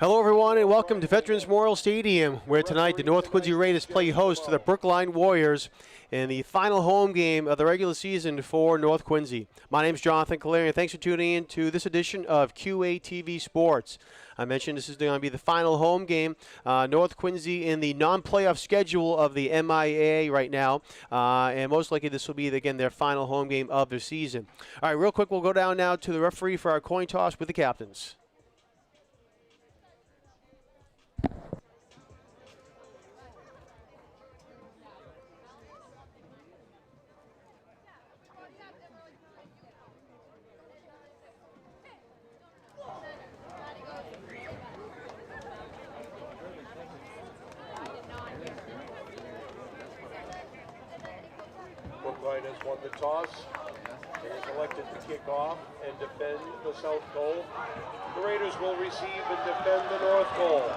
Hello, everyone, and welcome to Veterans Memorial Stadium, where tonight the North Quincy Raiders play host to the Brookline Warriors in the final home game of the regular season for North Quincy. My name is Jonathan Calari, and thanks for tuning in to this edition of QATV Sports. I mentioned this is going to be the final home game. North Quincy in the non-playoff schedule of the MIAA right now, and most likely this will be, again, their final home game of the season. All right, real quick, we'll go down now to the referee for our coin toss with the captains. Brookline has won the toss. It is elected to kick off and defend the south goal. The Raiders will receive and defend the north goal.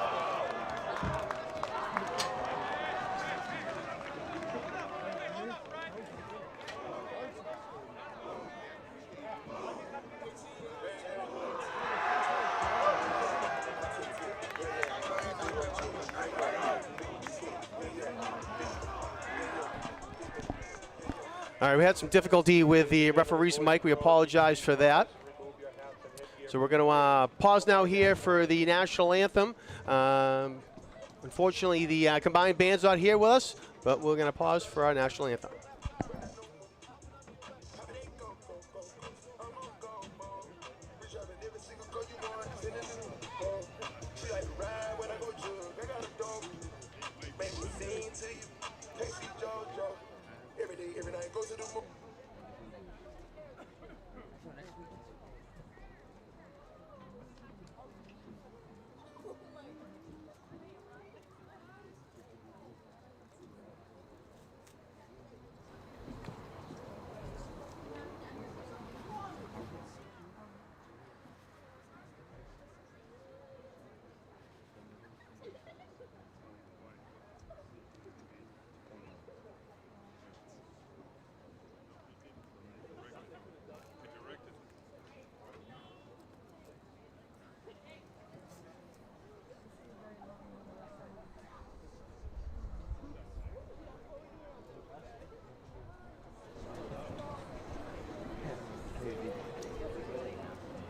All right, we had some difficulty with the referee's mic. We apologize for that. So we're going to pause now here for the national anthem. Unfortunately, the combined band's not here with us, but we're going to pause for our national anthem.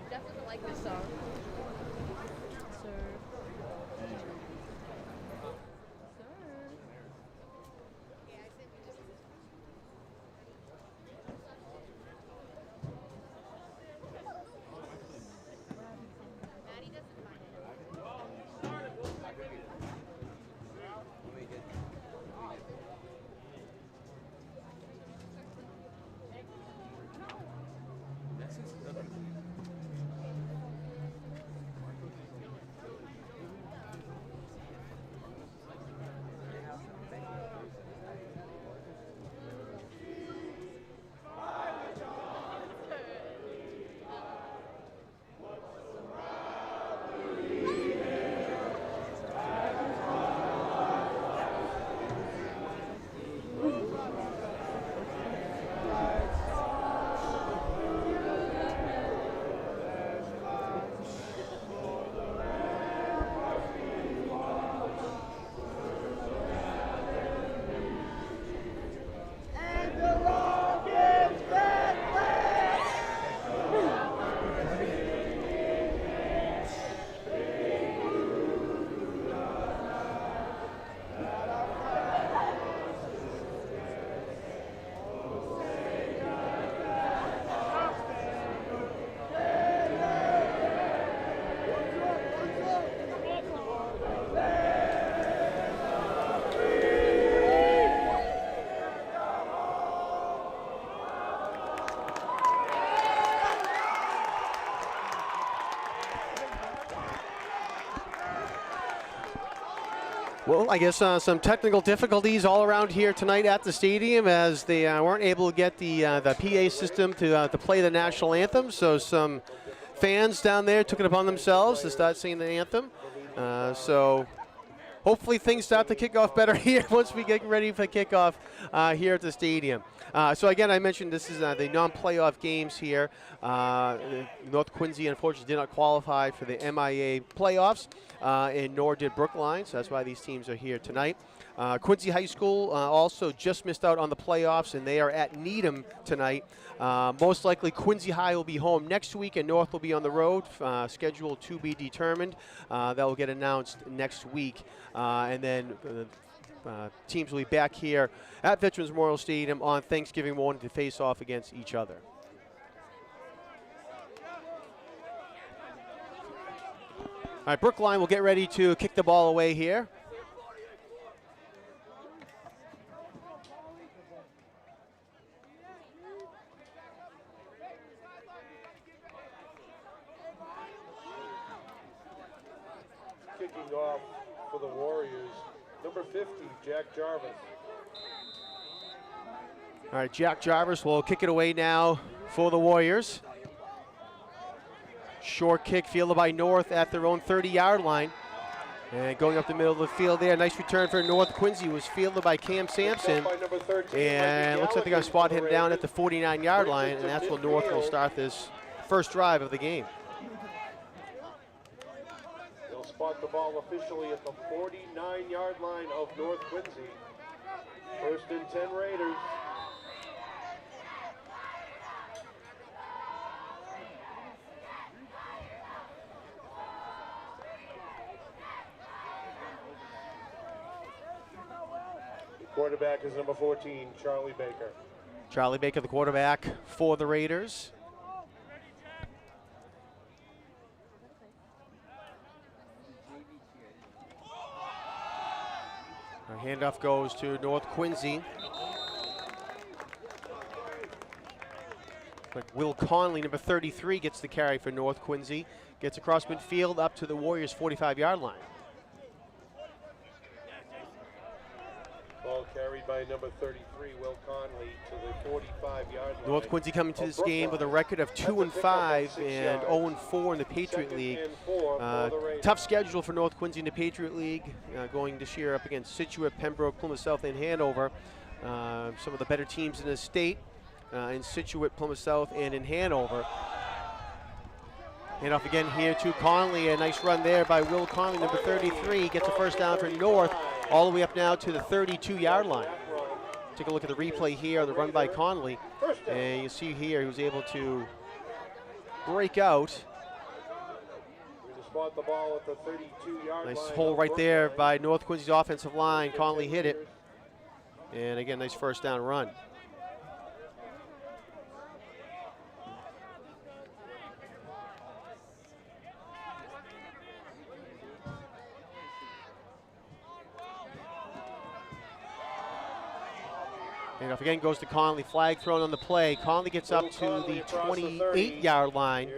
Definitely like this song. Well, I guess some technical difficulties all around here tonight at the stadium as they weren't able to get the PA system to play the national anthem. So some fans down there took it upon themselves to start singing the anthem. So hopefully things start to kick off better here once we get ready for kickoff here at the stadium. So again, I mentioned this is the non-playoff games here. North Quincy unfortunately did not qualify for the MIA playoffs, and nor did Brookline, so that's why these teams are here tonight. Quincy High School also just missed out on the playoffs, and they are at Needham tonight. Most likely Quincy High will be home next week, and North will be on the road, scheduled to be determined. That will get announced next week. And then teams will be back here at Veterans Memorial Stadium on Thanksgiving morning to face off against each other. All right, Brookline will get ready to kick the ball away here. Kicking off for the Warriors, number 50, Jack Jarvis. All right, Jack Jarvis will kick it away now for the Warriors. Short kick fielded by North at their own 30-yard line. And going up the middle of the field there, nice return for North Quincy, was fielded by Cam Sampson. And looks like they got to spot him down at the 49-yard line, and that's where North will start this first drive of the game. They'll spot the ball officially at the 49-yard line of North Quincy. First and 10 Raiders. Quarterback is number 14, Charlie Baker. Charlie Baker, the quarterback for the Raiders. Our handoff goes to North Quincy. But Will Conley, number 33, gets the carry for North Quincy. Gets across midfield up to the Warriors' 45-yard line. Ball carried by number 33, Will Conley, to the 45-yard line. North Quincy coming to this game with a record of 2-5 and 0-4 in the Patriot League. Tough schedule for North Quincy in the Patriot League, going this year up against Scituate, Pembroke, Plymouth South, and Hanover. Some of the better teams in the state in Scituate, Plymouth South, and in Hanover. Hand off again here to Conley. A nice run there by Will Conley, number 33. Gets a first down for North, all the way up now to the 32-yard line. Take a look at the replay here on the run by Conley. And you see here he was able to break out. Spot the ball at the 32-yard line. Nice hole right there by North Quincy's offensive line. Conley hit it. And again, nice first down run. And off again goes to Conley. Flag thrown on the play. Conley gets up to the 28-yard line,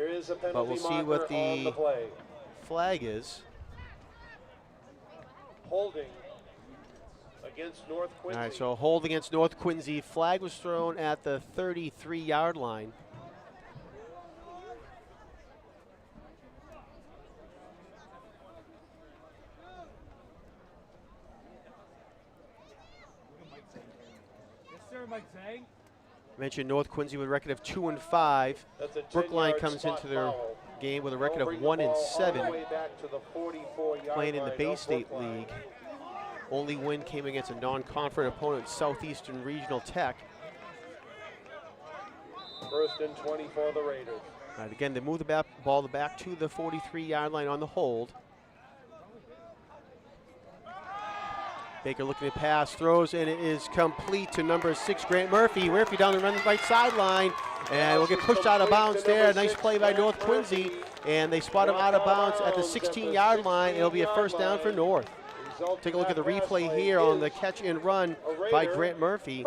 but we'll see what the flag is. Holding against North Quincy. All right, so hold against North Quincy. Flag was thrown at the 33-yard line. Mentioned North Quincy with a record of 2-5. Brookline comes into their game with a record of 1-7. Playing in the Bay State League. Only win came against a non-conference opponent, Southeastern Regional Tech. First and 20 for the Raiders. All right, again, they move the ball back to the 43-yard line on the hold. Baker looking to pass, throws, and it is complete to number 6, Grant Murphy. Murphy down the right sideline, and will get pushed out of bounds there. Nice play by North Quincy, and they spot him out of bounds at the 16-yard line. It'll be a first down for North. Take a look at the replay here on the catch and run by Grant Murphy.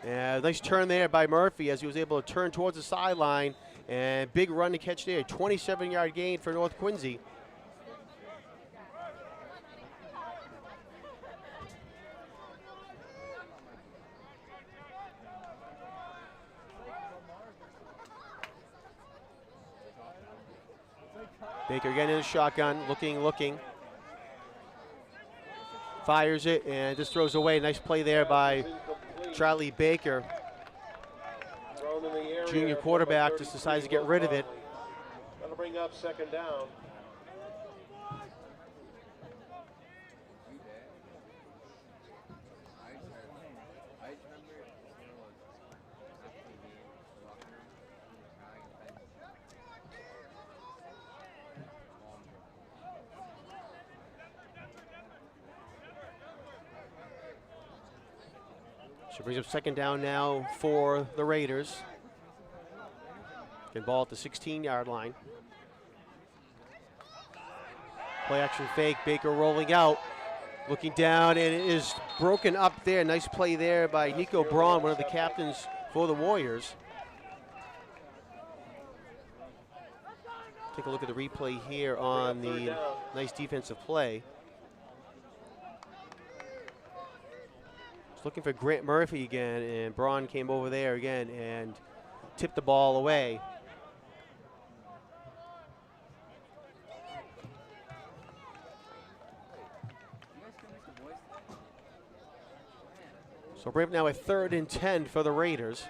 And nice turn there by Murphy as he was able to turn towards the sideline, and big run to catch there. 27-yard gain for North Quincy. Baker again in a shotgun, looking. Fires it and just throws away. Nice play there by Charlie Baker. Thrown in the area Junior from quarterback number just decides to 33, get rid of it. Conley. That'll bring up second down. So brings up second down now for the Raiders. Get ball at the 16-yard line. Play action fake, Baker rolling out. Looking down, and it is broken up there. Nice play there by Nico Braun, one of the captains for the Warriors. Take a look at the replay here on the nice defensive play. Looking for Grant Murphy again, and Braun came over there again and tipped the ball away. So bring up now a 3rd and 10 for the Raiders.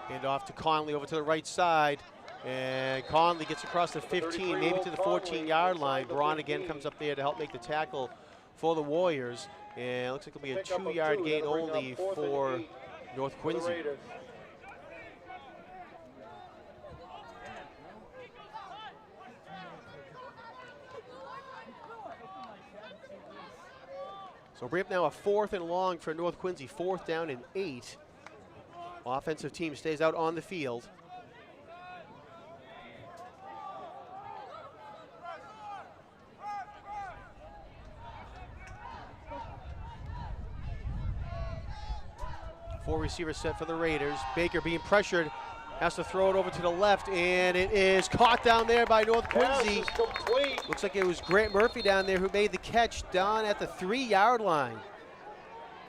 Hand off to Conley over to the right side. And Conley gets across the 15, maybe to the 14-yard line. Braun again comes up there to help make the tackle for the Warriors. And it looks like it'll be a 2-yard gain only for North Quincy. So bring up now a 4th and long for North Quincy, 4th down and 8. Offensive team stays out on the field. Four receivers set for the Raiders. Baker being pressured, has to throw it over to the left, and it is caught down there by North Quincy. Looks like it was Grant Murphy down there who made the catch down at the 3-yard line.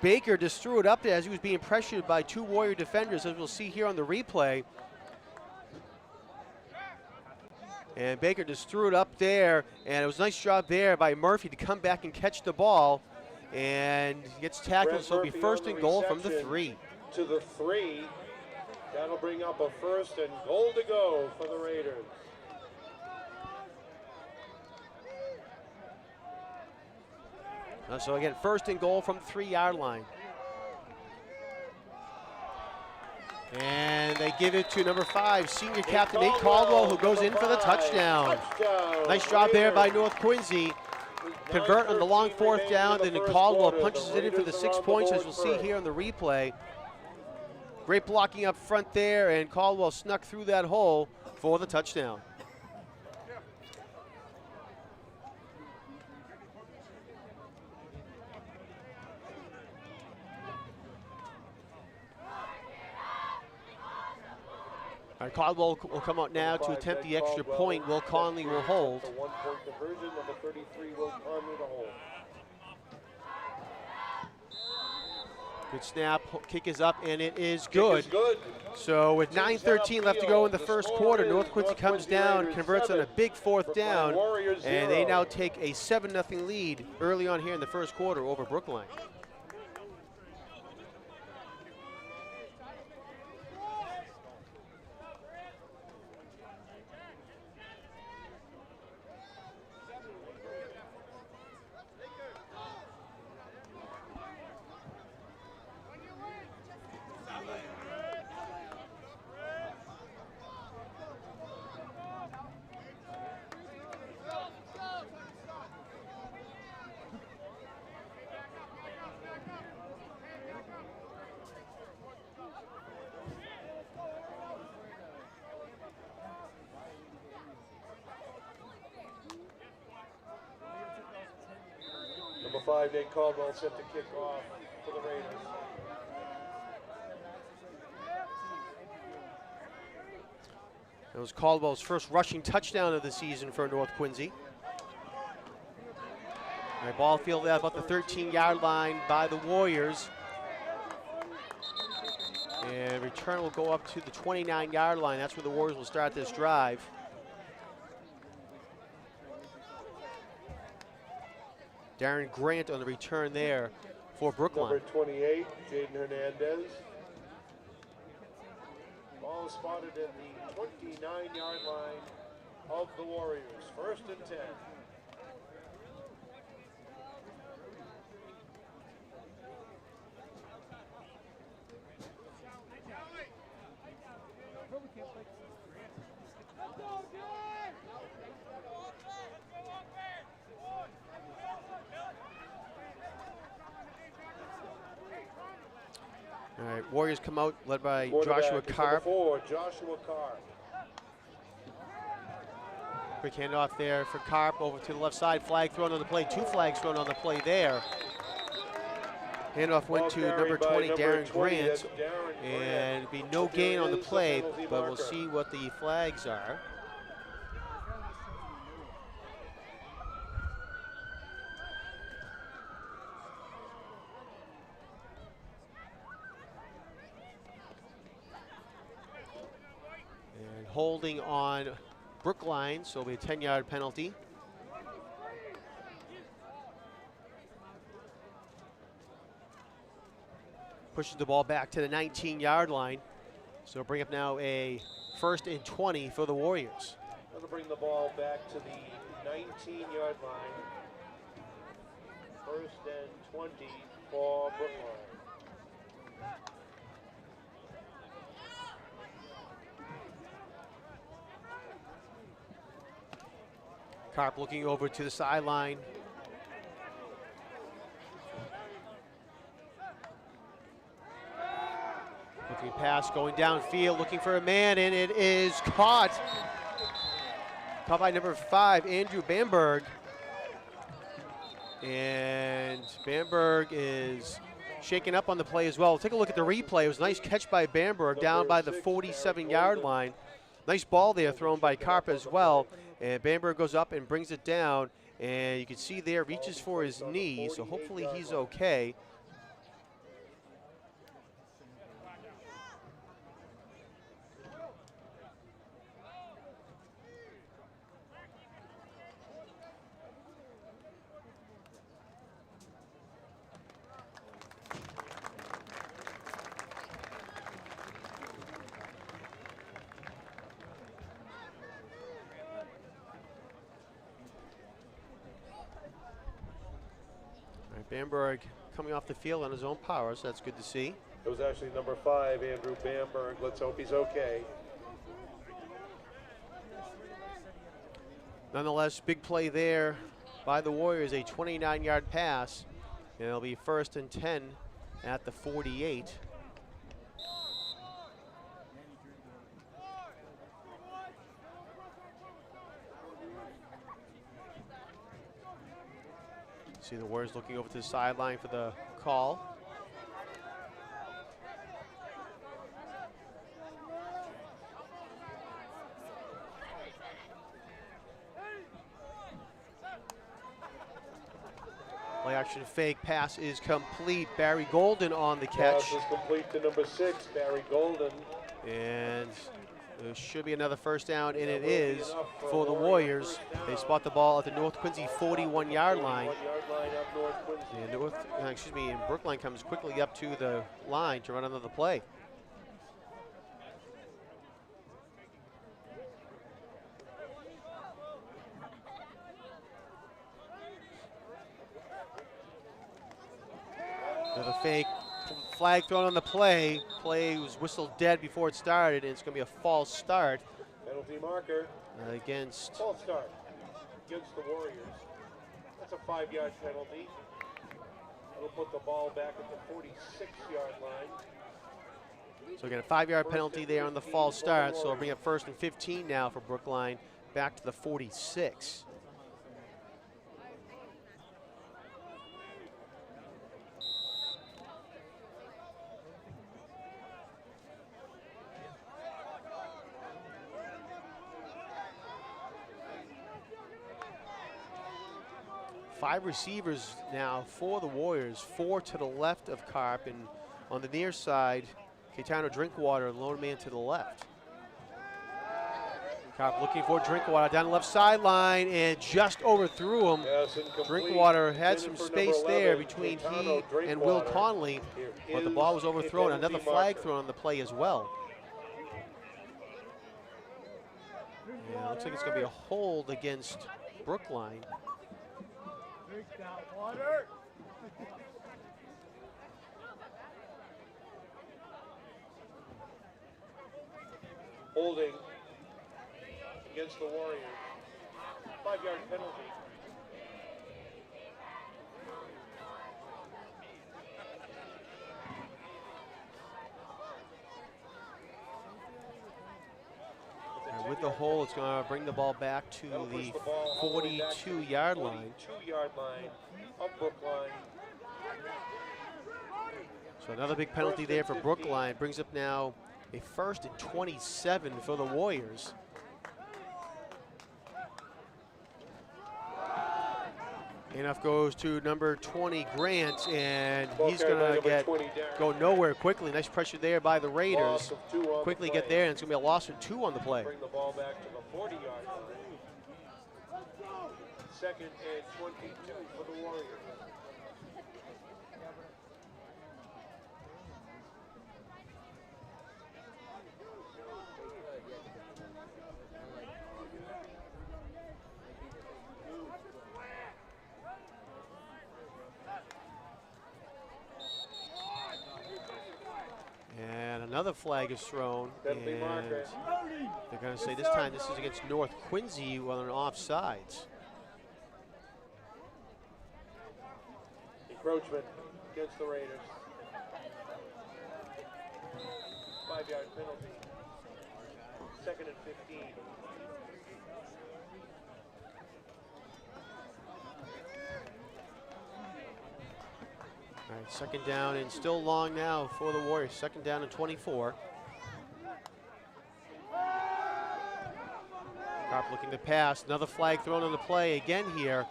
Baker just threw it up there as he was being pressured by 2 Warrior defenders, as we'll see here on the replay. And Baker just threw it up there, and it was a nice job there by Murphy to come back and catch the ball. And gets tackled, so it'll be 1st and goal from the 3. To the 3. That'll bring up a 1st and goal to go for the Raiders. So again, 1st and goal from the 3-yard line. And they give it to number 5, senior captain Nate Caldwell, who goes in for the touchdown. Nice job there by North Quincy. Convert on the long 4th down, then Caldwell punches it in for the 6 points, as we'll see here on the replay. Great blocking up front there, and Caldwell snuck through that hole for the touchdown. All right, Caldwell will come out now to attempt the extra point. Will Conley will hold. 1-point conversion, number 33, Will Conley to hold. Good snap, kick is up, and it is good. Good. So with 9:13 left to go in the first quarter, North Quincy comes down, converts on a big 4th down, and they now take a 7-0 lead early on here in the first quarter over Brookline. Number 5, Nate Caldwell, set to kick off for the Raiders. That was Caldwell's first rushing touchdown of the season for North Quincy. right, ball fielded at about the 13-yard line by the Warriors. And return will go up to the 29-yard line. That's where the Warriors will start this drive. Darren Grant on the return there for Brookline. Number 28, Jaden Hernandez. Ball spotted at the 29-yard line of the Warriors. 1st and 10. All right, Warriors come out led by Quarterback Joshua is number Karp. 4, Joshua Karp. Quick handoff there for Karp over to the left side. Flag thrown on the play. 2 flags thrown on the play there. Handoff went Ball to carried number by 20, number Darren 20, Grant. that's Darren And Grant. be no But gain there on the is a play, penalty but we'll marker. see what the flags are. And holding on Brookline, so it'll be a 10-yard penalty. Pushes the ball back to the 19-yard line. So bring up now a 1st and 20 for the Warriors. That'll bring the ball back to the 19-yard line. 1st and 20 for Brookline. Karp looking over to the sideline. Looking pass, going downfield, looking for a man, and it is caught. Caught by number 5, Andrew Bamberg. And Bamberg is shaken up on the play as well. Take a look at the replay. It was a nice catch by Bamberg down by the 47-yard line. Nice ball there thrown by Karp as well. And Bamberg goes up and brings it down. And you can see there, reaches for his knee, so hopefully he's okay. Bamberg coming off the field on his own power, so that's good to see. It was actually number 5, Andrew Bamberg. Let's hope he's okay. Nonetheless, big play there by the Warriors, a 29-yard pass. And it'll be 1st and 10 at the 48. See the Warriors looking over to the sideline for the call. Play action fake pass is complete. Barry Golden on the catch. Pass is complete to number 6, Barry Golden. And there should be another first down, and it is for the Warriors. They spot the ball at the North Quincy 41-yard line. 41-yard line up North Quincy. And Brookline comes quickly up to the line to run another play. Another fake flag thrown on the play. Play was whistled dead before it started, and it's going to be a false start Penalty marker. against. False start against the Warriors. That's a 5-yard penalty. It'll put the ball back at the 46-yard line. So again, a 5-yard penalty there on the false start. So it'll bring up 1st and 15 now for Brookline, back to the 46. 5 receivers now for the Warriors, 4 to the left of Carp, and on the near side, Caetano Drinkwater, lone man to the left. Carp looking for Drinkwater down the left sideline and just overthrew him. Drinkwater had some space there between he and Will Conley, but the ball was overthrown. Another flag thrown on the play as well. Yeah, looks like it's going to be a hold against Brookline. Holding against the Warriors. 5-yard penalty. And with the hole, it's going to bring the ball back to the 42-yard line. 42-yard line of Brookline. So another big penalty there for Brookline. Brings up now a 1st and 27 for the Warriors. Enough goes to number 20, Grant, and he's going to go nowhere quickly. Nice pressure there by the Raiders. Quickly get there, and it's going to be a loss of 2 on the play. Bring the ball back to the 40-yard line. 2nd and 22 for the Warriors. And another flag is thrown, and they're going to say this time this is against North Quincy while on offsides. Encroachment against the Raiders. 5-yard penalty. 2nd and 15. All right, 2nd down and still long now for the Warriors. 2nd down and 24. Carp looking to pass. Another flag thrown on the play again here.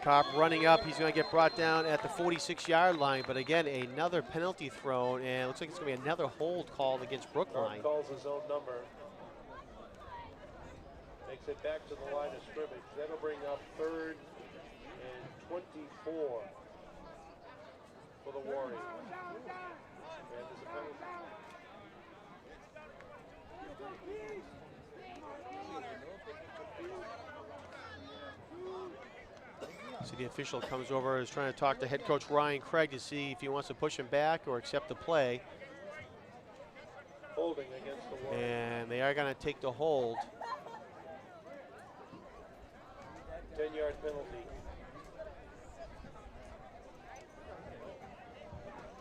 Carp running up. He's going to get brought down at the 46-yard line. But again, another penalty thrown, and it looks like it's going to be another hold called against Brookline. Calls his own number. Makes it back to the line of scrimmage. That'll bring up 3rd and 24 for the Warriors. And there's a penalty. So the official comes over, is trying to talk to head coach Ryan Craig to see if he wants to push him back or accept the play. Holding against the Warriors. And they are going to take the hold. 10-yard penalty.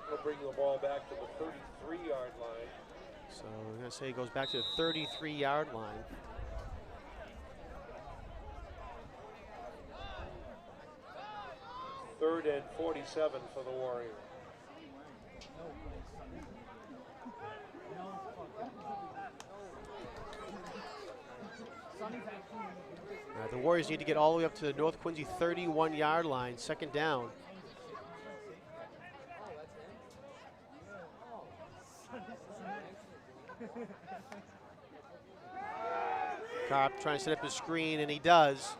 We'll bring the ball back to the 33-yard line. So we're going to say it goes back to the 33-yard line. Third and 47 for the Warriors. The Warriors need to get all the way up to the North Quincy 31-yard line, 2nd down. Carp trying to set up his screen, and he does.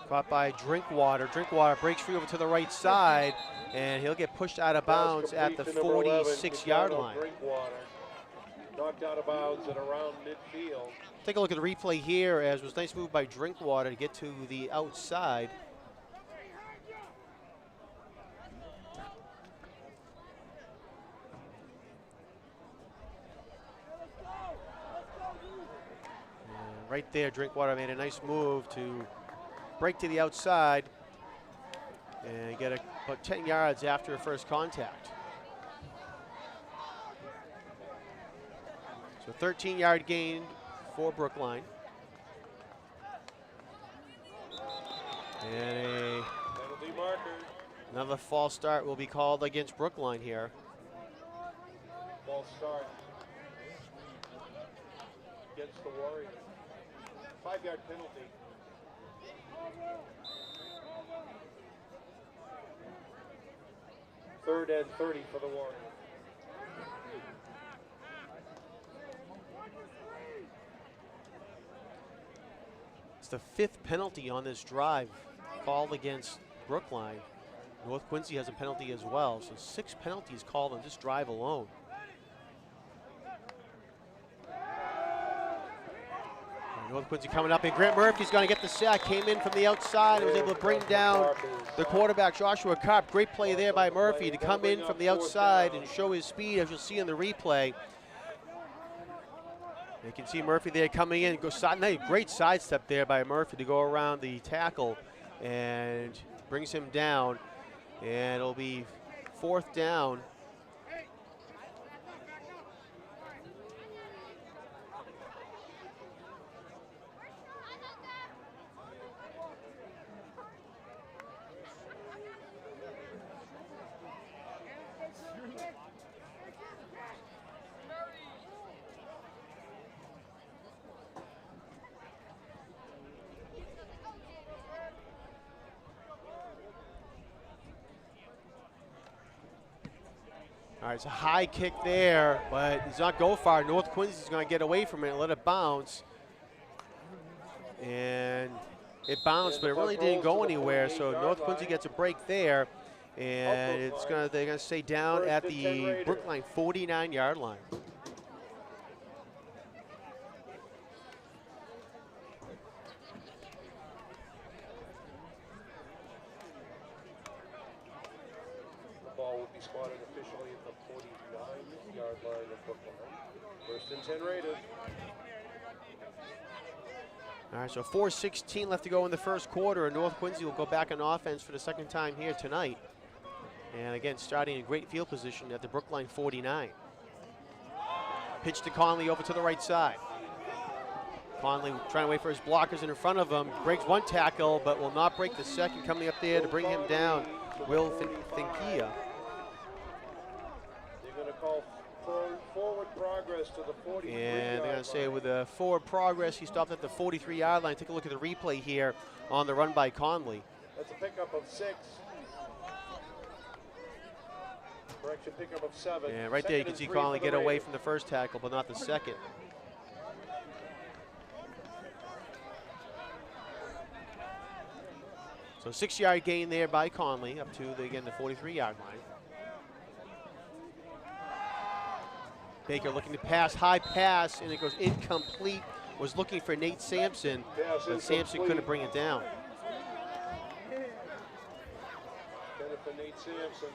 Caught by Drinkwater. Drinkwater breaks free over to the right side, and he'll get pushed out of bounds at the 46-yard line. Drinkwater knocked out of bounds at around midfield. Take a look at the replay here, as was a nice move by Drinkwater to get to the outside. And right there, Drinkwater made a nice move to break to the outside and get about 10 yards after first contact. So 13-yard gain for Brookline. And Penalty marker. another false start will be called against Brookline here. False start against the Warriors. 5-yard penalty. Third and 30 for the Warriors. It's the 5th penalty on this drive called against Brookline. North Quincy has a penalty as well, so 6 penalties called on this drive alone. North Quincy coming up, and Grant Murphy's going to get the sack. Came in from the outside and was able to bring down the quarterback, Joshua Karp. Great play there by Murphy to come in from the outside and show his speed, as you'll see in the replay. You can see Murphy there coming in. Great sidestep there by Murphy to go around the tackle and brings him down. And it'll be 4th down. All right, it's a high kick there, but he's not go far. North Quincy's going to get away from it and let it bounce. And it bounced, but it really didn't go anywhere. So North Quincy gets a break there, and they're going to stay down at the Brookline 49-yard line. Ball would be spotted officially at the 49-yard line of Brookline. 1st and 10 Raiders. All right, so 4:16 left to go in the first quarter, and North Quincy will go back on offense for the 2nd time here tonight. And again, starting in great field position at the Brookline 49. Pitch to Conley over to the right side. Conley trying to wait for his blockers in front of him. Breaks one tackle, but will not break the second. Coming up there to bring him down, Will Finkia. They're going to call forward progress to the 43 And they're going to say with a forward progress, he stopped at the 43-yard line. Take a look at the replay here on the run by Conley. That's a pickup of 6. Correction, pickup of 7. And right there you can see Conley get away from the first tackle, but not the second. So 6-yard gain there by Conley up to, the 43-yard line. Baker looking to pass, high pass, and it goes incomplete. Was looking for Nate Sampson, but Sampson couldn't bring it down. Got it for Nate Sampson.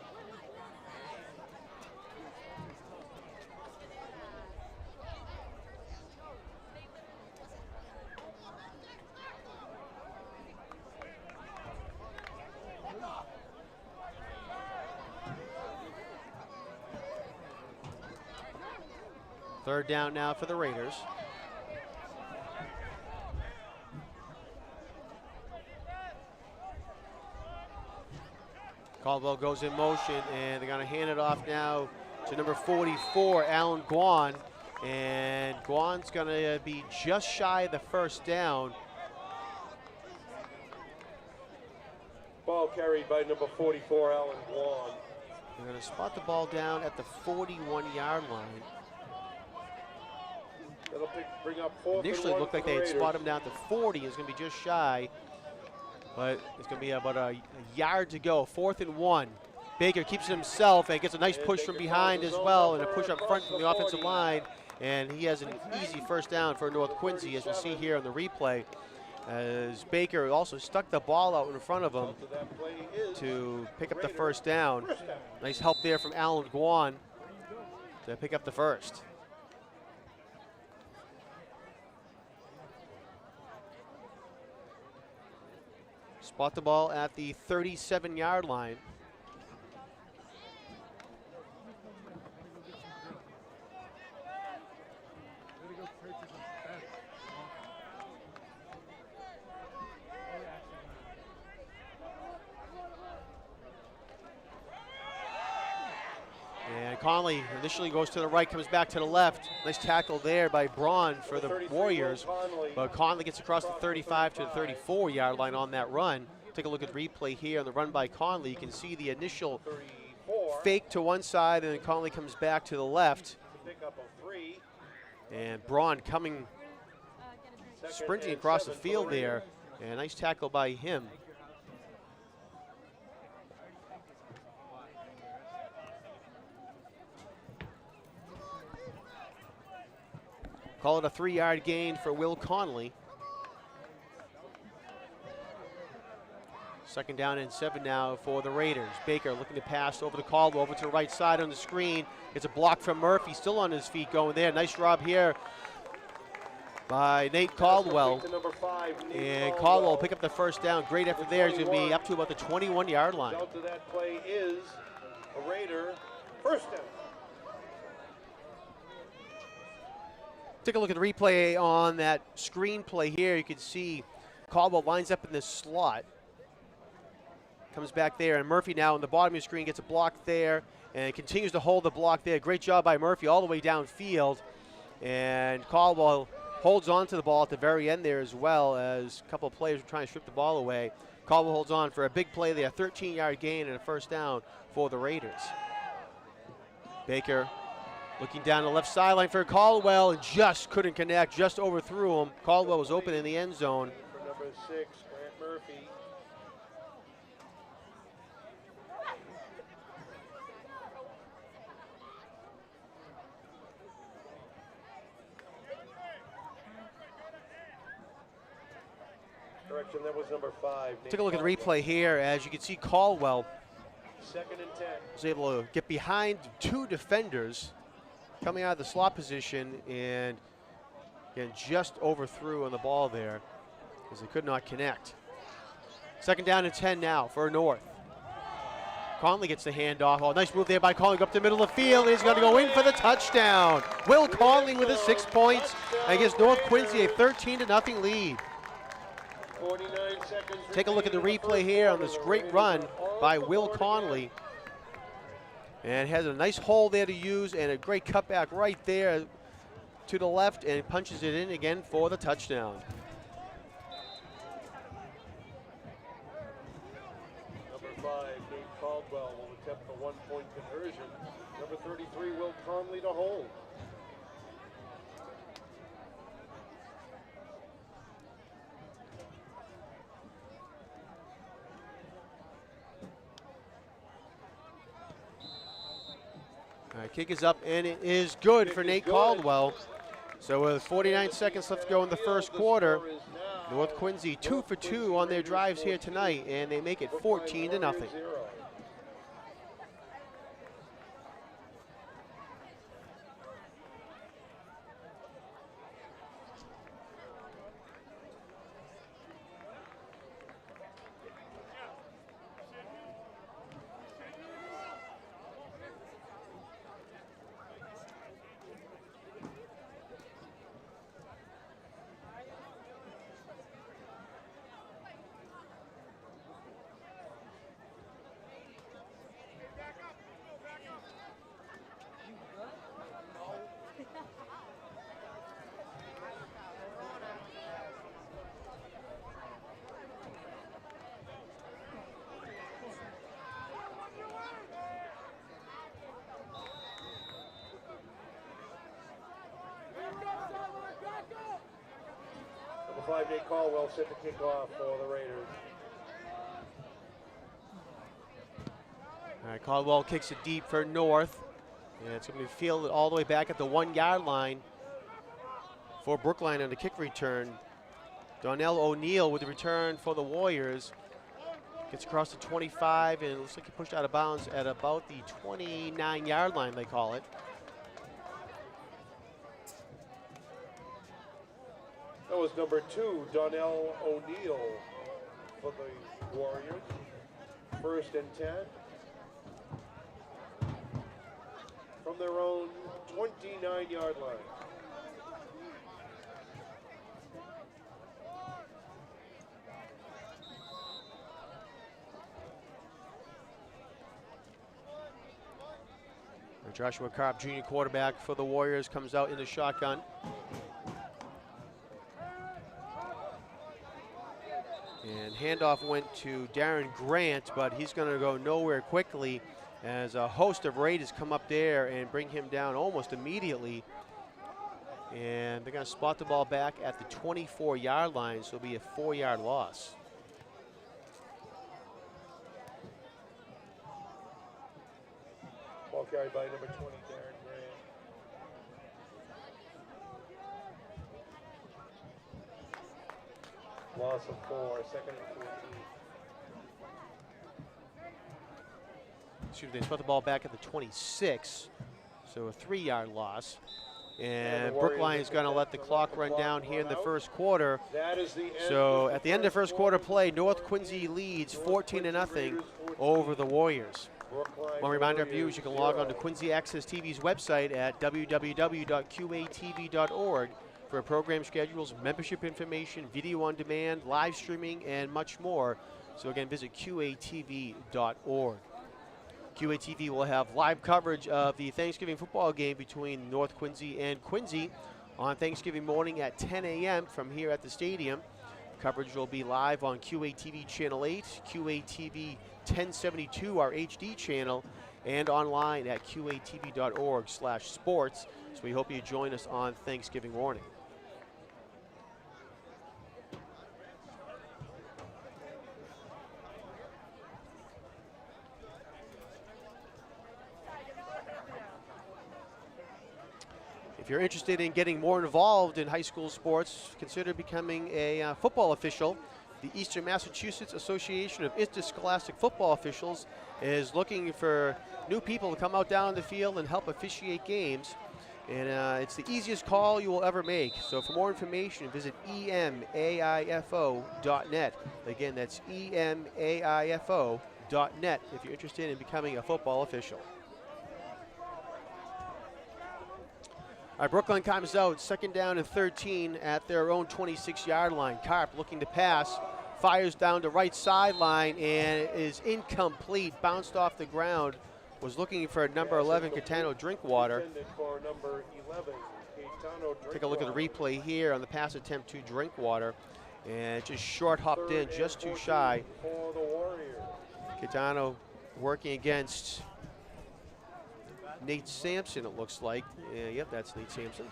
Third down now for the Raiders. Caldwell goes in motion, and they're going to hand it off now to number 44, Alan Guan. And Guan's going to be just shy of the first down. Ball carried by number 44, Alan Guan. They're going to spot the ball down at the 41-yard line. That'll bring up 4th Initially, and 1 it looked like for the they had Raiders. spotted him down to 40. It's going to be just shy, but it's going to be about a yard to go. 4th and 1. Baker keeps it himself and gets a nice push from behind as well, and a push up front from the offensive line. And he has an easy first down for North Quincy, as you'll see here on the replay, as Baker also stuck the ball out in front of him to pick up the first down. Nice help there from Alan Guan to pick up the first. Spot the ball at the 37-yard line. And Conley initially goes to the right, comes back to the left. Nice tackle there by Braun for the Warriors. But Conley gets across the 35 to the 34-yard line on that run. Take a look at the replay here on the run by Conley. You can see the initial fake to one side, and then Conley comes back to the left. Pick up of 3. And Braun coming, Second sprinting and across the 7 for field Raiders. there. And a nice tackle by him. Call it a 3-yard gain for Will Conley. Second down and 7 now for the Raiders. Baker looking to pass over to Caldwell, over to the right side on the screen. It's a block from Murphy, still on his feet going there. Nice job here by Nate Caldwell. To number 5, Nate And Caldwell will pick up the first down. Great effort there. He's going to be up to about the 21-yard line. Out to that play is a Raider. First down. Take a look at the replay on that screen play here. You can see Caldwell lines up in this slot. Comes back there, and Murphy now on the bottom of the screen gets a block there and continues to hold the block there. Great job by Murphy all the way downfield. And Caldwell holds on to the ball at the very end there as well, as a couple of players are trying to strip the ball away. Caldwell holds on for a big play there, a 13-yard gain and a first down for the Raiders. Baker looking down the left sideline for Caldwell and just couldn't connect, just overthrew him. Caldwell was open in the end zone. For number 6, Grant Murphy. Correction, that was number 5. Take a look at the replay here. As you can see, Caldwell Second and 10. was able to get behind 2 defenders coming out of the slot position and again just overthrew on the ball there because they could not connect. Second down and 10 now for North. Conley gets the handoff. Oh, nice move there by Conley. Up the middle of the field. He's going to go in for the touchdown. Will Conley with his 6 points and gives North Quincy a 13-0 lead. 49 seconds. Take a look at the remaining in replay first here on quarter. this The great Raiders run are by on the Will board Conley. again. And has a nice hole there to use and a great cutback right there to the left and punches it in again for the touchdown. Number 5, Nate Caldwell will attempt the 1-point conversion. Number 33, Will Conley to hold. All right, kick is up and it is good Kick for is Nate good. Caldwell. So with 49 seconds left to go in the first quarter, The score is now North Quincy 2 North for 2 Quincy on their Raiders drives here 14, tonight, and they make it Brookline 14-0. Warriors 0. Number 5, Nate Caldwell set to kick off for the Raiders. All right, Caldwell kicks it deep for North. And it's going to be fielded all the way back at the 1-yard line for Brookline on the kick return. Donnell O'Neill with the return for the Warriors. Gets across the 25 and it looks like he pushed out of bounds at about the 29-yard line, they call it. That was number 2, Donnell O'Neill for the Warriors. First and 10. From their own 29-yard line. Joshua Karp, junior quarterback for the Warriors, comes out in the shotgun. And handoff went to Darren Grant, but he's going to go nowhere quickly as a host of Raiders come up there and bring him down almost immediately. And they're going to spot the ball back at the 24-yard line, so it'll be a 4-yard loss. Ball carried by number 20, Darren Graham. Loss of 4, second and 14. Excuse me, they spot the ball back at the 26, so a 3-yard loss. And Brookline is going to let the clock run down here in the first quarter. That is the end. So at the end of first quarter play, North Quincy leads 14-0 over the Warriors. One reminder, viewers, you can log on to Quincy Access TV's website at www.qatv.org for program schedules, membership information, video on demand, live streaming, and much more. So again, visit qatv.org. QATV will have live coverage of the Thanksgiving football game between North Quincy and Quincy on Thanksgiving morning at 10 a.m. from here at the stadium. Coverage will be live on QATV Channel 8, QATV 1072, our HD channel, and online at qatv.org/sports. So we hope you join us on Thanksgiving morning. If you're interested in getting more involved in high school sports, consider becoming a football official. The Eastern Massachusetts Association of Interscholastic Football Officials is looking for new people to come out down on the field and help officiate games. And it's the easiest call you will ever make. So for more information, visit emaifo.net. Again, that's emaifo.net if you're interested in becoming a football official. All right, Brookline comes out, second down and 13 at their own 26-yard line. Karp looking to pass, fires down the right sideline and is incomplete, bounced off the ground. Was looking for number 11, Catano Drinkwater. For number 11, Caetano Take a look at the replay here on the pass attempt to Drinkwater. And just short hopped in, just too shy. For the Warriors. Catano working against Nate Sampson, it looks like. Yep, that's Nate Sampson.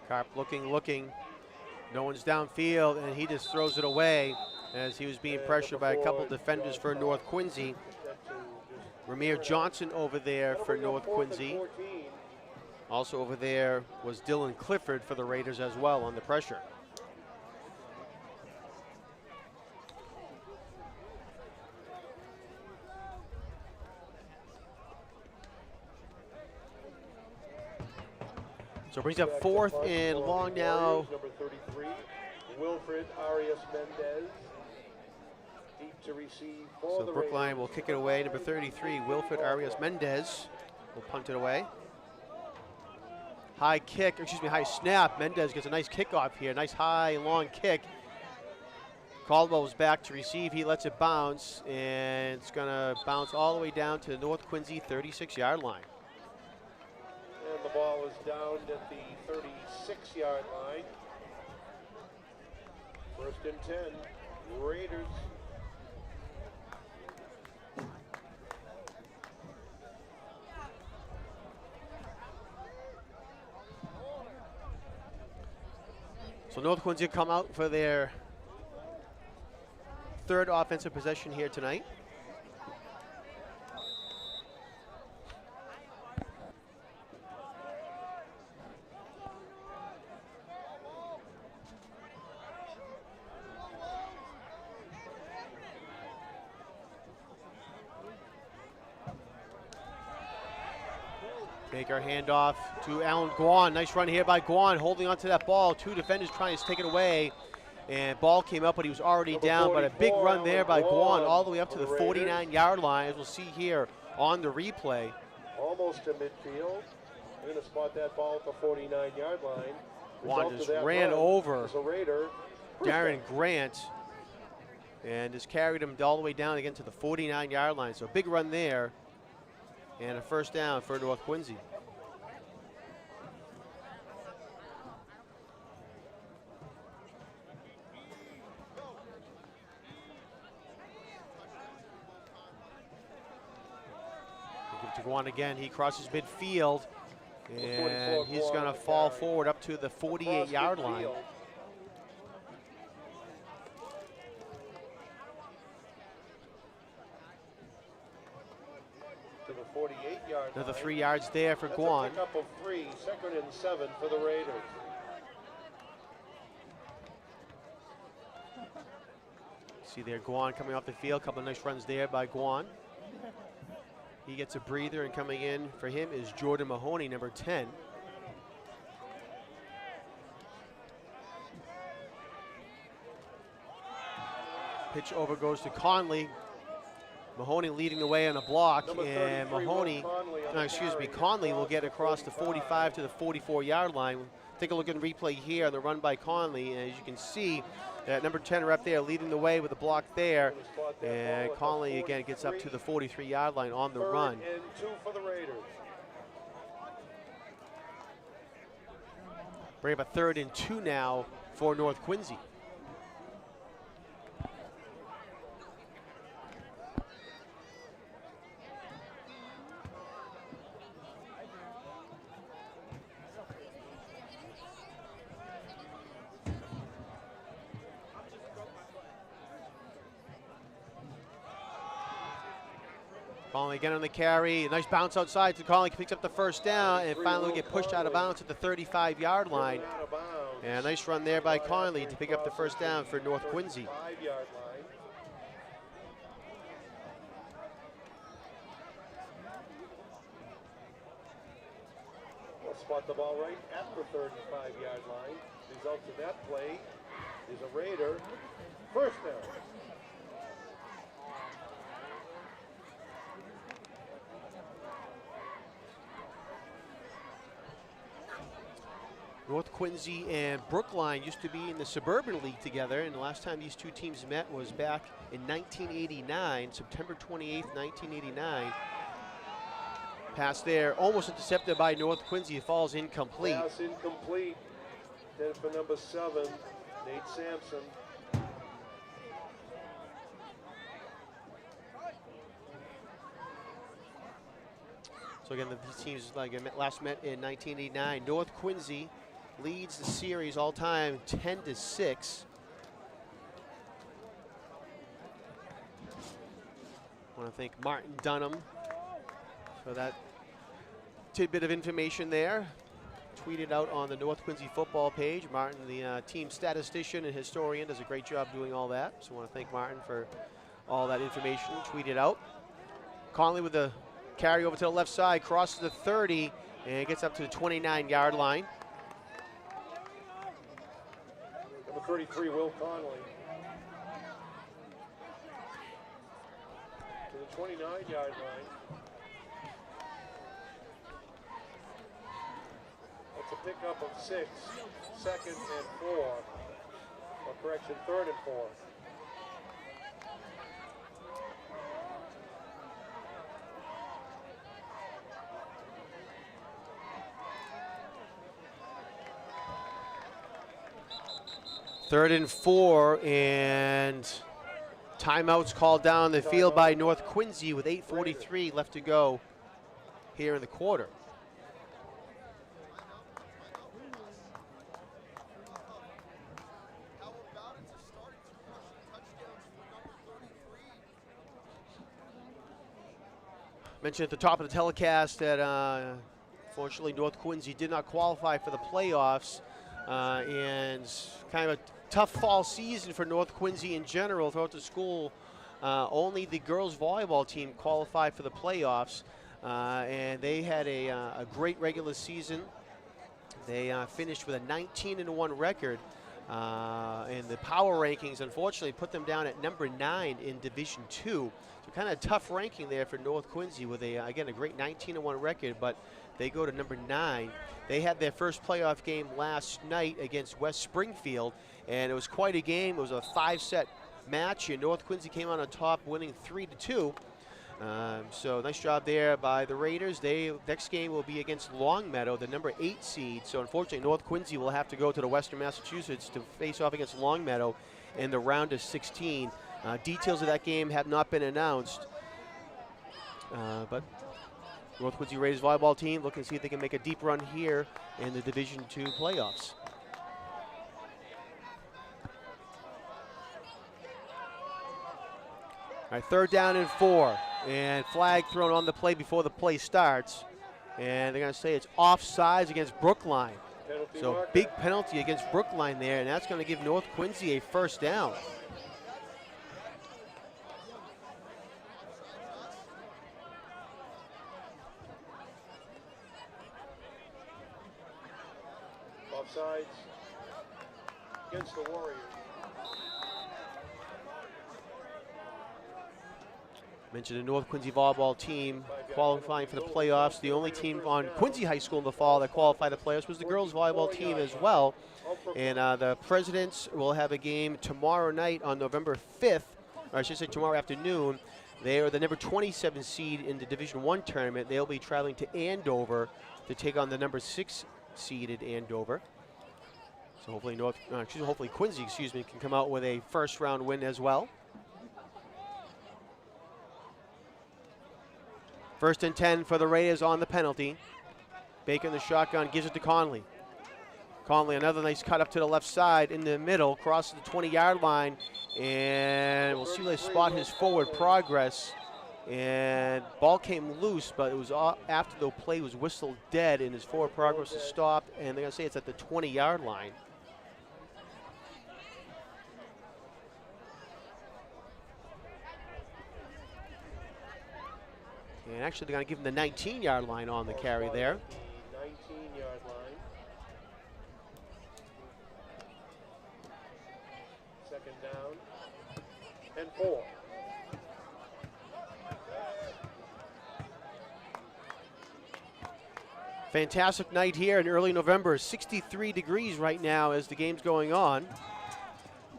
Karp looking. No one's downfield, and he just throws it away as he was being pressured by a couple defenders for North Quincy. Ramir Johnson over there for North Quincy. Also over there was Dylan Clifford for the Raiders as well on the pressure. So it brings up fourth and long now. Number 33, Wilfred Arias Mendez. Deep to receive for So the Brookline Raiders. will kick it away. Number 33, Wilfred Arias Mendez will punt it away. High snap. Mendez gets a nice kickoff here. Nice high, long kick. Caldwell's back to receive. He lets it bounce, and it's going to bounce all the way down to the North Quincy 36-yard line. And the ball is down at the 36-yard line. First and 10, Raiders. So North Quincy come out for their third offensive possession here tonight. Baker handoff to Alan Guan. Nice run here by Guan, holding onto that ball. Two defenders trying to take it away. And ball came up, but he was already down. But a big run there by Guan all the way up to the 49-yard line, as we'll see here on the replay. Almost to midfield. They're going to spot that ball at the 49-yard line. Guan Result just of that ran run over is a Raider. First Darren down. Grant and just carried him all the way down again to the 49-yard line. So big run there and a first down for North Quincy. Give it to Guan again. He crosses midfield and he's going to fall forward up to the 48-yard line. To the 48-yard Another line. 3 yards there for That's Guan. a pickup of 3, 2nd and 7 for the Raiders. See there, Guan coming off the field. Couple of nice runs there by Guan. He gets a breather, and coming in for him is Jordan Mahoney, number 10. Pitch over goes to Conley. Mahoney leading the way on a block, Number and 33, Mahoney, Will Conley on no, the excuse me, carry. Conley will get across the 45 to the 44-yard line. Take a look at the replay here, the run by Conley, and as you can see, that number 10 rep there leading the way with the block there, and Conley again gets up to the 43-yard line on the run. 3rd and 2 for the Raiders. Bring up a 3rd and 2 now for North Quincy. Conley again on the carry. A nice bounce outside to Conley. Picks up the first down and finally will get pushed out of bounds at the 35-yard line. Out of bounds. And a nice run there by Conley to pick up the first down for North Quincy. 5-yard line. We'll spot the ball right at the 35-yard line. Result of that play is a Raider first down. North Quincy and Brookline used to be in the Suburban League together, and the last time these two teams met was back in 1989, September 28th, 1989. Pass there, almost intercepted by North Quincy. It falls incomplete. Pass incomplete. Then for number 7, Nate Sampson. So again, these teams last met in 1989. North Quincy leads the series all time 10-6. I want to thank Martin Dunham for that tidbit of information there. Tweeted out on the North Quincy football page. Martin, the team statistician and historian, does a great job doing all that. So I want to thank Martin for all that information tweeted out. Conley with the carry over to the left side, crosses the 30, and gets up to the 29-yard line. Number 33, Will Conley. To the 29-yard line. That's a pickup of 6, 2nd and 4. Or correction, 3rd and 4. Third and 4, and timeouts called down the field by North Quincy with 8:43 left to go here in the quarter. Mentioned at the top of the telecast that unfortunately North Quincy did not qualify for the playoffs, and kind of a tough fall season for North Quincy in general throughout the school. Only the girls volleyball team qualified for the playoffs, and they had a great regular season. They finished with a 19-1 record. And the power rankings, unfortunately, put them down at number 9 in Division II. So kind of tough ranking there for North Quincy with again, a great 19-1 record, but they go to number 9. They had their first playoff game last night against West Springfield, and it was quite a game. It was a 5-set match, and North Quincy came out on top, winning 3-2. So nice job there by the Raiders. Next game will be against Longmeadow, the number 8 seed. So unfortunately, North Quincy will have to go to the Western Massachusetts to face off against Longmeadow in the round of 16. Details of that game have not been announced, but North Quincy Raiders volleyball team looking to see if they can make a deep run here in the Division II playoffs. All right, 3rd down and 4, and flag thrown on the play before the play starts, and they're going to say it's offsides against Brookline. Penalty So marker. big penalty against Brookline there, and that's going to give North Quincy a 1st down. Offsides against the Warriors. Mentioned the North Quincy volleyball team qualifying for the playoffs. The only team on Quincy High School in the fall that qualified the playoffs was the girls volleyball team as well. And the Presidents will have a game tomorrow night on November 5th, or I should say tomorrow afternoon. They are the number 27 seed in the Division I tournament. They'll be traveling to Andover to take on the number 6 seeded Andover. So hopefully Quincy, can come out with a 1st round win as well. 1st and 10 for the Raiders on the penalty. Baker in the shotgun, gives it to Conley. Conley, another nice cut up to the left side in the middle, crosses the 20-yard line, and we'll see where they spot his forward progress. And ball came loose, but it was after the play was whistled dead, and his forward progress is stopped, and they're going to say it's at the 20-yard line. And actually, they're going to give him the 19-yard line on the carry there. 19-yard line. 2nd down and 4. Fantastic night here in early November. 63 degrees right now as the game's going on.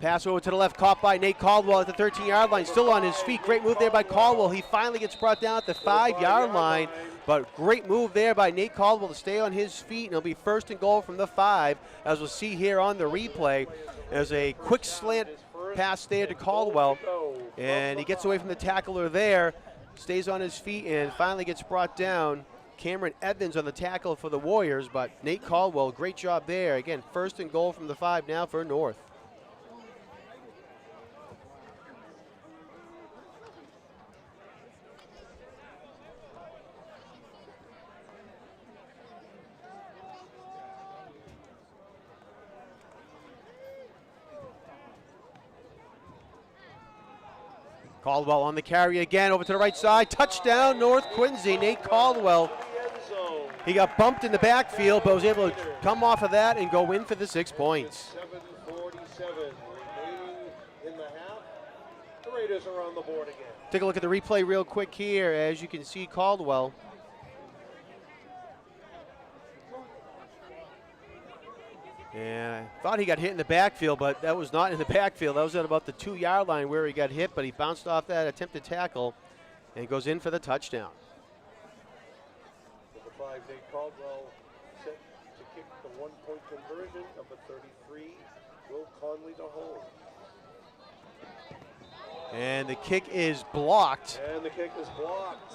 Pass over to the left, caught by Nate Caldwell at the 13-yard line, still on his feet. Great move there by Caldwell. He finally gets brought down at the 5-yard line, but great move there by Nate Caldwell to stay on his feet, and it'll be 1st and goal from the 5, as we'll see here on the replay. There's a quick slant pass there to Caldwell, and he gets away from the tackler there, stays on his feet, and finally gets brought down. Cameron Evans on the tackle for the Warriors, but Nate Caldwell, great job there. Again, 1st and goal from the 5 now for North. Caldwell on the carry again, over to the right side. Touchdown, North Quincy. Nate Caldwell. He got bumped in the backfield, but was able to come off of that and go in for the 6 points. 7:47 remaining in the half. The Raiders are on the board again. Take a look at the replay real quick here. As you can see, Caldwell. And I thought he got hit in the backfield, but that was not in the backfield. That was at about the 2-yard line where he got hit, but he bounced off that attempted tackle and goes in for the touchdown. For the 5, Nate Caldwell set to kick the 1-point conversion. Number 33, Will Conley to hold. And the kick is blocked. And the kick is blocked.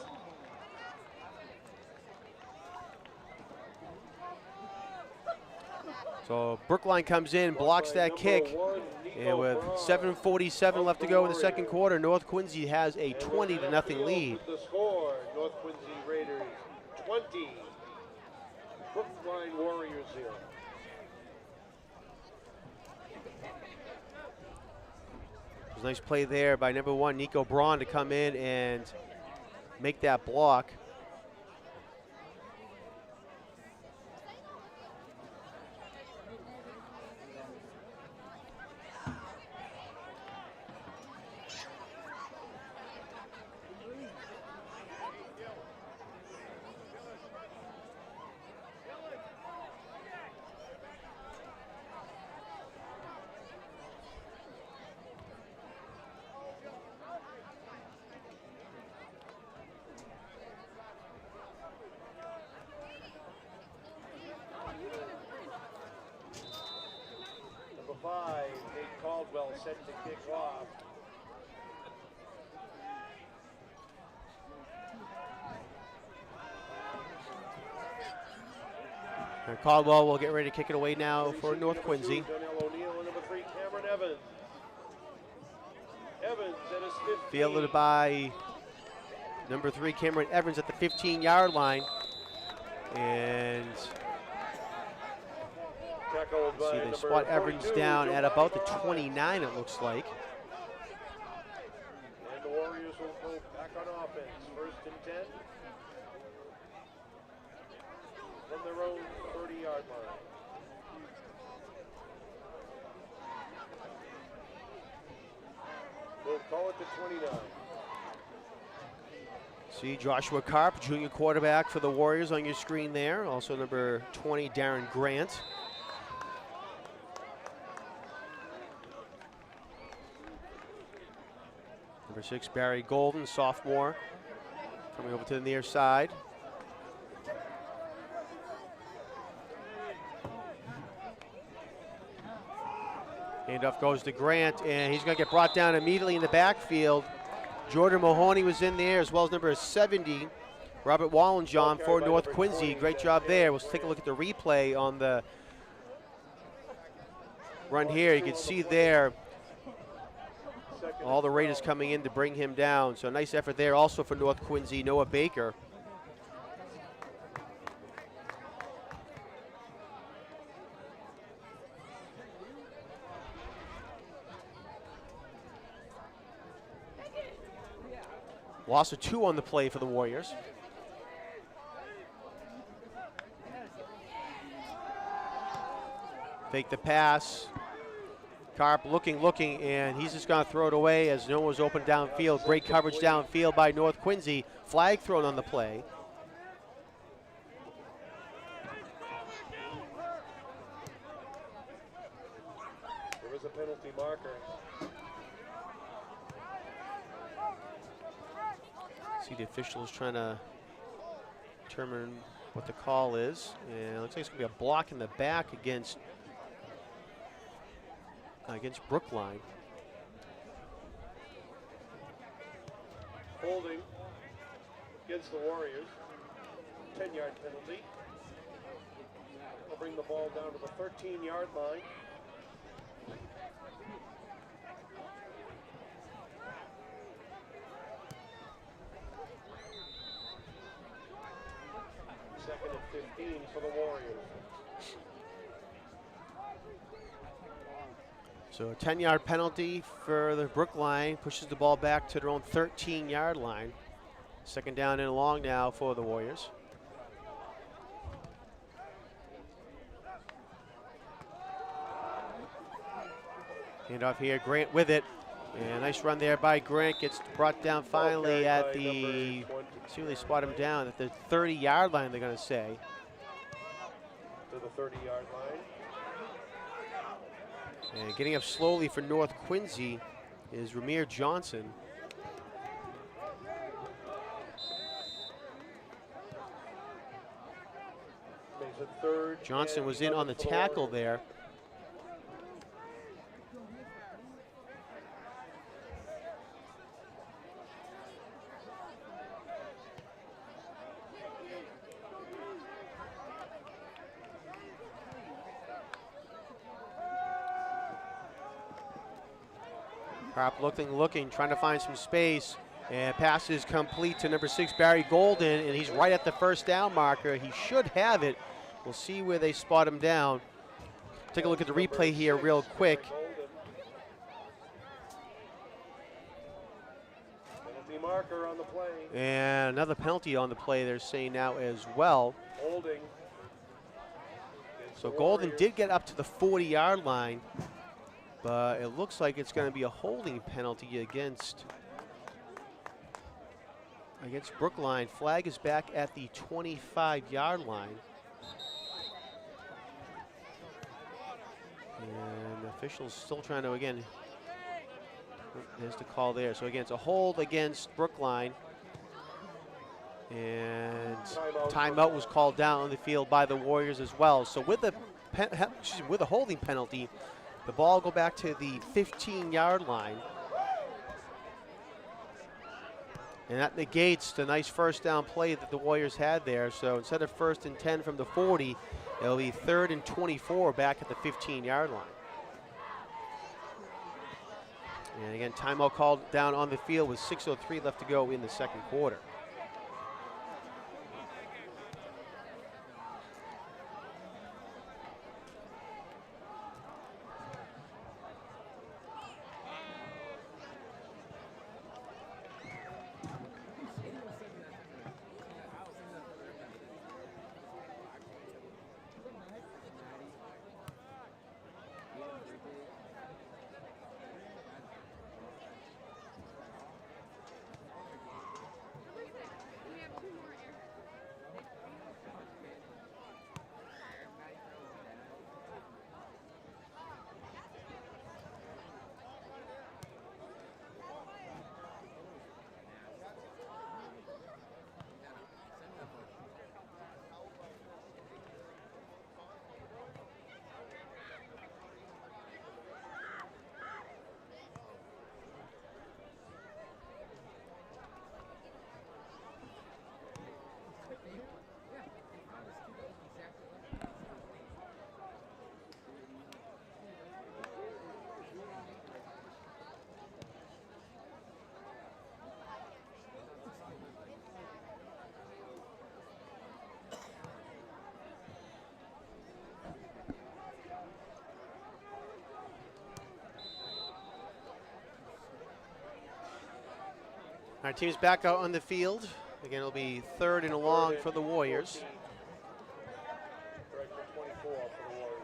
So Brookline comes in, blocks that kick, and with 7:47 left to go in the 2nd quarter, North Quincy has a 20-0 lead. The score, North Quincy Raiders 20, Brookline Warriors 0. It was a nice play there by number 1, Nico Braun, to come in and make that block. set to kick off. And Caldwell will get ready to kick it away now for North Quincy. Donnell O'Neill and number 3, Cameron Evans. Evans at his 15. Fielded by number 3, Cameron Evans at the 15-yard line. And Tackled by see they number spot Evans 42, down Joe at about the Martin. 29, it looks like. And the Warriors will go back on offense. 1st and 10. From their own 30-yard line. We'll call it the 29. See Joshua Karp, junior quarterback for the Warriors on your screen there. Also number 20, Darren Grant. Number 6, Barry Golden, sophomore, coming over to the near side. Handoff goes to Grant, and he's going to get brought down immediately in the backfield. Jordan Mahoney was in there, as well as number 70, Robert Wallenjohn for North Quincy. Great job there. We'll take a look at the replay on the run here. You can see there all the Raiders coming in to bring him down. So nice effort there also for North Quincy, Noah Baker. Loss of 2 on the play for the Warriors. Fake the pass. Karp looking, and he's just going to throw it away as no one was open downfield. Great coverage downfield by North Quincy. Flag thrown on the play. There was a penalty marker. See the officials trying to determine what the call is. And it looks like it's going to be a block in the back against Brookline. Holding against the Warriors. 10-yard penalty. They'll bring the ball down to the 13-yard line. Second and 15 for the Warriors. So a 10-yard penalty for the Brookline, pushes the ball back to their own 13-yard line. Second down and long now for the Warriors. Hand off here, Grant with it. And nice run there by Grant, gets brought down finally at the, see where they spot him down, at the 30-yard line, they're going to say. To the 30-yard line. And getting up slowly for North Quincy is Ramir Johnson. Makes it third. Johnson and was in on the 11 for tackle Warriors. there. Karp looking, trying to find some space. And pass is complete to number 6, Barry Golden, and he's right at the first down marker. He should have it. We'll see where they spot him down. Take a look at the replay here real quick. Penalty marker on the play. And another penalty on the play they're saying now as well. Holding. So Golden did get up to the 40-yard line, but it looks like it's going to be a holding penalty against Brookline. Flag is back at the 25-yard line. And the officials still trying to, again, there's the call there. So again, it's a hold against Brookline. And timeout was called down on the field by the Warriors as well. So with the holding penalty, The ball will go back to the 15-yard line. And that negates the nice first down play that the Warriors had there. So instead of 1st and 10 from the 40, it'll be 3rd and 24 back at the 15-yard line. And again, timeout called down on the field with 6:03 left to go in the second quarter. Our team's back out on the field. Again, it'll be 3rd and long for the Warriors. Direction 24 for the Warriors.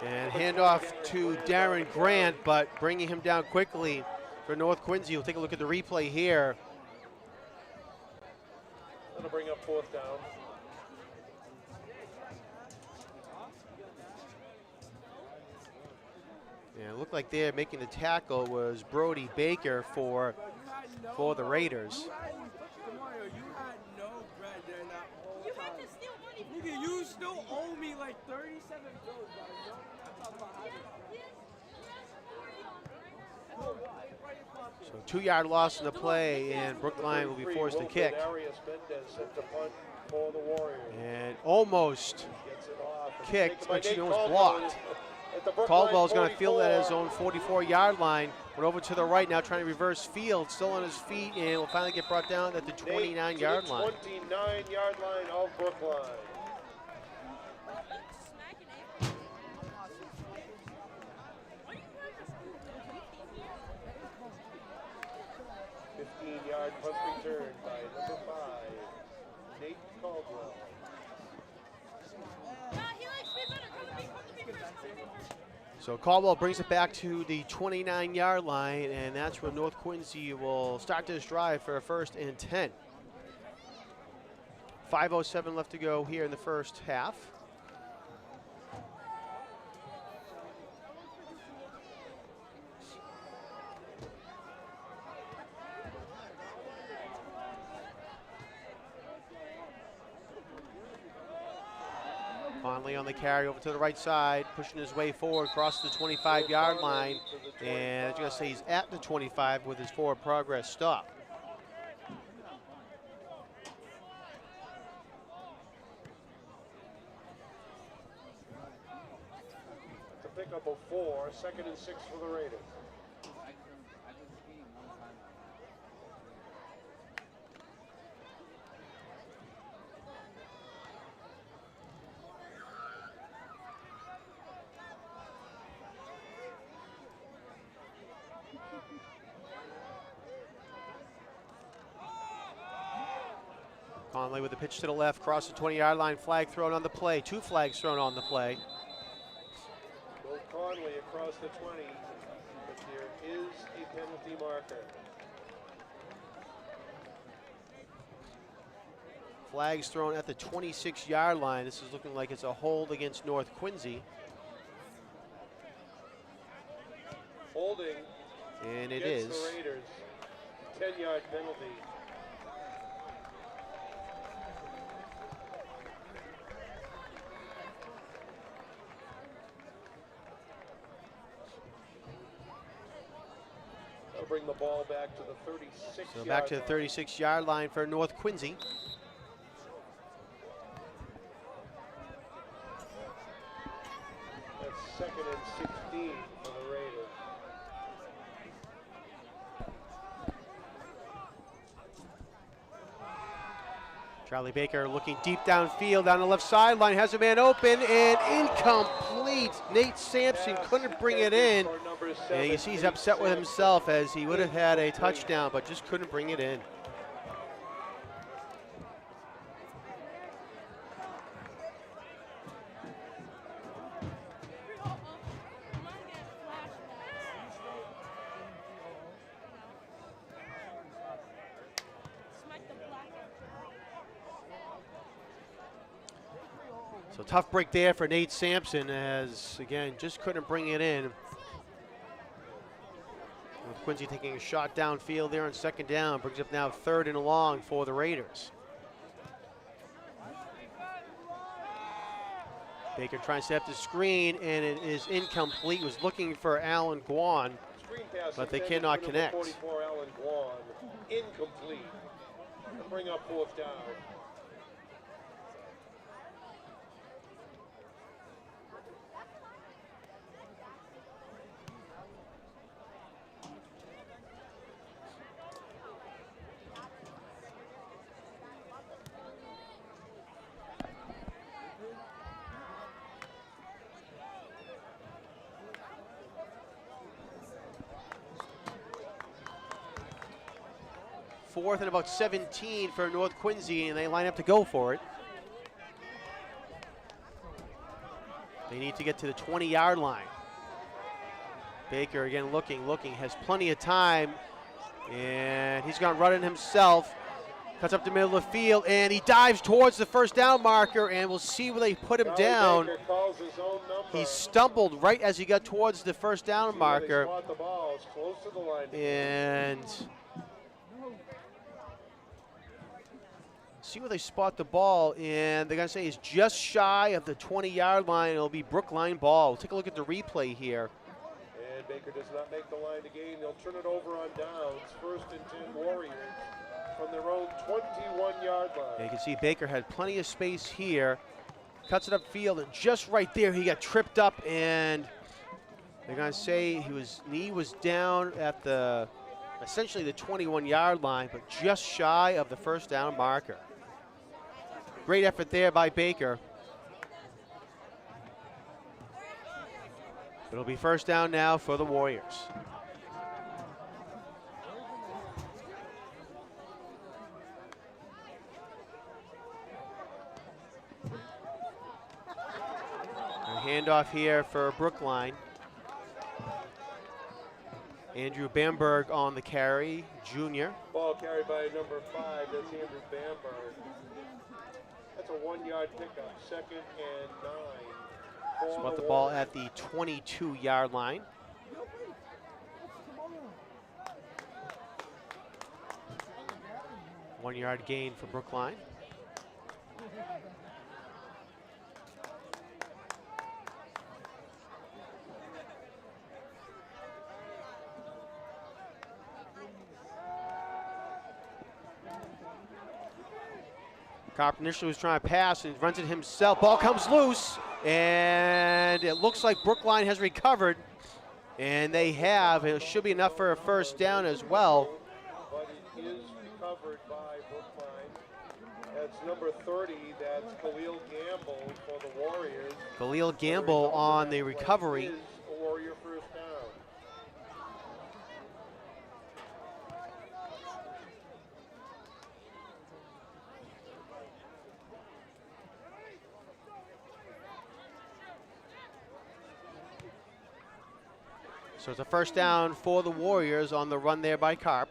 And handoff to Darren Grant, but bringing him down quickly for North Quincy. We'll take a look at the replay here. That'll bring up 4th down. Yeah, it looked like they're making the tackle was Brody Baker for the Raiders. You had no bread there that whole time. Nigga, you still owe me like 37 bills, bro. You know what I'm talking about? So 2-yard loss in the play, and Brookline will be forced to kick. Arias Mendez set the punt for the Warriors. And almost Gets it off. And kicked, taken by but she Nate almost Caldwell blocked. at the Brookline Caldwell's going to field that at his 44. own 44-yard line. Went over to the right now, trying to reverse field, still on his feet, and will finally get brought down at the 29-yard line. 29-yard line of Brookline. Yard punt return by number 5, Nate Caldwell. So Caldwell brings it back to the 29-yard line, and that's where North Quincy will start this drive for a 1st and 10. 5:07 left to go here in the first half. Conley on the carry over to the right side, pushing his way forward across the 25-yard line. And I was going to say he's at the 25 with his forward progress stop. To pick up a 4, 2nd and 6 for the Raiders. Conley with the pitch to the left, across the 20-yard line, flag thrown on the play. 2 flags thrown on the play. Bill Conley across the 20, but there is a penalty marker. Flags thrown at the 26-yard line. This is looking like it's a hold against North Quincy. Holding And it against is. the Raiders. 10-yard penalty. That'll bring the ball back to the 36-yard So back to the 36-yard line for North Quincy. That's 2nd and 16 for the Raiders. Charlie Baker looking deep downfield down the left sideline, has a man open and incomplete. Nate Sampson couldn't bring it in. And you see he's upset with himself as he would have had a touchdown, but just couldn't bring it in. So tough break there for Nate Sampson as, again, just couldn't bring it in. With Quincy taking a shot downfield there on 2nd down, brings up now 3rd and long for the Raiders. Baker trying to set up the screen, and it is incomplete. Was looking for Alan Guan, but they cannot connect. 44, Alan Guan, incomplete. And bring up 4th down. Fourth and about 17 for North Quincy, and they line up to go for it. They need to get to the 20-yard line. Baker again looking, has plenty of time, and he's going to run it himself. Cuts up the middle of the field, and he dives towards the 1st down marker, and we'll see where they put him down. Baker calls his own number. He stumbled right as he got towards the 1st down marker. They spot the ball. It's close to the line. And see where they spot the ball, and they're going to say it's just shy of the 20-yard line. It'll be Brookline ball. We'll take a look at the replay here. And Baker does not make the line to gain. They'll turn it over on downs. 1st and 10 Warriors from their own 21-yard line. You can see Baker had plenty of space here. Cuts it upfield, and just right there he got tripped up, and they're going to say his knee was down at the essentially the 21-yard line, but just shy of the 1st down marker. Great effort there by Baker. It'll be 1st down now for the Warriors. A handoff here for Brookline. Andrew Bamberg on the carry, junior. Ball carried by number 5. That's Andrew Bamberg. That's a 1-yard pickup. 2nd and 9. Spot the ball at the 22-yard line. One-yard gain for Brookline. Carp initially was trying to pass and runs it himself. Ball comes loose, and it looks like Brookline has recovered, and they have. It should be enough for a 1st down as well. But it is recovered by Brookline. That's number 30. That's Khalil Gamble for the Warriors. Khalil Gamble on the recovery. Is a Warrior 1st down. So it's a 1st down for the Warriors on the run there by Carp.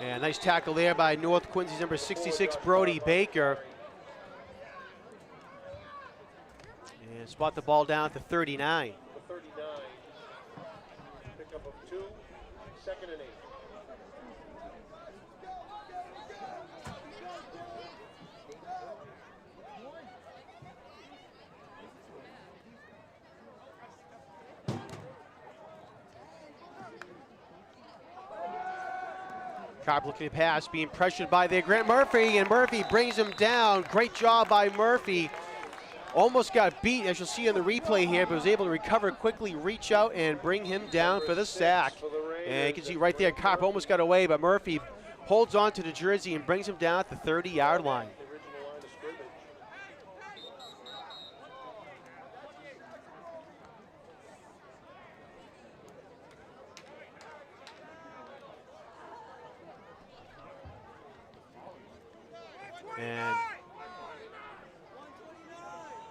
And nice tackle there by North Quincy's number 66, Brody Baker. And spot the ball down to 39. The 39. Pickup of 2. 2nd and 8. Carp looking to pass, being pressured by their Grant Murphy, and Murphy brings him down. Great job by Murphy. Almost got beat, as you'll see on the replay here, but was able to recover quickly, reach out, and bring him down for the sack. And you can see right there, Carp almost got away, but Murphy holds on to the jersey and brings him down at the 30-yard line. Original line of scrimmage. And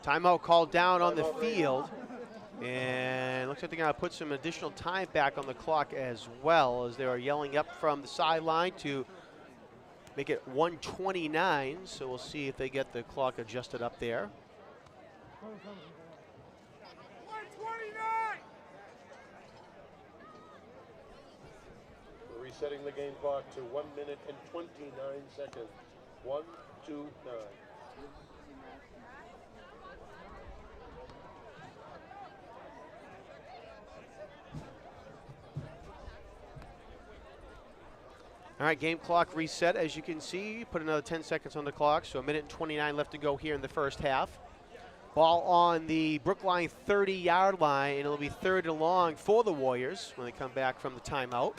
timeout called down on the field. And looks like they're going to put some additional time back on the clock as well, as they are yelling up from the sideline to make it 1:29. So we'll see if they get the clock adjusted up there. We're resetting the game clock to 1 minute and 29 seconds. 1, 2, 9. All right, game clock reset. As you can see, put another 10 seconds on the clock, so 1 minute and 29 left to go here in the first half. Ball on the Brookline 30-yard line, and it'll be 3rd and long for the Warriors when they come back from the timeout.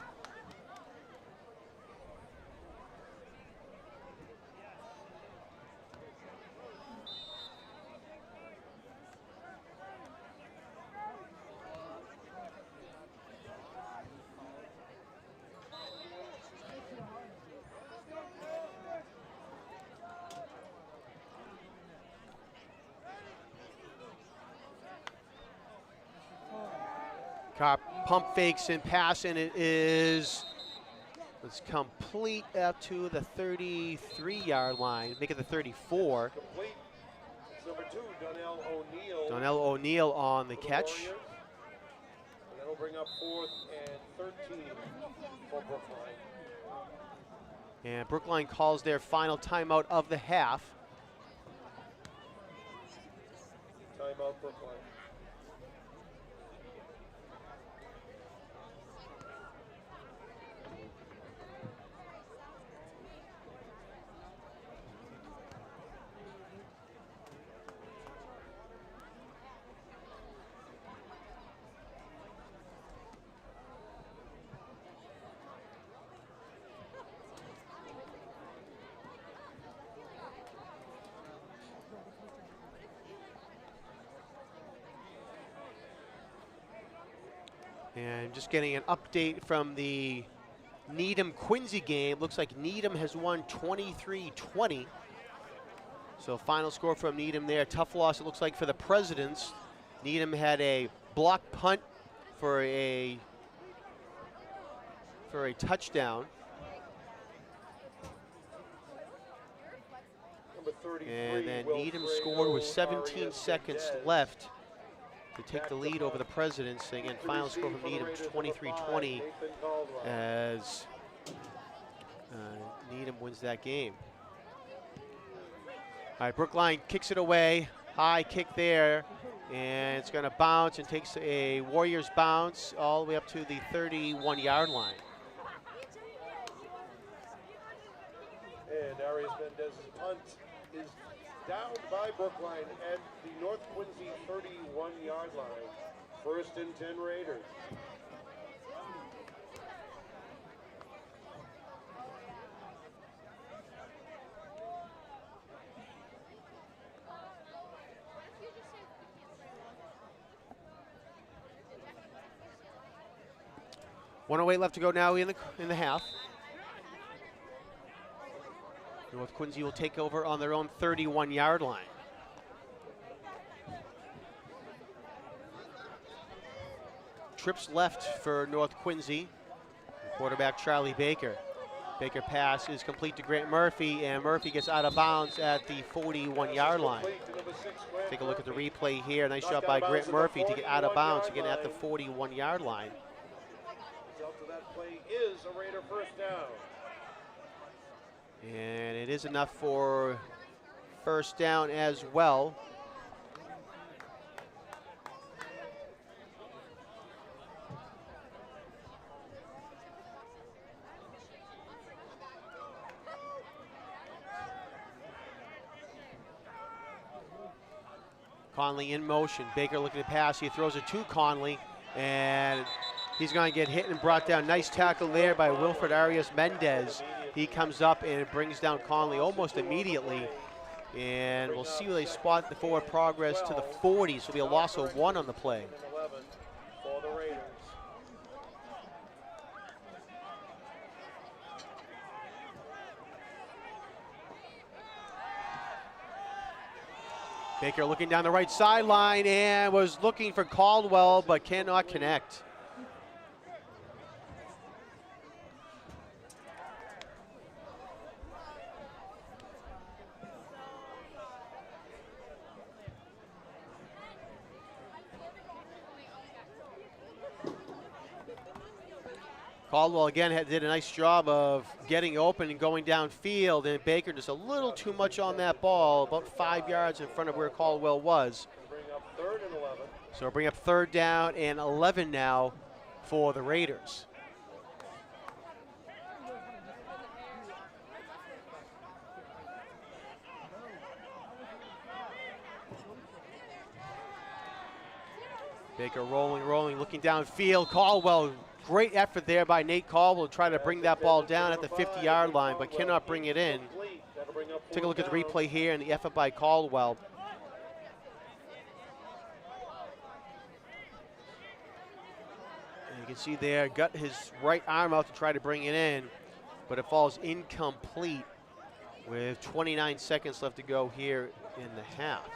Carp pump fakes and pass, and it is, it's complete up to the 33-yard line, make it the 34. Complete. It's number 2, Donnell O'Neal. Donnell O'Neal on the for the catch. Warriors. And that'll bring up 4th and 13 for Brookline. And Brookline calls their final timeout of the half. Timeout Brookline. And just getting an update from the Needham-Quincy game. Looks like Needham has won 23-20. So final score from Needham there. Tough loss, it looks like, for the Presidents. Needham had a block punt for a touchdown. Number 33, And then Will Needham Frago, scored with 17 RES seconds Valdez. left to take the lead over the Presidents. Again, final score from Needham 23-20 as Needham wins that game. All right, Brookline kicks it away. High kick there, and it's going to bounce and takes a Warriors bounce all the way up to the 31-yard line. And Arias Mendez's punt is down by Brookline at the North Quincy 31-yard line. 1st and 10 Raiders. .108 left to go now in the half. North Quincy will take over on their own 31-yard line. Trips left for North Quincy. Quarterback Charlie Baker. Baker pass is complete to Grant Murphy, and Murphy gets out of bounds at the 41-yard line. Take a look at the replay here. Nice job by Grant Murphy to get out of bounds again at the 41-yard line. Result of that play is a Raider first down. And it is enough for first down as well. Conley in motion. Baker looking to pass. He throws it to Conley, and he's going to get hit and brought down. Nice tackle there by Wilfred Arias Mendez. He comes up and brings down Conley almost immediately. And we'll see where they spot the forward progress to the 40. So it'll be a loss of 1 on the play. 11 for the Raiders. Baker looking down the right sideline and was looking for Caldwell, but cannot connect. Caldwell again did a nice job of getting open and going downfield, and Baker just a little too much on that ball, about 5 yards in front of where Caldwell was. Bring up 3rd and 11. So we'll bring up 3rd down and 11 now for the Raiders. Baker rolling, looking downfield. Caldwell, great effort there by Nate Caldwell to try to bring that ball down at the 50-yard line, but cannot bring it in. Take a look at the replay here and the effort by Caldwell. And you can see there, got his right arm out to try to bring it in, but it falls incomplete with 29 seconds left to go here in the half.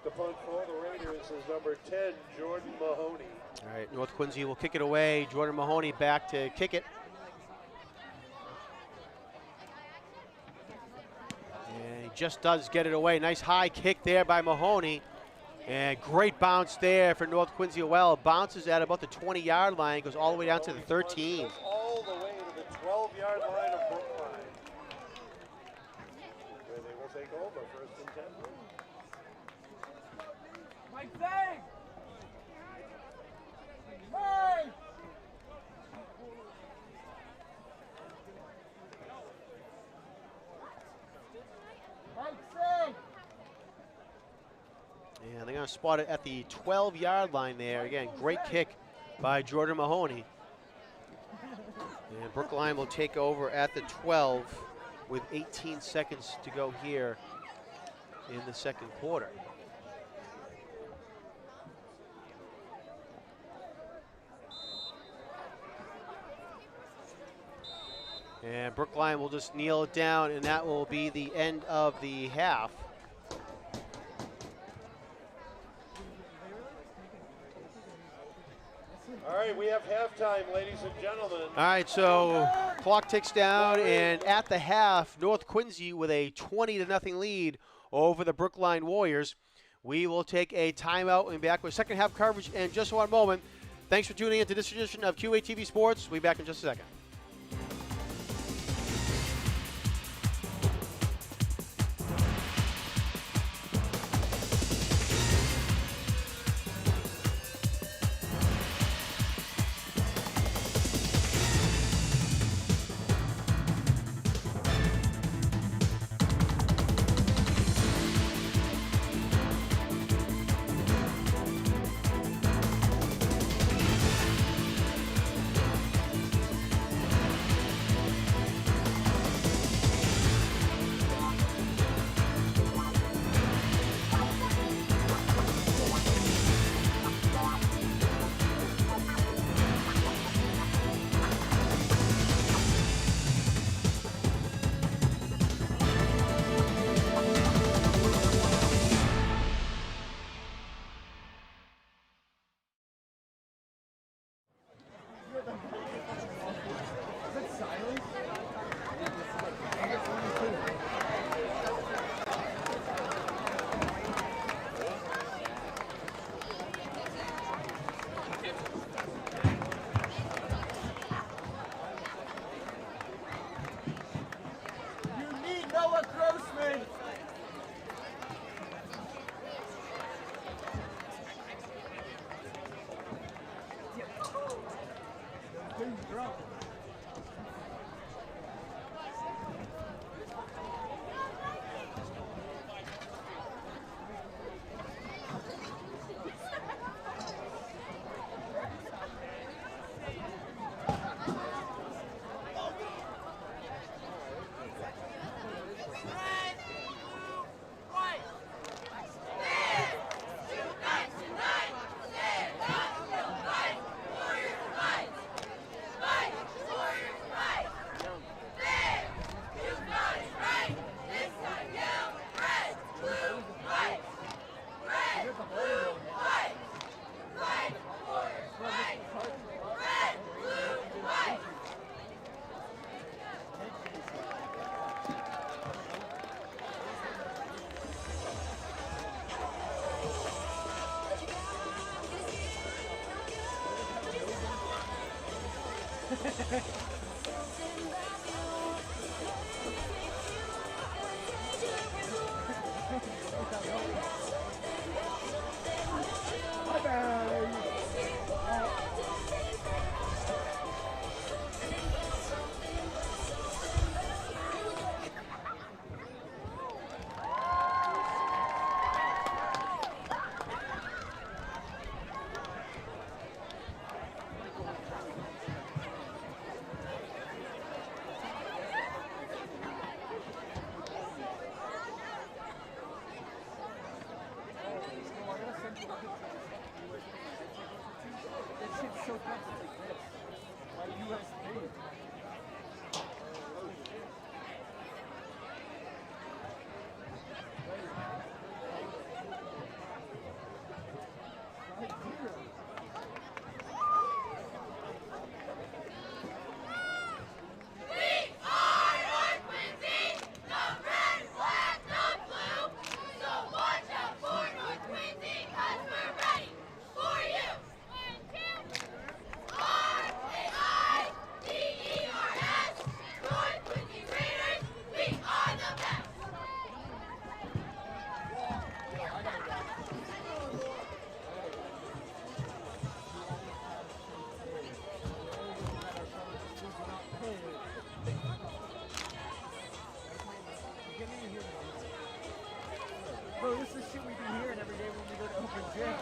The punt for the Raiders is number 10, Jordan Mahoney. All right, North Quincy will kick it away. Jordan Mahoney back to kick it. And he just does get it away. Nice high kick there by Mahoney. And great bounce there for North Quincy well. Bounces at about the 20-yard line, goes all the way down to the 13. All the way to the 12-yard line of Brookline, where they will take over 1st and 10. Mike Zay! Hey! Mike Zay! And they're going to spot it at the 12-yard line there. Again, great kick by Jordan Mahoney. And Brookline will take over at the 12 with 18 seconds to go here in the second quarter. And Brookline will just kneel it down, and that will be the end of the half. All right, we have halftime, ladies and gentlemen. All right, so clock ticks down, and at the half, North Quincy with a 20-0 lead over the Brookline Warriors. We will take a timeout and be back with second half coverage in just one moment. Thanks for tuning in to this edition of QATV Sports. We'll be back in just a second. Noah Grossman. Bro, this is shit we be hearing every day when we go to open gym.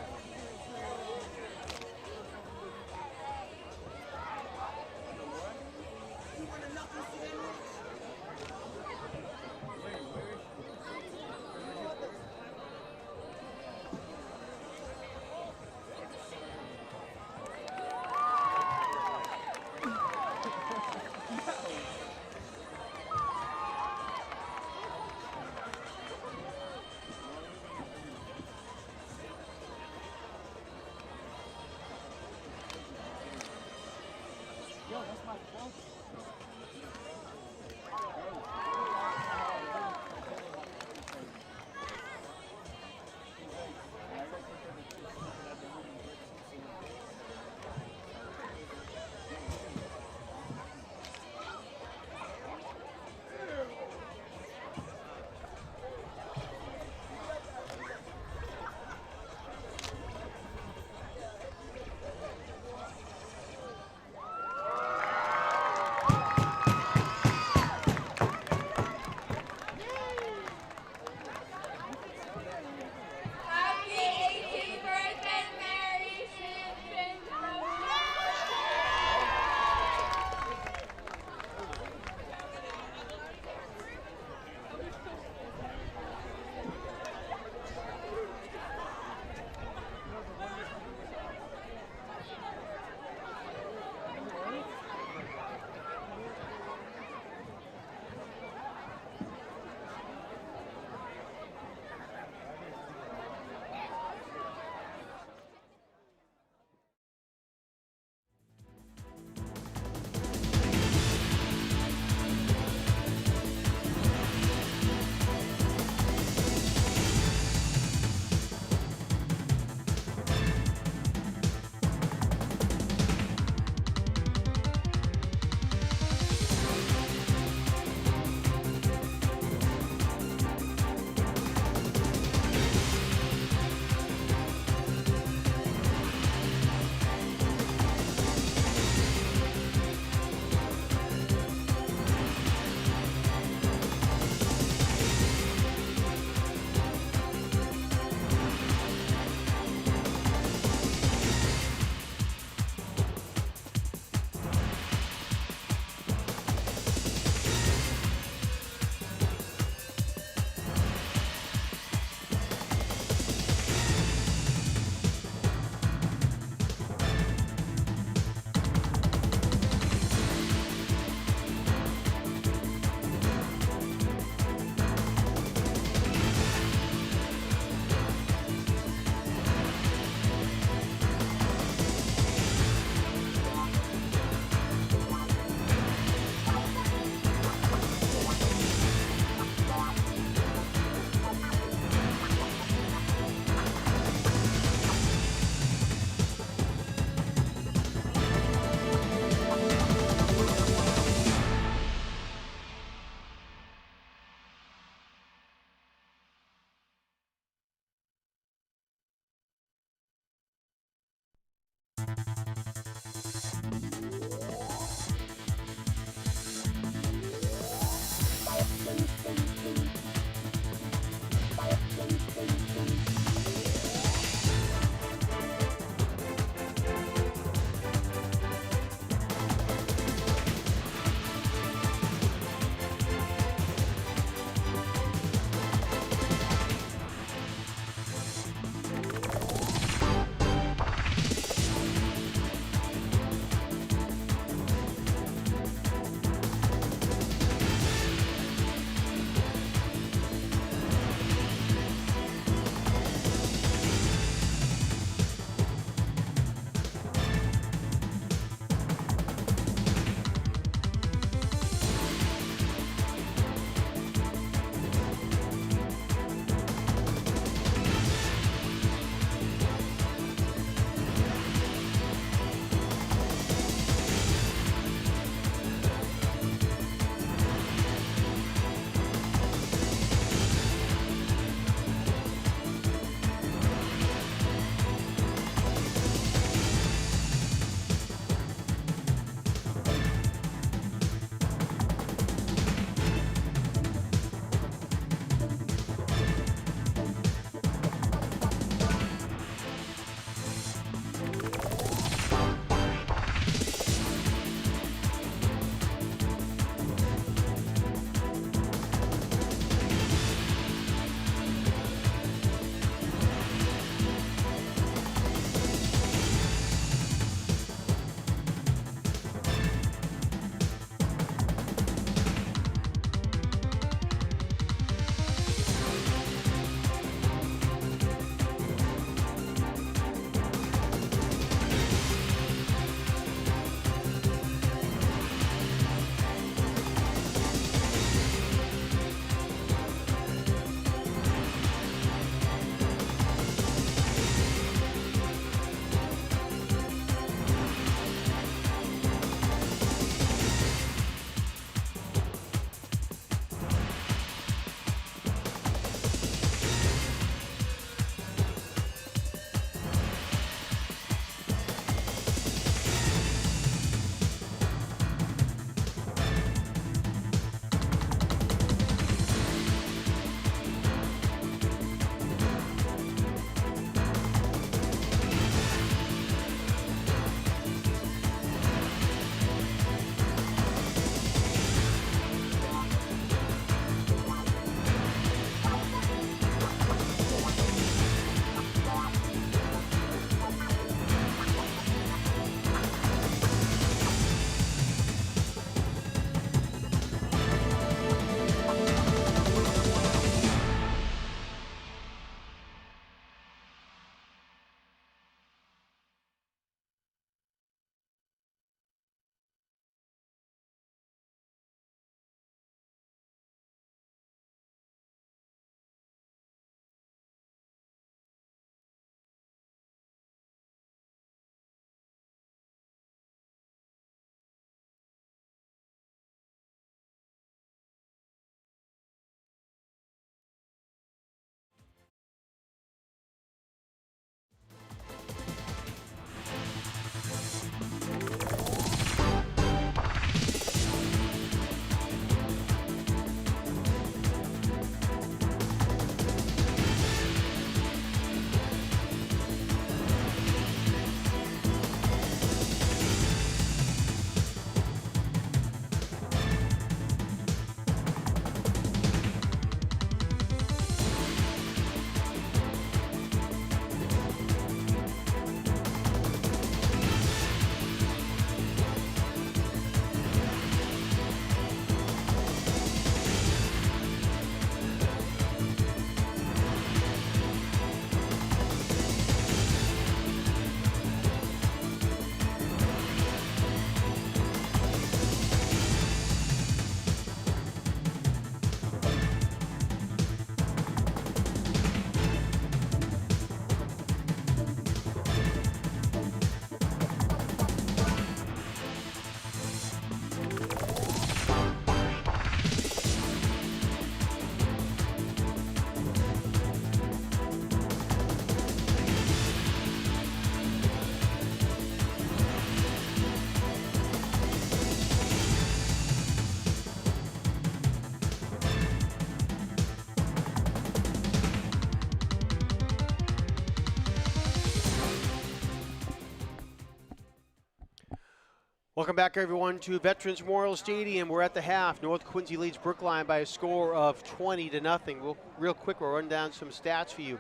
Welcome back, everyone, to Veterans Memorial Stadium. We're at the half. North Quincy leads Brookline by a score of 20-0. Real quick, we'll run down some stats for you.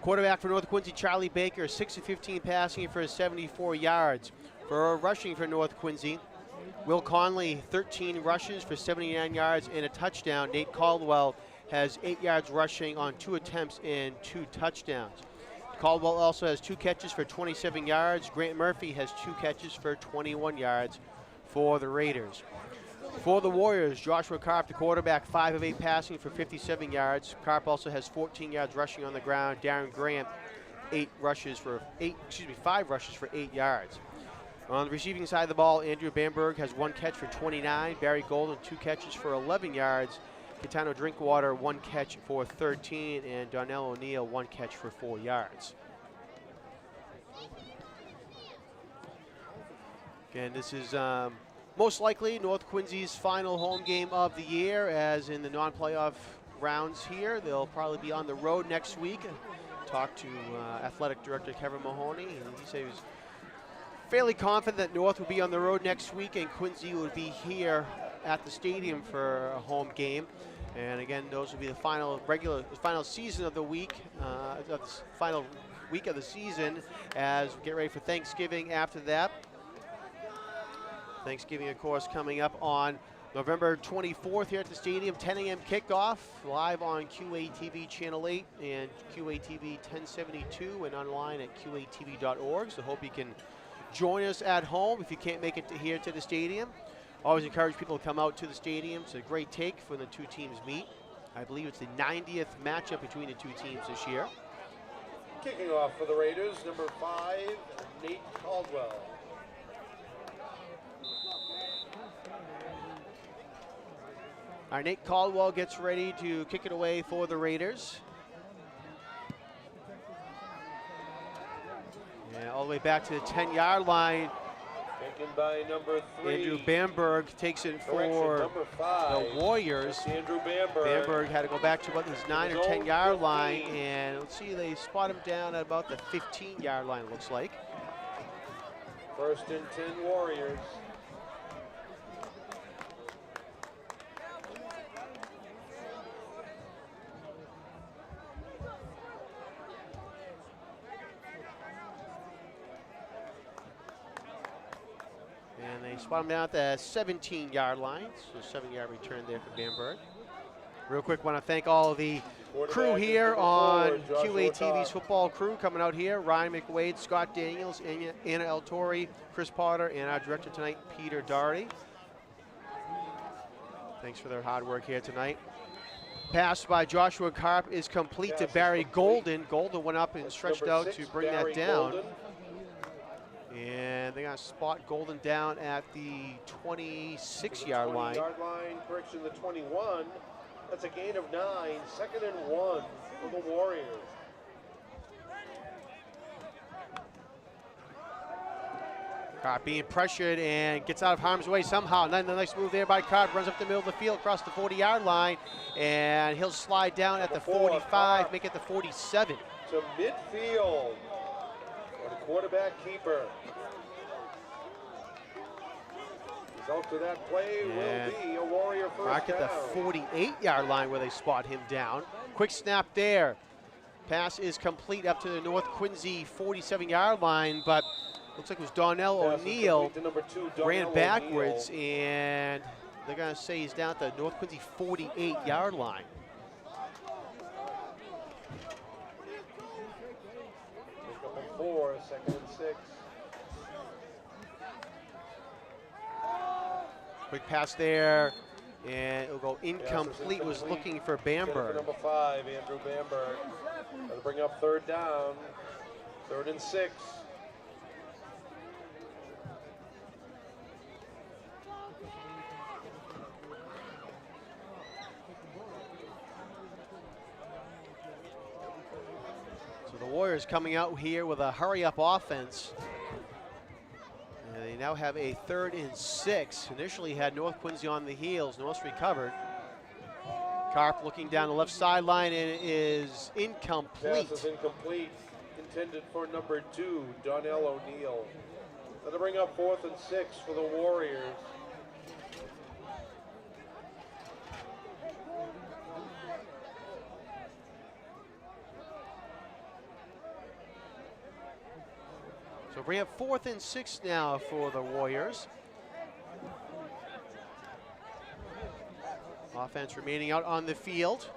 Quarterback for North Quincy, Charlie Baker, 6 of 15 passing for 74 yards. For rushing for North Quincy, Will Conley, 13 rushes for 79 yards and a touchdown. Nate Caldwell has 8 yards rushing on 2 attempts and 2 touchdowns. Caldwell also has 2 catches for 27 yards. Grant Murphy has 2 catches for 21 yards for the Raiders. For the Warriors, Joshua Karp, the quarterback, 5 of 8 passing for 57 yards. Karp also has 14 yards rushing on the ground. Darren Grant, 5 rushes for 8 yards. On the receiving side of the ball, Andrew Bamberg has 1 catch for 29. Barry Golden, 2 catches for 11 yards. Catano Drinkwater, 1 catch for 13. And Darnell O'Neill, 1 catch for 4 yards. Again, this is most likely North Quincy's final home game of the year, as in the non-playoff rounds here. They'll probably be on the road next week. Talked to Athletic Director Kevin Mahoney, and he said he was fairly confident that North will be on the road next week and Quincy would be here at the stadium for a home game. And again, those will be the final season of the week, final week of the season, as we get ready for Thanksgiving after that. Thanksgiving, of course, coming up on November 24th here at the stadium, 10 a.m. kickoff, live on QATV Channel 8 and QATV 1072 and online at QATV.org. So hope you can join us at home if you can't make it here to the stadium. Always encourage people to come out to the stadium. It's a great take when the two teams meet. I believe it's the 90th matchup between the two teams this year. Kicking off for the Raiders, number 5, Nate Caldwell. All right, Nate Caldwell gets ready to kick it away for the Raiders. Yeah, all the way back to the 10-yard line. Taken by number 3. Andrew Bamberg takes it for number 5, the Warriors. Andrew Bamberg. Bamberg had to go back to about his 9 or 10-yard line, and let's see, they spot him down at about the 15-yard line, it looks like. 1st and 10 Warriors. Spot him down at the 17-yard line, so 7-yard return there for Bamberg. Real quick, want to thank all of the crew here on QATV's football crew coming out here. Ryan McWade, Scott Daniels, Anna El Torre, Chris Potter, and our director tonight, Peter Doherty. Thanks for their hard work here tonight. Pass by Joshua Karp is complete to Barry Golden. Golden went up and stretched out to bring that down. And they're going to spot Golden down at the 26-yard line. 20-yard line, correction, the 21. That's a gain of 9. 2nd and 1 for the Warriors. Karp being pressured and gets out of harm's way somehow. Another nice move there by Karp. Runs up the middle of the field across the 40-yard line. And he'll slide down at the 45, make it the 47. To midfield. For the quarterback keeper. Result of that play will be a Warrior first Mark at the 48-yard line where they spot him down. Quick snap there. Pass is complete up to the North Quincy 47-yard line, but looks like it was Darnell O'Neill ran backwards, and they're going to say he's down at the North Quincy 48-yard line. Number 4, 2nd and 6. Quick pass there, and it'll go incomplete. Was looking for Bamberg. Number 5, Andrew Bamberg. That'll bring up 3rd down. 3rd and 6. So the Warriors coming out here with a hurry-up offense. And they now have a 3rd and 6. Initially had North Quincy on the heels. North recovered. Karp looking down the left sideline, and it is incomplete. Pass is incomplete. Intended for number 2, Darnell O'Neill. That'll bring up 4th and 6 for the Warriors. So bring up 4th and 6 now for the Warriors. Offense remaining out on the field.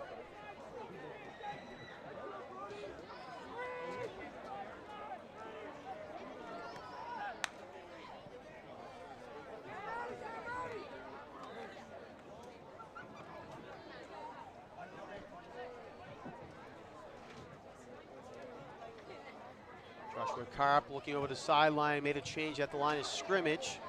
Joshua Karp looking over the sideline, made a change at the line of scrimmage.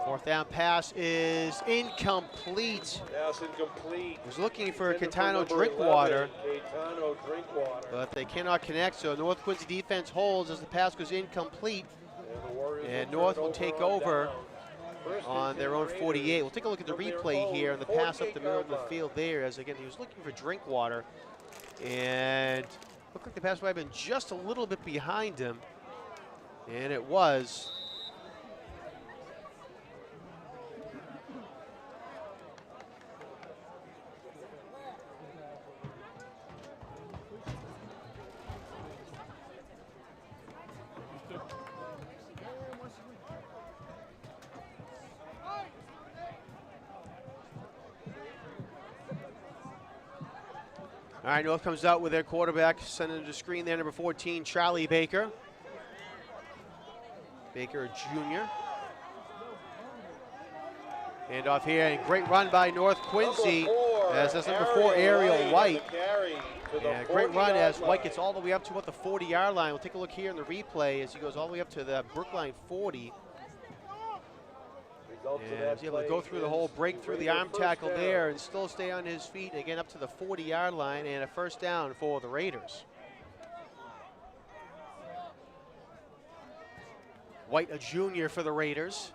4th down pass is incomplete. Pass incomplete. Was looking for Intended Caetano number Drinkwater, 11, Caetano Drinkwater. but they cannot connect, so North Quincy defense holds as the pass goes incomplete. And the Warriors And will North turn will it take on over down. First and on their 10 own Raiders 48. We'll take a look at the from their replay own here and the pass up the middle of the 48-yard field there, as again he was looking for Drinkwater, and looked like the pass might have been just a little bit behind him, and it was. All right, North comes out with their quarterback, sending to the screen there, number 14, Charlie Baker. Baker, Jr. Hand off here, and great run by North Quincy. As that's number 4, Ariel White. Yeah, great run as White gets all the way up to about the 40-yard line. We'll take a look here in the replay as he goes all the way up to the Brookline 40. And was able to go through the hole, break through the arm tackle there, and still stay on his feet, again up to the 40-yard line, and a first down for the Raiders. White, a junior for the Raiders.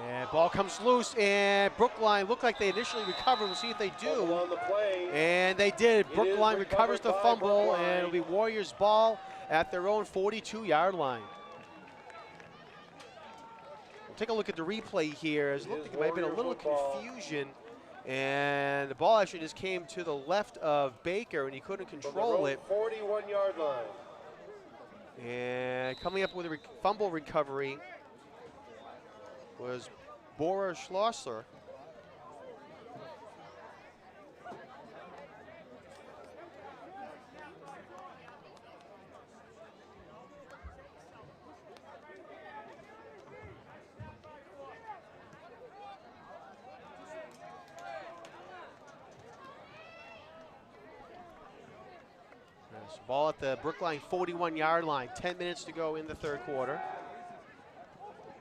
And ball comes loose, and Brookline looked like they initially recovered. We'll see if they do. On the play. And they did. It Brookline is recovers the recovered by fumble, Brookline. and it'll be Warriors ball at their own 42-yard line. We'll take a look at the replay here, as it looked like it might have been a Warrior little football. confusion. And the ball actually just came to the left of Baker, and he couldn't From their control own it. 41-yard line. And coming up with a fumble recovery was Bora Schlosser. Yes, ball at the Brookline 41-yard line. 10 minutes to go in the third quarter.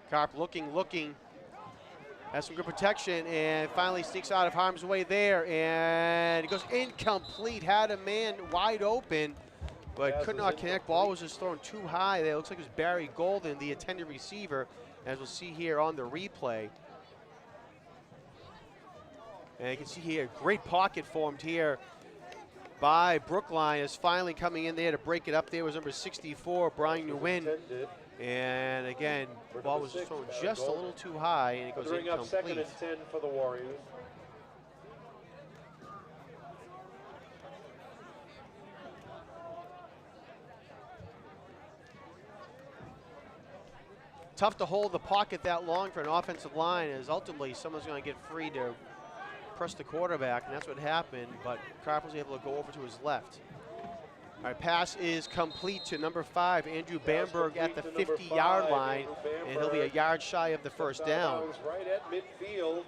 Karp looking, has some good protection, and finally sneaks out of harm's way there, and it goes incomplete. Had a man wide open, but Pass could is not connect. incomplete. Ball was just thrown too high there. Looks like it was Barry Golden, the intended receiver, as we'll see here on the replay. And you can see here, great pocket formed here by Brookline, is finally coming in there to break it up. There was number 64, Brian Nguyen. Intended. And again, the For ball number was just 6, thrown Barry just a Golden. little too high, and it goes Bring up 2nd incomplete. and 10 for the Warriors. Tough to hold the pocket that long for an offensive line, as ultimately someone's going to get free to press the quarterback, and that's what happened, but Karp was able to go over to his left. All right, pass is complete to number 5, Andrew Pass Bamberg at the complete to number 50-yard 5, line, Andrew and he'll be a Bamberg. yard shy of the first Comes out of down. bounds right at midfield.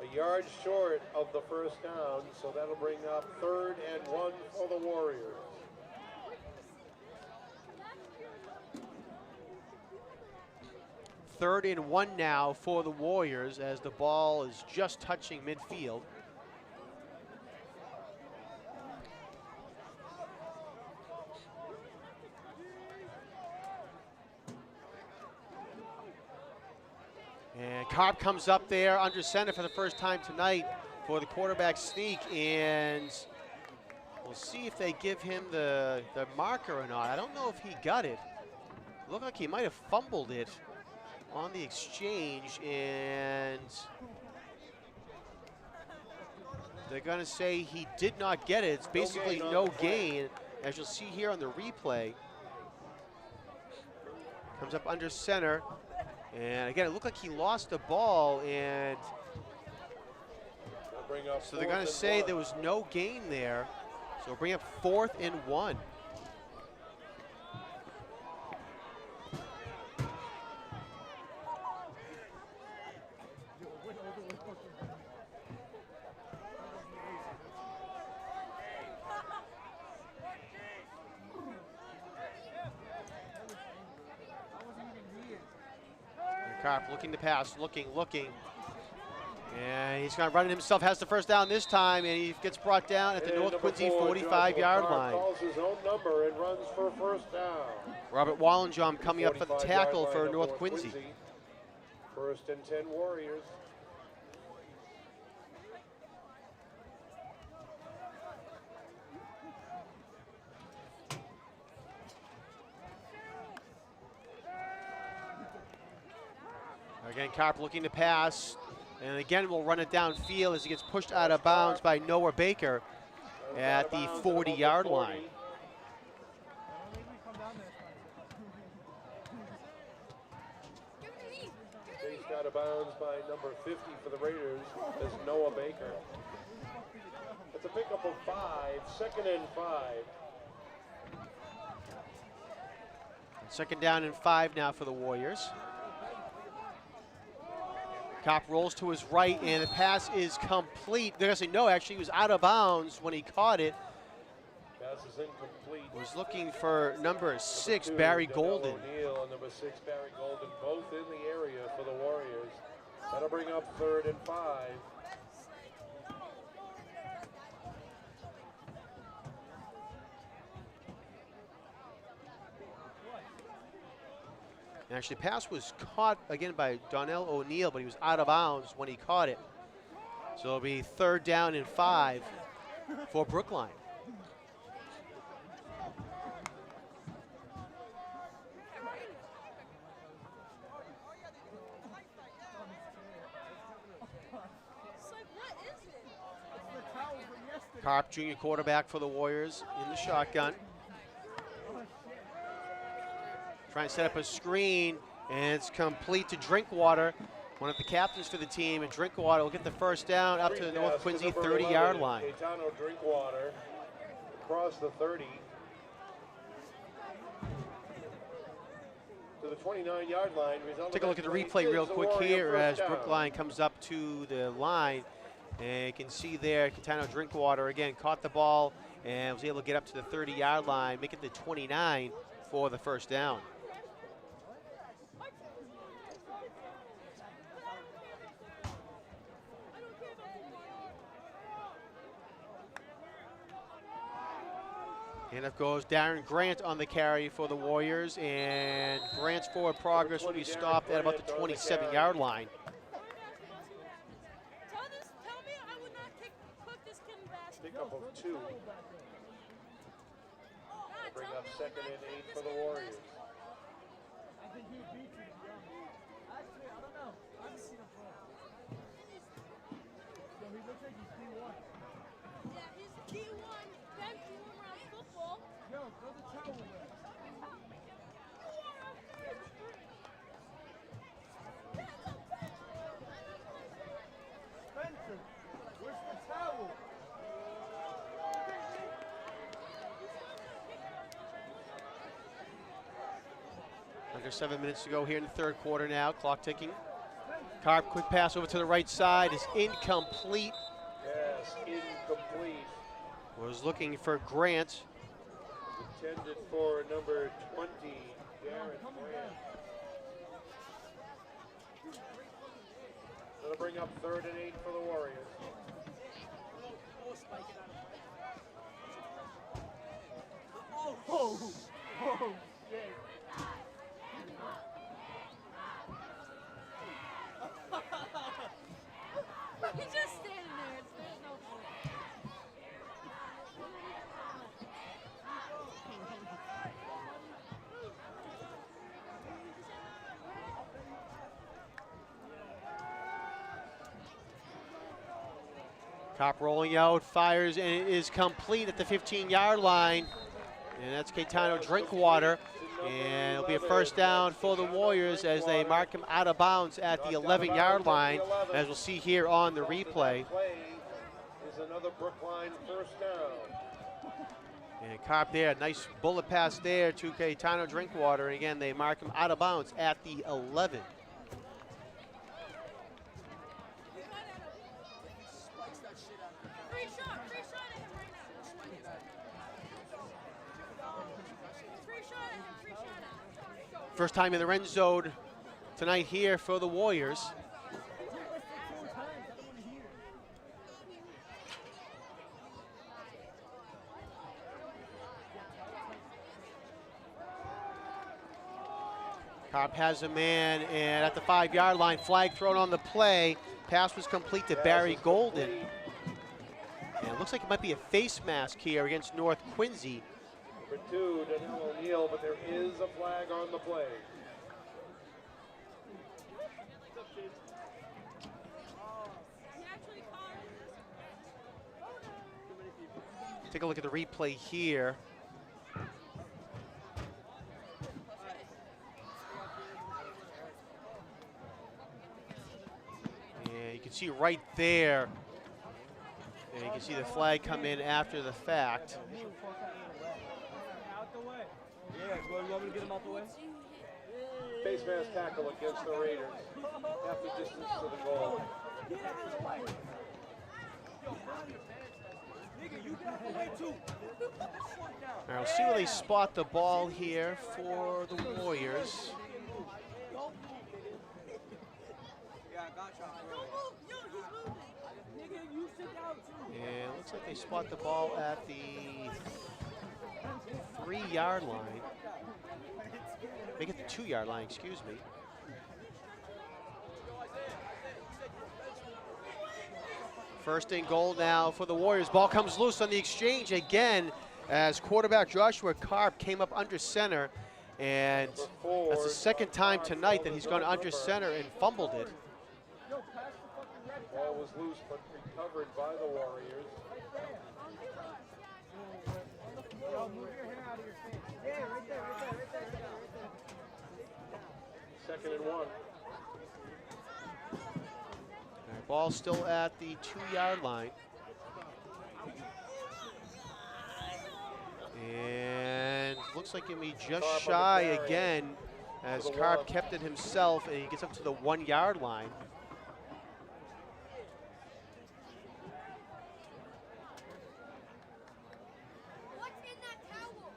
A yard short of the first down, so that'll bring up 3rd and 1 for the Warriors. Third and 1 now for the Warriors, as the ball is just touching midfield. And Karp comes up there under center for the first time tonight. for the quarterback sneak, and we'll see if they give him the marker or not. I don't know if he got it. Looked like he might have fumbled it on the exchange, and they're going to say he did not get it. It's basically no gain, as you'll see here on the replay. Comes up under center, and again, it looked like he lost the ball, and so they're going to say there was no gain there. So we'll bring up 4th and 1. Carp looking to pass, looking. And he's going to run it himself, has the first down this time, and he gets brought down at the North Quincy 45-yard line. Calls his own number and runs for first down. Robert Wallenjom coming up for the tackle for North Quincy. 1st and 10 Warriors. Again, Carp looking to pass, and again we'll run it downfield as he gets pushed out of bounds by Noah Baker at the 40-yard line. Chased out of bounds by number 50 for the Raiders is Noah Baker. That's a pickup of 5, 2nd and 5. 2nd down and 5 now for the Warriors. Carp rolls to his right, and the pass is complete. They're going to say no, actually, he was out of bounds when he caught it. Pass is incomplete. Was looking for number 6, Barry Golden. O'Neal and number 6, Barry Golden, both in the area for the Warriors. That'll bring up 3rd and 5. Actually, the pass was caught again by Donnell O'Neal, but he was out of bounds when he caught it. So it'll be 3rd down and 5 for Brookline. Carp, junior quarterback for the Warriors, in the shotgun. Trying to set up a screen, and it's complete to Drinkwater, one of the captains for the team, and Drinkwater will get the first down up to the North Quincy 30-yard line. Gaetano Drinkwater across the 30 to the 29-yard line. Take a look at the replay real quick here as Brookline comes up to the line, and you can see there Gaetano Drinkwater again caught the ball and was able to get up to the 30-yard line, make it the 29 for the first down. And up goes Darren Grant on the carry for the Warriors, and Grant's forward progress will be stopped at about the 27-yard line. Pickup of 2. Bring up 2nd and 8 for the Warriors. I think he beat you, Actually, I don't know. I haven't seen him play. So he looks like he's D1. Yeah, he's D1. Bench him around football. Yo, throw the towel away. Spencer, where's the towel? Under 7 minutes to go here in the third quarter now, clock ticking. Carp, quick pass over to the right side is incomplete. Yes, incomplete. Was looking for Grant. Intended for number 20, Darren Grant. That'll bring up 3rd and 8 for the Warriors. Oh, shit. He's just standing there. It's Cop rolling out, fires, and it is complete at the 15-yard line. And that's Caetano Drinkwater. And it'll be a first down for the Warriors as they mark him out of bounds at the 11-yard line, as we'll see here on the replay. Is another Brookline first down. And Carp there, nice bullet pass there to Caetano Drinkwater. And again, they mark him out of bounds at the 11. Free shot at him right now. Free shot at him, free shot at him. First time in the red zone tonight here for the Warriors. Carp has a man, and at the 5-yard line, flag thrown on the play. Pass was complete to Barry Golden. And it looks like it might be a face mask here against North Quincy. Number 2, Daniel O'Neill, but there is a flag on the play. He actually caught it. Take a look at the replay here. And you can see right there, and you can see the flag come in after the fact. Out the way. Yeah, you want me to get him out the way? Face mask tackle against the Raiders. Half the distance to the goal. Get out of the way. Yo, nigga, you get out the way too. All right, we'll see where they spot the ball here for the Warriors. Yeah, I got you. Don't move. Yo, he's moving. Nigga, you sit down too. And it looks like they spot the ball at the 3-yard line. Make it the 2-yard line, excuse me. First and goal now for the Warriors. Ball comes loose on the exchange again as quarterback Joshua Carp came up under center. And that's the second time tonight that he's gone under center and fumbled it. Ball was loose but recovered by the Warriors. Yo, move your hair out of your face. Yeah, right there, right there, right there, right there, right there. 2nd and 1. All right, ball still at the 2-yard line. And looks like he'll be just shy again as Carp kept it himself, and he gets up to the 1-yard line. What's in that towel?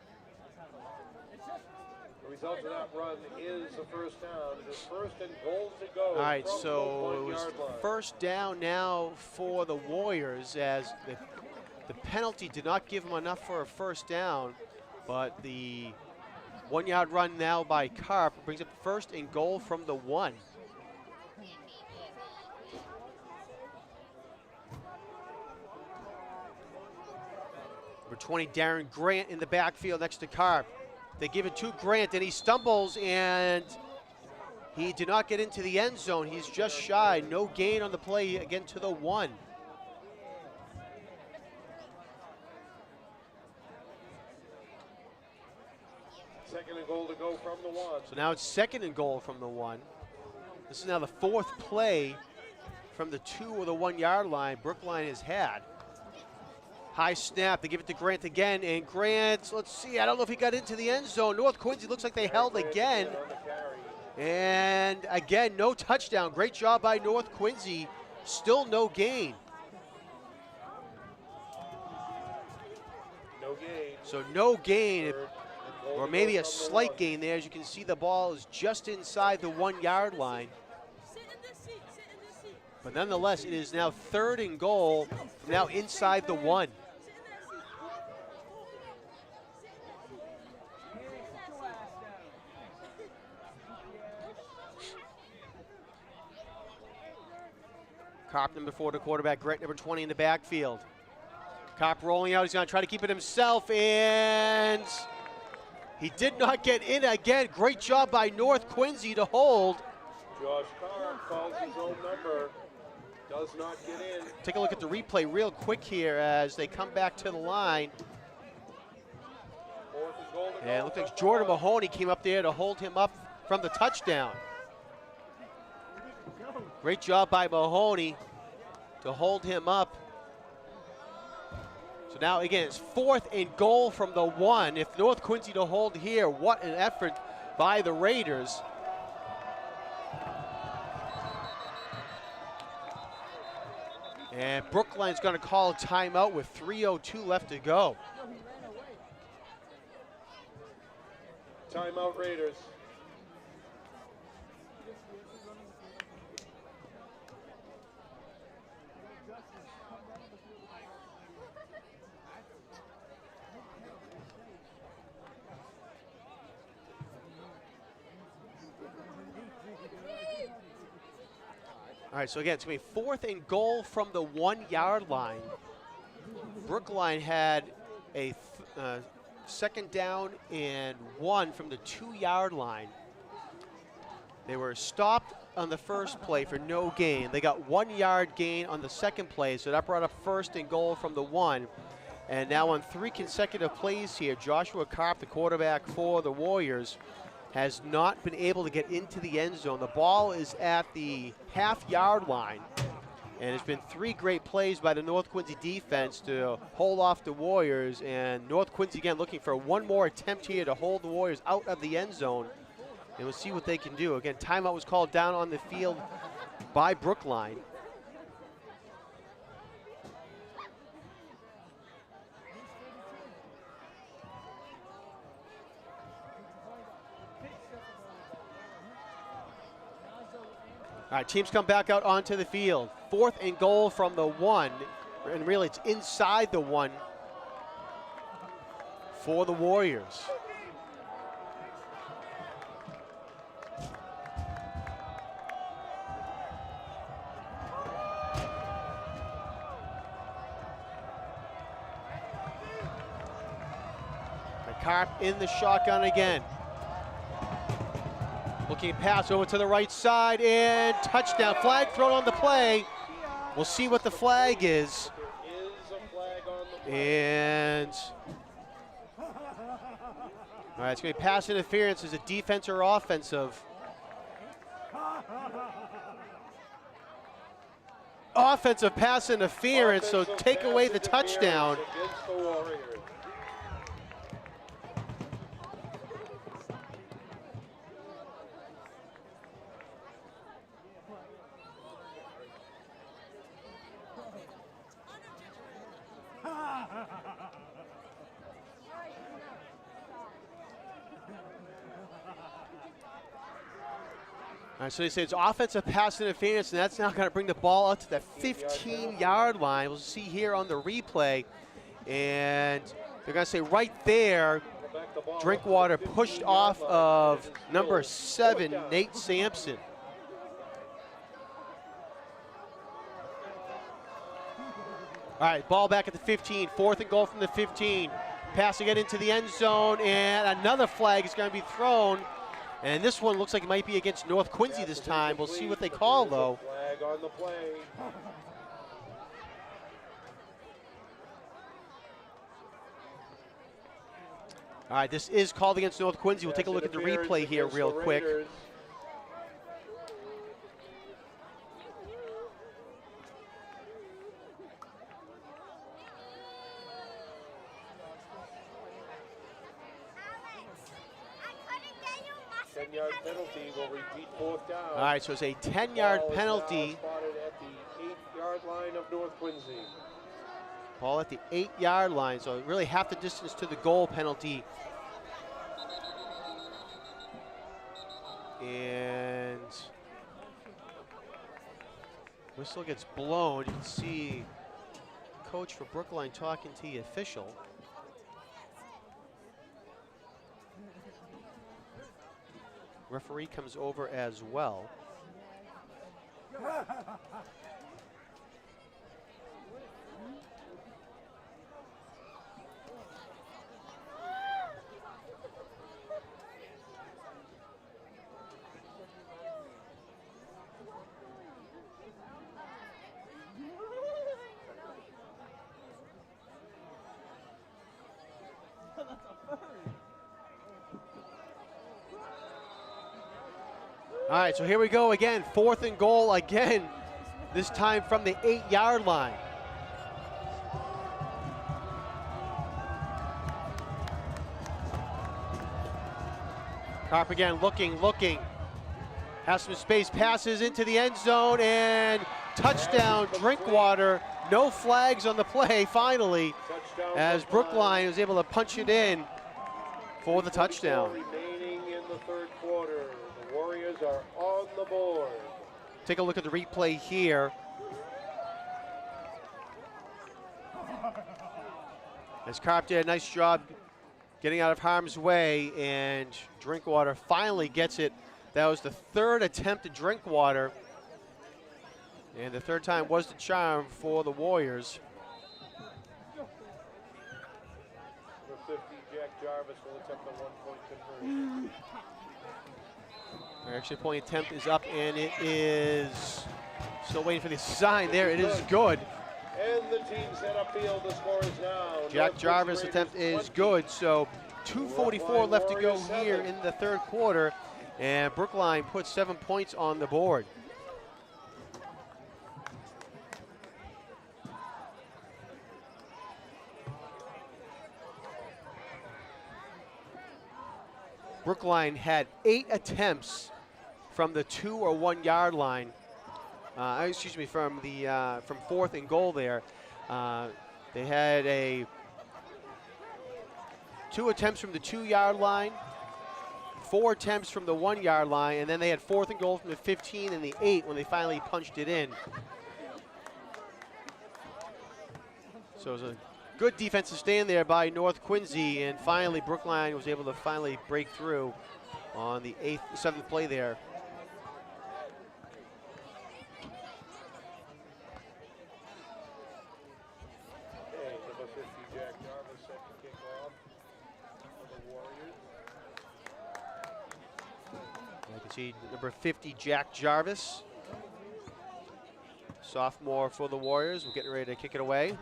The result of that run is a first down. It is 1st and goal to go. All right, from so the it was 1-yard line. first down now for the Warriors as the penalty did not give him enough for a first down, but the 1-yard run now by Carp brings up first and goal from the 1. Number 20, Darren Grant in the backfield next to Carp. They give it to Grant, and he stumbles, and he did not get into the end zone. He's just shy. No gain on the play, again to the 1. Second and goal to go from the 1. So now it's 2nd and goal from the 1. This is now the 4th play from the 2 or the 1-yard line Brookline has had. High snap, they give it to Grant again, and Grant, let's see, I don't know if he got into the end zone. North Quincy looks like they held again. On the carry. And again, no touchdown. Great job by North Quincy. Still no gain. No gain. So no gain, Third and goal or to maybe go a from the slight 1. gain there. As you can see, the ball is just inside the 1-yard line. Sit in this seat. Sit in this seat. But nonetheless, it is now 3rd and goal, now inside the 1. Sit in that seat. Carp number 4 to quarterback, Grant number 20 in the backfield. Carp rolling out, he's gonna try to keep it himself, and he did not get in again. Great job by North Quincy to hold. Josh Carr calls his own number. Does not get in. Take a look at the replay real quick here as they come back to the line. Fourth and goal to And it go looks from like the Jordan line. Mahoney came up there to hold him up from the touchdown. Great job by Mahoney to hold him up. So now again, it's 4th and goal from the 1. If North Quincy to hold here, what an effort by the Raiders. And Brookline's going to call a timeout with 3:02 left to go. Timeout Raiders. All right, so again, it's going to be 4th and goal from the 1-yard line. Brookline had a 2nd down and 1 from the 2-yard line. They were stopped on the first play for no gain. They got 1-yard gain on the second play, so that brought up 1st and goal from the 1. And now on 3 consecutive plays here, Joshua Karp, the quarterback for the Warriors, has not been able to get into the end zone. The ball is at the half-yard line, and it's been 3 great plays by the North Quincy defense to hold off the Warriors, and North Quincy again looking for one more attempt here to hold the Warriors out of the end zone, and we'll see what they can do. Again, timeout was called down on the field by Brookline. All right, teams come back out onto the field. 4th and goal from the 1, and really it's inside the 1 for the Warriors. Karp in the shotgun again. Looking pass over to the right side and touchdown. Flag thrown on the play. We'll see what the flag is. There is a flag on the play. And all right, it's going to be pass interference. Is it defense or offensive? Offensive pass interference, so Offensive take away the pass touchdown. interference against the Warriors. All right, so they say it's offensive pass interference, and that's now going to bring the ball out to the 15-yard line. We'll see here on the replay. And they're going to say right there, Drinkwater pushed off of number 7, Nate Sampson. All right, ball back at the 15, 4th and goal from the 15. Passing it into the end zone, and another flag is going to be thrown. And this one looks like it might be against North Quincy this time. We'll see what they call, though. Flag on the play. All right, this is called against North Quincy. We'll take a look at the replay here real quick. Penalty will repeat 4th down. All right, so it's a 10-yard Ball is now penalty. spotted at the 8-yard line of North Quincy. Ball at the 8-yard line, so really half the distance to the goal penalty. And whistle gets blown. You can see coach for Brookline talking to the official. Referee comes over as well. All right, so here we go again. 4th and goal again, this time from the 8-yard line. Carp again looking. Has some space, passes into the end zone, and touchdown, Drinkwater. No flags on the play, finally, as Brookline was able to punch it in for the touchdown. Remaining in the third quarter. The Warriors are on the board. Take a look at the replay here. As Carp did a nice job getting out of harm's way, and Drinkwater finally gets it. That was the 3rd attempt at Drinkwater, and the 3rd time was the charm for the Warriors. Number 50, Jack Jarvis will attempt a 1-point conversion. Their extra point attempt is up, and it is still waiting for the sign there. It is good. And the teams head upfield. The score is now. Jack Jarvis' attempt is good, so 2:44 left to go here in the 3rd quarter, and Brookline puts 7 points on the board. Brookline had 8 attempts from the 2 or 1 yard line. From 4th and goal there. They had 2 attempts from the 2 yard line, 4 attempts from the 1 yard line, and then they had 4th and goal from the 15 and the 8 when they finally punched it in. So it was a good defensive stand there by North Quincy, and finally Brookline was able to finally break through on the 7th play there. Okay, number 50, Jack Jarvis set to kick off for the Warriors. You can see number 50, Jack Jarvis, sophomore for the Warriors. We're getting ready to kick it away.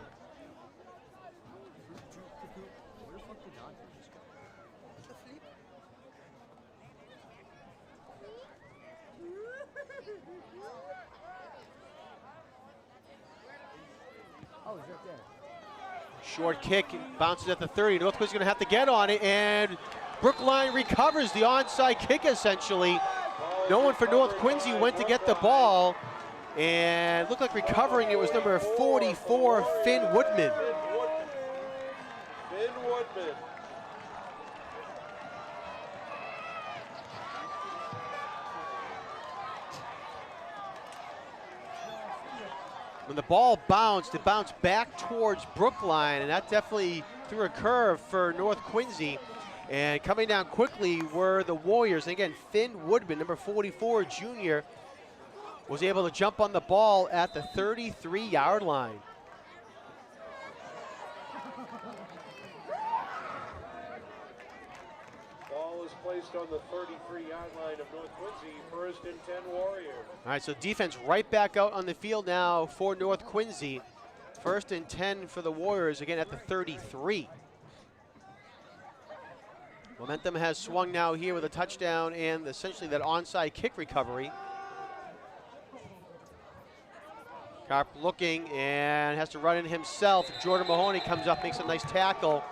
Short kick, bounces at the 30. North Quincy's going to have to get on it, and Brookline recovers the onside kick essentially. No one for North Quincy went to get the ball, and looked like recovering it was number 44, Finn Woodman. Finn Woodman. When the ball bounced, it bounced back towards Brookline, and that definitely threw a curve for North Quincy. And coming down quickly were the Warriors. And again, Finn Woodman, number 44, junior, was able to jump on the ball at the 33-yard line. Ball is placed on the 33-yard line of North Quincy. 1st and 10 Warriors. All right, so defense right back out on the field now for North Quincy. 1st and 10 for the Warriors, again at the 33. Momentum has swung now here with a touchdown and essentially that onside kick recovery. Carp looking and has to run in himself. Jordan Mahoney comes up, makes a nice tackle,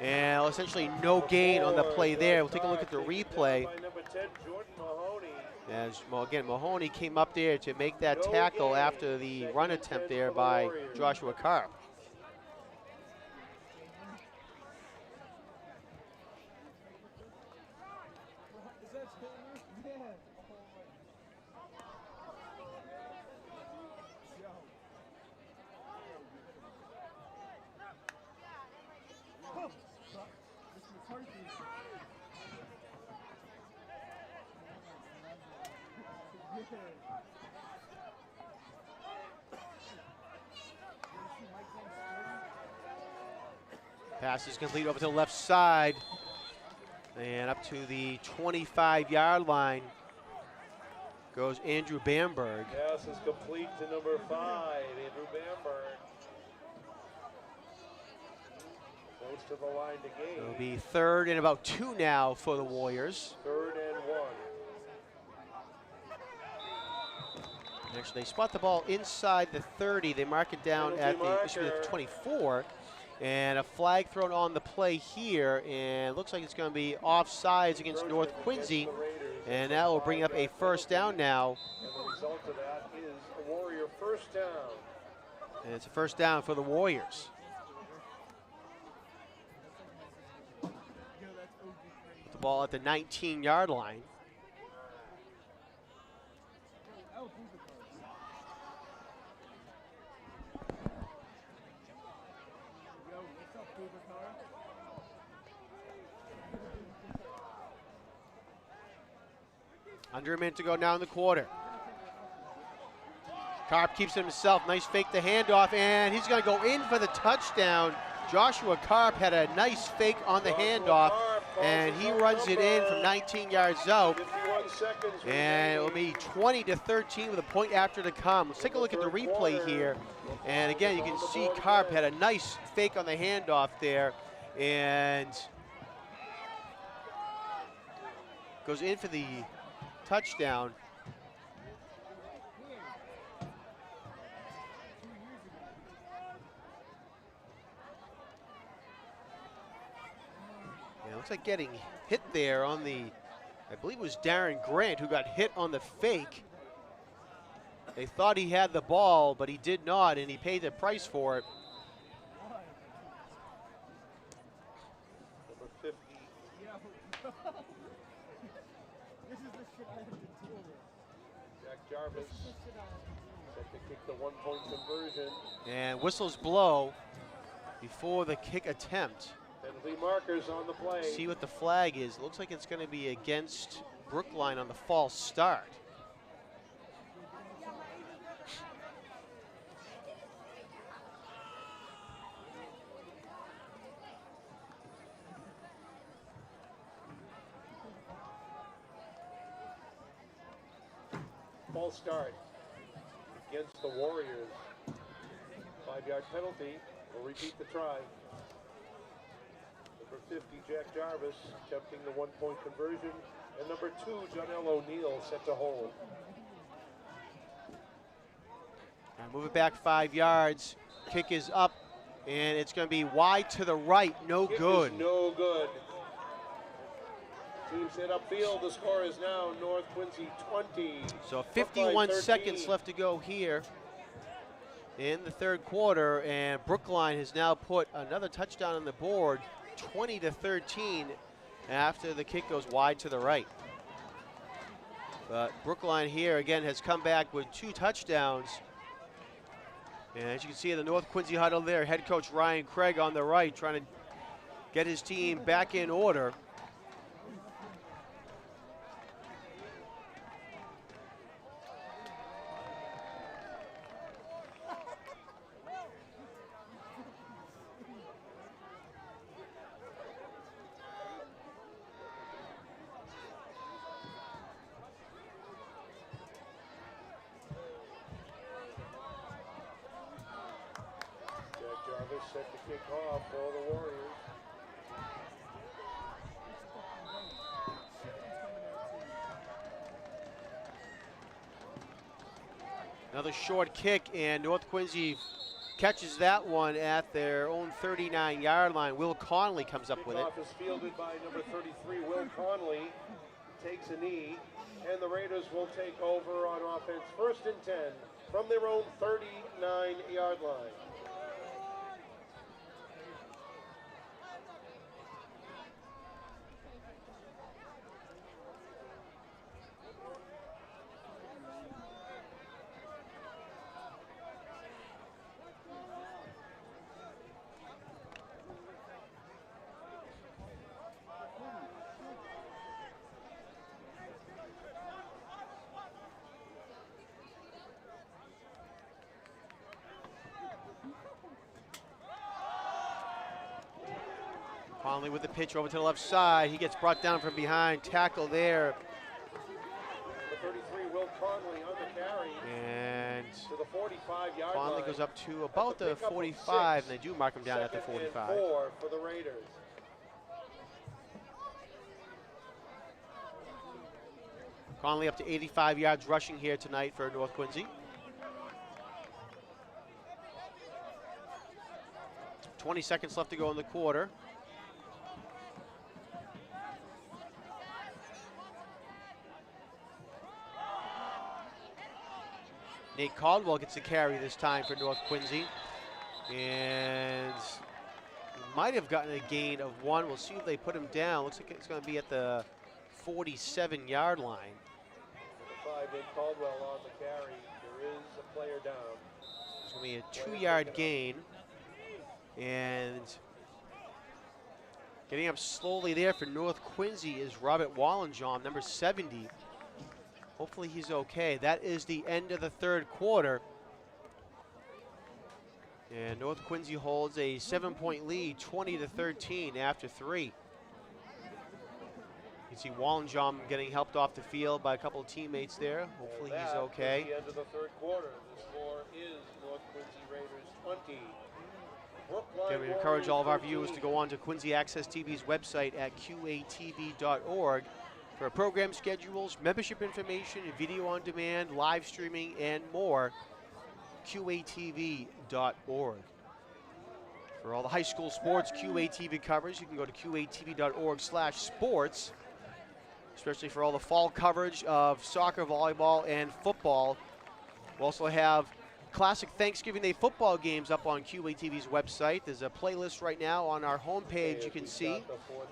and essentially no gain on the play there. We'll take a look at the replay. By number 10, Jordan Mahoney. As, well, again, Mahoney came up there to make that tackle after the run attempt there by Joshua Carp. Pass is complete over to the left side and up to the 25-yard line goes Andrew Bamberg. Pass is complete to number 5, Andrew Bamberg. Goes to the line to gain. It'll be 3rd and about 2 now for the Warriors. 3rd and 1. Actually, they spot the ball inside the 30. They mark it down at the 24. And a flag thrown on the play here. And it looks like it's going to be offsides against North Quincy. And that will bring up a first down now. And the result of that is a Warrior first down. And it's a first down for the Warriors. The ball at the 19-yard line. Under a minute to go now in the quarter. Karp keeps it himself. Nice fake the handoff, and he's going to go in for the touchdown. Joshua Karp had a nice fake on the handoff, and he runs it in from 19 yards out. And it will be 20-13 with a point after to come. Let's take a look at the replay here. And again, you can see Karp had a nice fake on the handoff there, and goes in for the touchdown. Yeah, looks like getting hit there on the, I believe it was Darren Grant who got hit on the fake. They thought he had the ball, but he did not, and he paid the price for it. Number 50. Jack Jarvis set to kick the one-point conversion. And whistles blow before the kick attempt. Penalty markers on the play. See what the flag is. Looks like it's going to be against Brookline on the false start. False start against the Warriors. 5-yard penalty. We'll repeat the try. Number 50, Jack Jarvis, attempting the one-point conversion. And number 2, Jonell O'Neill, set to hold. And move it back 5 yards. Kick is up, and it's going to be wide to the right. No Kick good. is no good. Teams hit upfield. The score is now North Quincy 20. So 51 seconds left to go here in the third quarter, and Brookline has now put another touchdown on the board, 20-13, after the kick goes wide to the right. But Brookline here again has come back with 2 touchdowns. And as you can see in the North Quincy huddle there, head coach Ryan Craig on the right trying to get his team back in order. Set to kick off for the Warriors. Another short kick, and North Quincy catches that one at their own 39-yard line. Will Conley comes up with it. Kickoff is fielded by number 33, Will Conley. Takes a knee, and the Raiders will take over on offense 1st and 10 from their own 39-yard line. Conley with the pitch over to the left side. He gets brought down from behind. Tackle there. The 33, Will Conley on the carry. And to the 45-yard line. Conley goes up to about the 45, and they do mark him down at the 45. 2nd and 4 for the Raiders. Conley up to 85 yards rushing here tonight for North Quincy. 20 seconds left to go in the quarter. Nate Caldwell gets the carry this time for North Quincy. And might have gotten a gain of 1. We'll see if they put him down. Looks like it's going to be at the 47-yard line. Number 5, Nate Caldwell on the carry. There is a player down. It's going to be a 2-yard gain. And getting up slowly there for North Quincy is Robert Wallenjohn, number 70. Hopefully he's okay. That is the end of the third quarter. And North Quincy holds a 7-point lead, 20-13 after 3. You can see Wallenjohn getting helped off the field by a couple of teammates there. Hopefully And he's that okay. is the end of the third quarter. The score is North Quincy Raiders 20. Brookline Again, we encourage all of our viewers to 13. go on to Quincy Access TV's website at qatv.org for program schedules, membership information, video on demand, live streaming, and more. qatv.org. For all the high school sports QATV covers, you can go to qatv.org/sports, especially for all the fall coverage of soccer, volleyball, and football. We also have classic Thanksgiving Day football games up on QATV's website. There's a playlist right now on our homepage you can see. You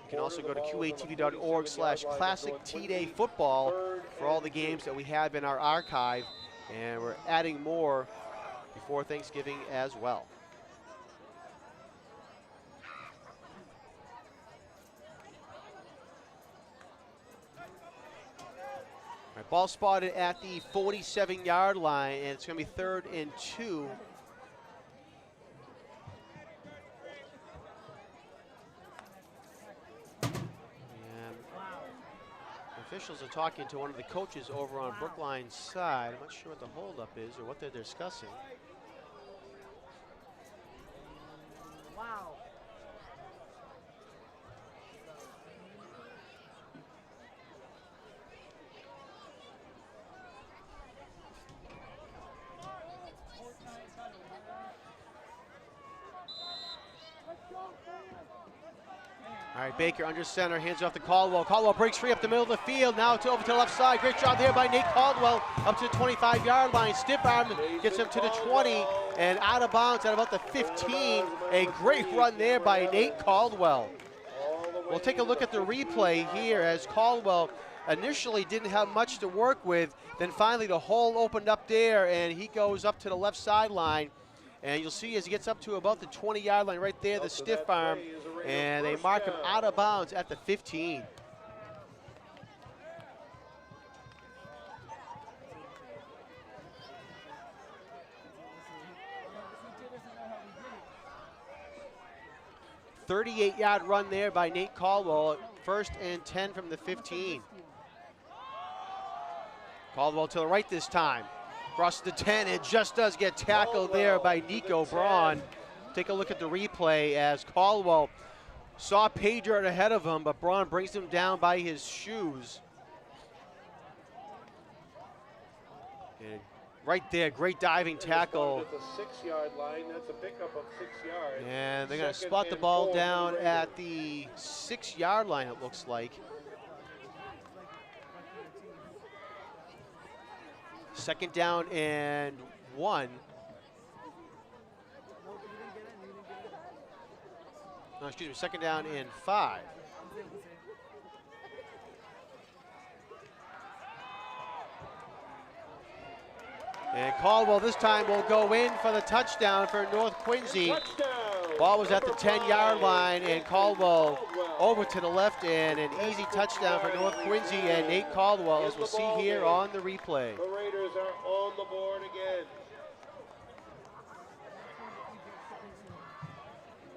can also go to qatv.org/classic T-Day football for all the games that we have in our archive. And we're adding more before Thanksgiving as well. All right, ball spotted at the 47-yard line, and it's going to be 3rd and 2. And officials are talking to one of the coaches over on Brookline's side. I'm not sure what the holdup is or what they're discussing. Wow. All right, Baker under center, hands off to Caldwell. Caldwell breaks free up the middle of the field. Now it's over to the left side. Great job there by Nate Caldwell up to the 25-yard line. Stiff arm gets him to the 20 and out of bounds at about the 15. A great run there by Nate Caldwell. We'll take a look at the replay here as Caldwell initially didn't have much to work with. Then finally the hole opened up there and he goes up to the left sideline. And you'll see as he gets up to about the 20-yard line right there, the stiff arm, and they mark him out of bounds at the 15. "38-yard run there by Nate Caldwell, 1st and 10 from the 15. Caldwell to the right this time. Crosses the 10, it just does get tackled there by Nico Braun. Take a look at the replay as Caldwell saw Pedro ahead of him, but Braun brings him down by his shoes. And right there, great diving tackle. At the 6-yard line, that's a pickup of 6 yards. And they're going to 2nd spot the and ball 4 down for the at the 6-yard line, it looks like. 2nd down and 1. No, excuse me, 2nd down and 5. And Caldwell this time will go in for the touchdown for North Quincy. Touchdown. Ball was at the Number 10-yard 5, line, and Caldwell Caldwell. over to the left, and an easy touchdown for North Quincy and Nate Caldwell, as we'll see here on the replay. The Raiders are on the board again.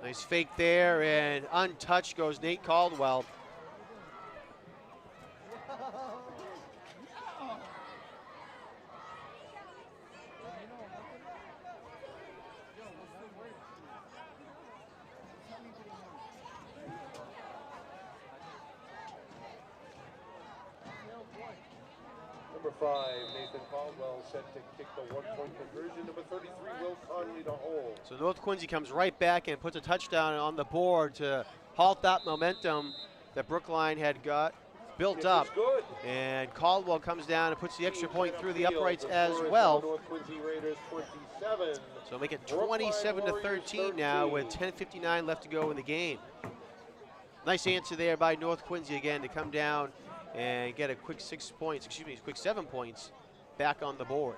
Nice fake there, and untouched goes Nate Caldwell. Number 5, Nathan Caldwell set to kick the 1-point conversion. Number 33, Will Conley to hold. So North Quincy comes right back and puts a touchdown on the board to halt that momentum that Brookline had got built Kick up. is good. And Caldwell comes down and puts the extra point through the Field. uprights The as score is well. now North Quincy Raiders 27. So make it Brookline 27 to Warriors 13 now with 13. 10:59 left to go in the game. Nice answer there by North Quincy again to come down and get a quick 6 points, quick 7 points back on the board.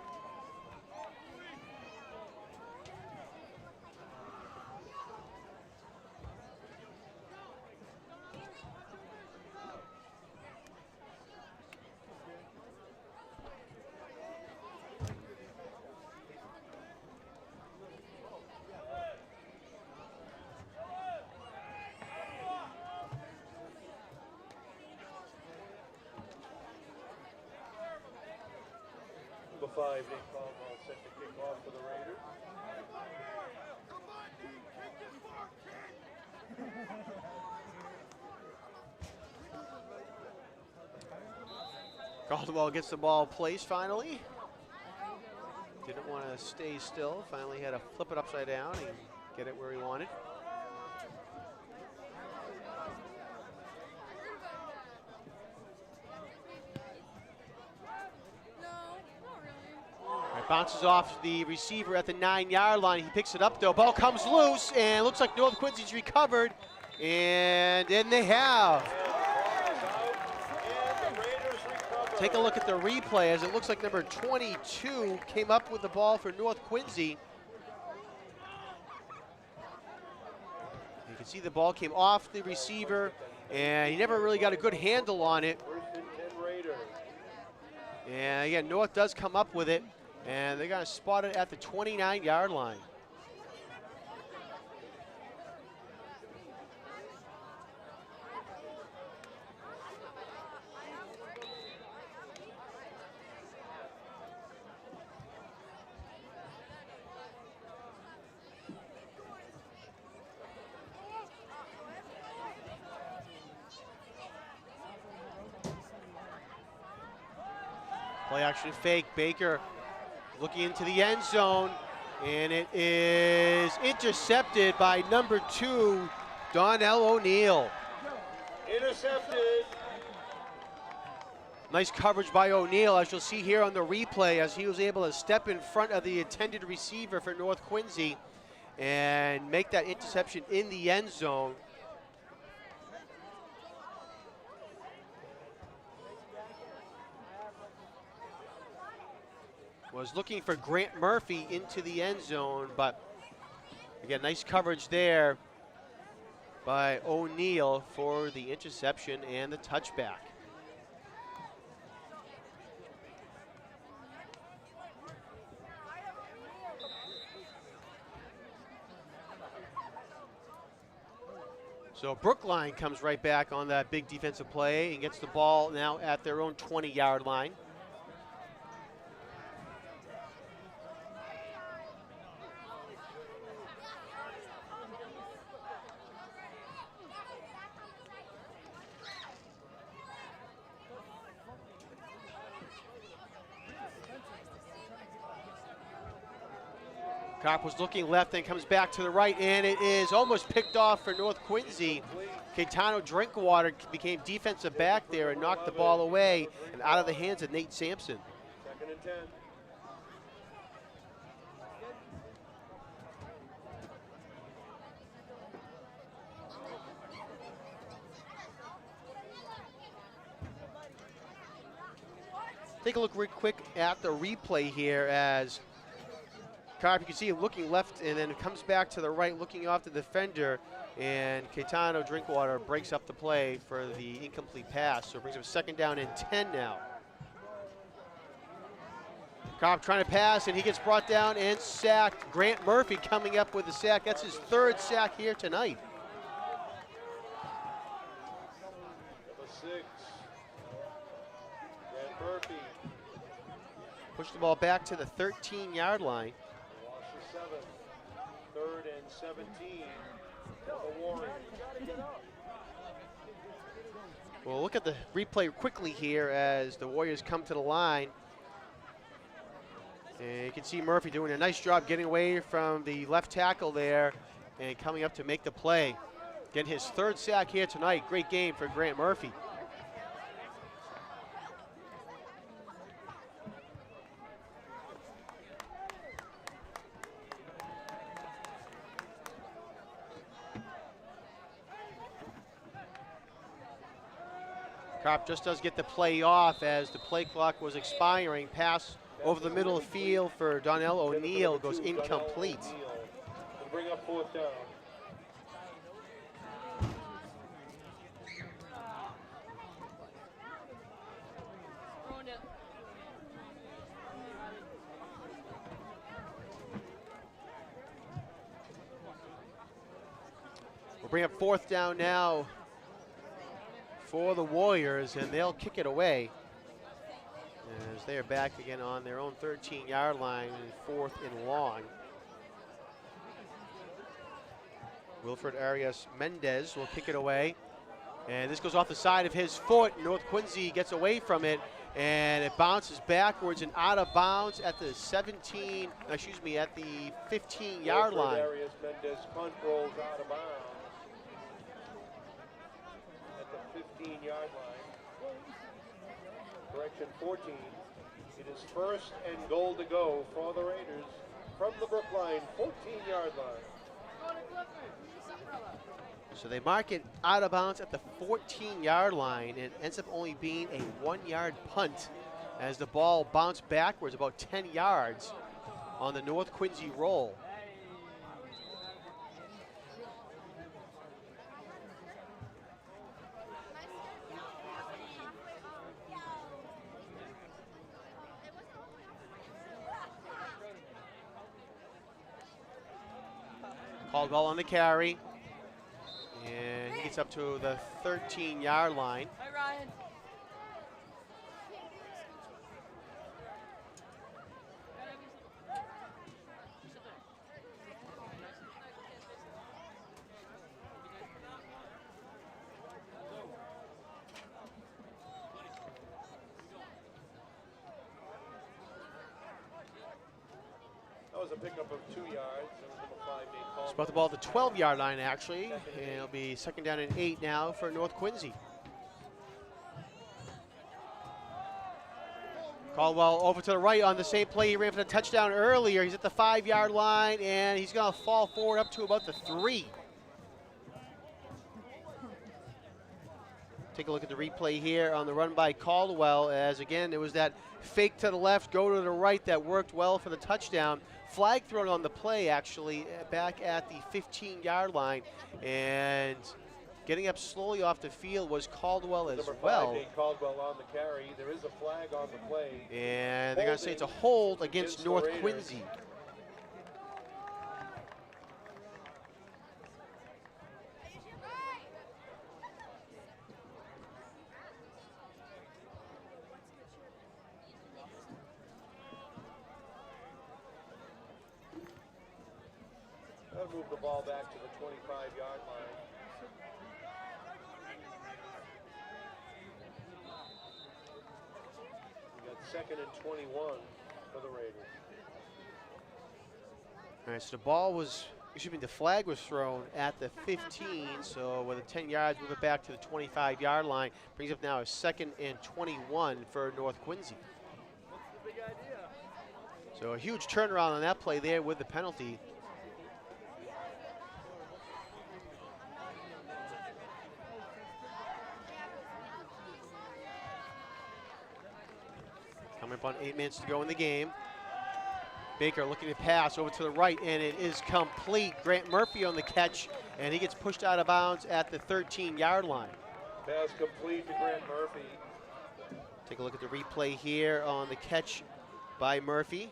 Number 5, Nate Caldwell set to kick off for the Raiders. Caldwell gets the ball placed finally. Didn't want to stay still. Finally had to flip it upside down and get it where he wanted. No, not really. All right, bounces off the receiver at the 9-yard line. He picks it up though. Ball comes loose and looks like North Quincy's recovered. And then they have. Take a look at the replay as it looks like number 22 came up with the ball for North Quincy. You can see the ball came off the receiver and he never really got a good handle on it. First and 10 Raiders. And again, North does come up with it and they're gonna spot it at the 29-yard line. Play action fake, Baker looking into the end zone, and it is intercepted by number 2, Donnell O'Neill. Intercepted. Nice coverage by O'Neill, as you'll see here on the replay, as he was able to step in front of the intended receiver for North Quincy and make that interception in the end zone. Was looking for Grant Murphy into the end zone, but again, nice coverage there by O'Neill for the interception and the touchback. So Brookline comes right back on that big defensive play and gets the ball now at their own 20-yard line. Kopp was looking left and comes back to the right, and it is almost picked off for North Quincy. Caetano Drinkwater became defensive back there and knocked the ball away and out of the hands of Nate Sampson. 2nd and 10. Take a look real quick at the replay here as Kopp, you can see him looking left and then comes back to the right, looking off the defender, and Caetano Drinkwater breaks up the play for the incomplete pass. So it brings up 2nd down and 10 now. Kopp trying to pass, and he gets brought down and sacked. Grant Murphy coming up with the sack. That's his 3rd sack here tonight. Number 6. Grant Murphy. Push the ball back to the 13-yard line. Loss of 7. 3rd and 17 for the Warriors. Well, look at the replay quickly here as the Warriors come to the line. And you can see Murphy doing a nice job getting away from the left tackle there and coming up to make the play. Getting his third sack here tonight. Great game for Grant Murphy. Carp just does get the play off as the play clock was expiring. Pass over the middle of the field for Donnell O'Neill goes incomplete. We'll bring up 4th down. We'll bring up 4th down now for the Warriors, and they'll kick it away as they are back again on their own 13-yard line, and 4th and long. Wilfred Arias Mendez will kick it away, and this goes off the side of his foot. North Quincy gets away from it, and it bounces backwards and out of bounds at the 15-yard line. Arias Mendez punt rolls out of bounds at the 15-yard line. Correction 14. It is 1st and goal to go for the Raiders from the Brookline 14-yard line. So they mark it out of bounds at the 14-yard line, and it ends up only being a 1-yard punt as the ball bounced backwards about 10 yards on the North Quincy roll. Caldwell on the carry. And he gets up to the 13-yard line. Hi, Ryan. That was a pickup of 2 yards. It's about the ball at the 12-yard line, actually, and it'll be 2nd down and 8 now for North Quincy. Caldwell over to the right on the same play. He ran for the touchdown earlier. He's at the 5-yard line, and he's going to fall forward up to about the 3. Take a look at the replay here on the run by Caldwell, as again, it was that fake to the left, go to the right that worked well for the touchdown. Flag thrown on the play, actually, back at the 15-yard line, and getting up slowly off the field was Caldwell as well. Nate Caldwell on the carry. There is a flag on the play. And they're going to say it's a hold against North Quincy. That'll move the ball back to the 25-yard line. We got 2nd and 21 for the Raiders. All right, so the ball was, the flag was thrown at the 15, so with the 10 yards, move it back to the 25-yard line. Brings up now a 2nd and 21 for North Quincy. What's the big idea? So a huge turnaround on that play there with the penalty. Coming up on 8 minutes to go in the game. Baker looking to pass over to the right, and it is complete. Grant Murphy on the catch, and he gets pushed out of bounds at the 13-yard line. Pass complete to Grant Murphy. Take a look at the replay here on the catch by Murphy.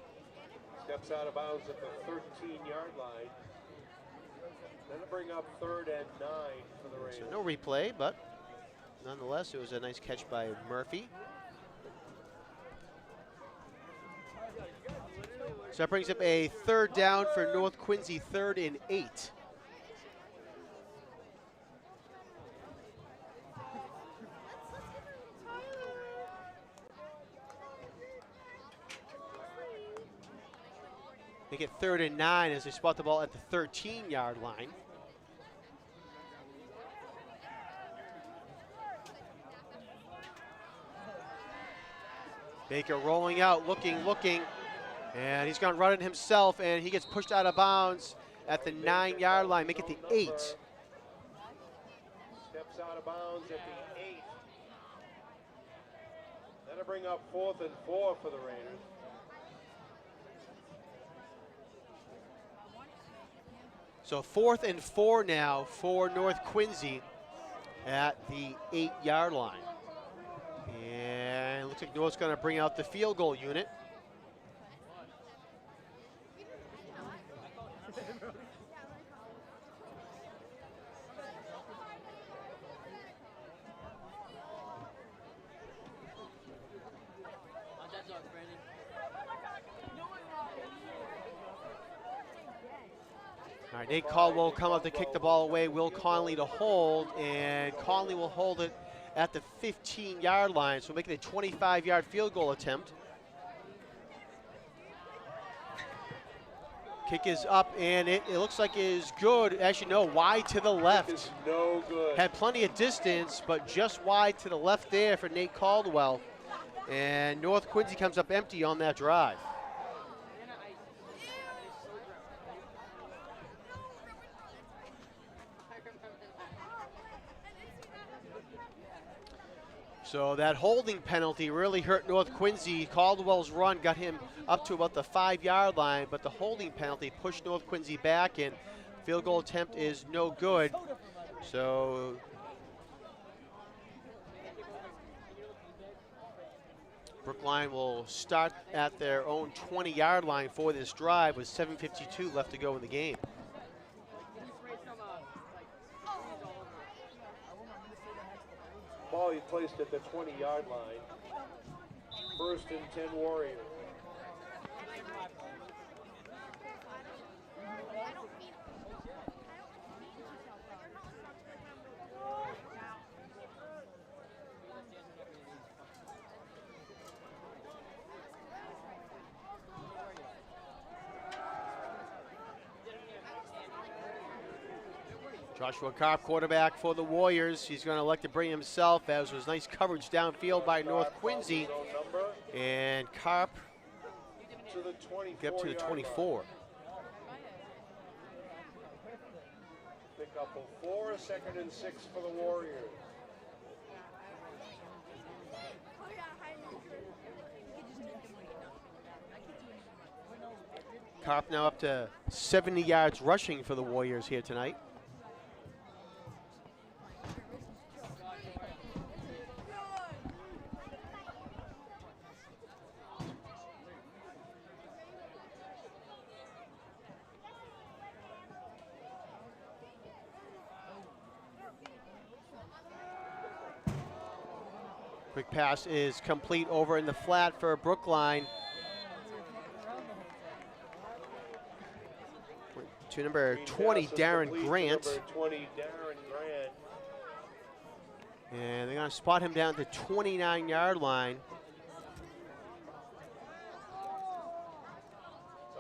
Steps out of bounds at the 13-yard line. That'll bring up 3rd and 9 for the Raiders. So no replay, but nonetheless, it was a nice catch by Murphy. So that brings up a 3rd down for North Quincy, 3rd and 8. Make it 3rd and 9 as they spot the ball at the 13-yard line. Baker rolling out, looking, and he's going to run it himself, and he gets pushed out of bounds at the 9-yard line. Make it the 8. Steps out of bounds at the 8. That'll bring up 4th and 4 for the Raiders. So 4th and 4 now for North Quincy at the 8-yard line. And it looks like North's going to bring out the field goal unit. All right, Nate Caldwell will come up to kick the ball away. Will Conley to hold, and Conley will hold it at the 15-yard line, so making a 25-yard field goal attempt. Kick is up, and it looks like it is good. Actually, no, wide to the left. Kick is no good. Had plenty of distance, but just wide to the left there for Nate Caldwell. And North Quincy comes up empty on that drive. So that holding penalty really hurt North Quincy. Caldwell's run got him up to about the 5-yard line, but the holding penalty pushed North Quincy back, and field goal attempt is no good. So Brookline will start at their own 20-yard line for this drive with 7:52 left to go in the game. Ball he placed at the 20-yard line. 1st and 10 Warriors. Joshua Karp, quarterback for the Warriors. He's going to elect to bring himself, as was nice coverage downfield by North Quincy. And Karp get up to the 24. Pick up a 4, 2nd and 6 for the Warriors. Karp now up to 70 yards rushing for the Warriors here tonight. Quick pass is complete over in the flat for Brookline. To number 20, Darren Grant. Number 20, Darren Grant. And they're going to spot him down at the 29-yard line.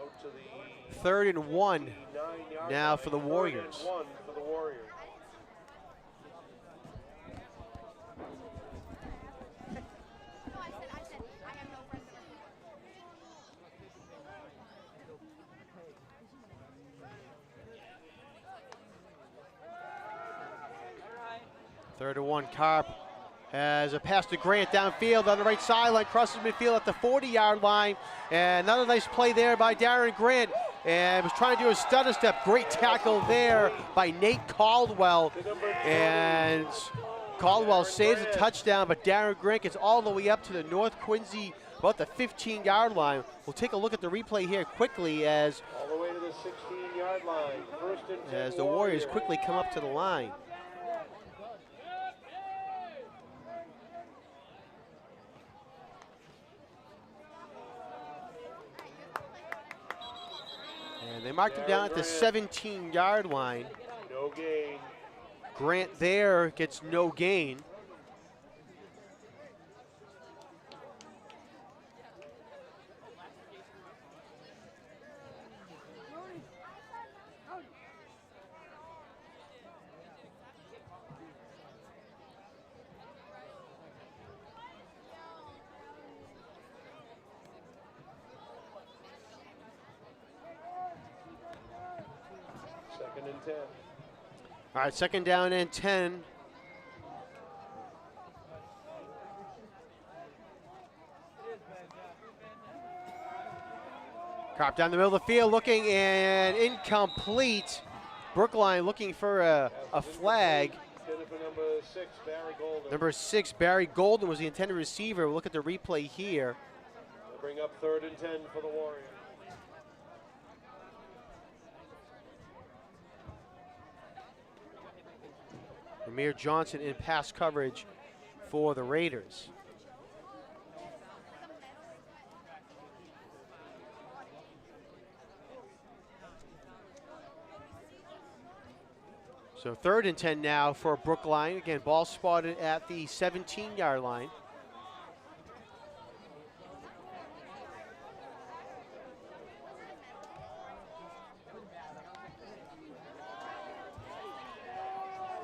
Out to the 3rd and 1 9-yard now line. for the 3rd Warriors. and 1 for the Warriors. Third and 1, Karp has a pass to Grant downfield on the right sideline, crosses midfield at the 40-yard line. And another nice play there by Darren Grant. And was trying to do a stutter step. Great tackle there by Nate Caldwell. And Caldwell saves a touchdown, but Darren Grant gets all the way up to the North Quincy, about the 15-yard line. We'll take a look at the replay here quickly as All the way to the 16-yard line. 1st and 10 the Warriors quickly come up to the line. And they marked him down at the 17-yard line. No gain. Grant there gets no gain. 10. All right, 2nd down and 10. Carp down the middle of the field looking and incomplete. Brookline looking for a flag. Intended for number 6, Barry Golden. Number 6, Barry Golden was the intended receiver. We'll look at the replay here. They'll bring up 3rd and 10 for the Warriors. Amir Johnson in pass coverage for the Raiders. So 3rd and 10 now for Brookline. Again, ball spotted at the 17-yard line.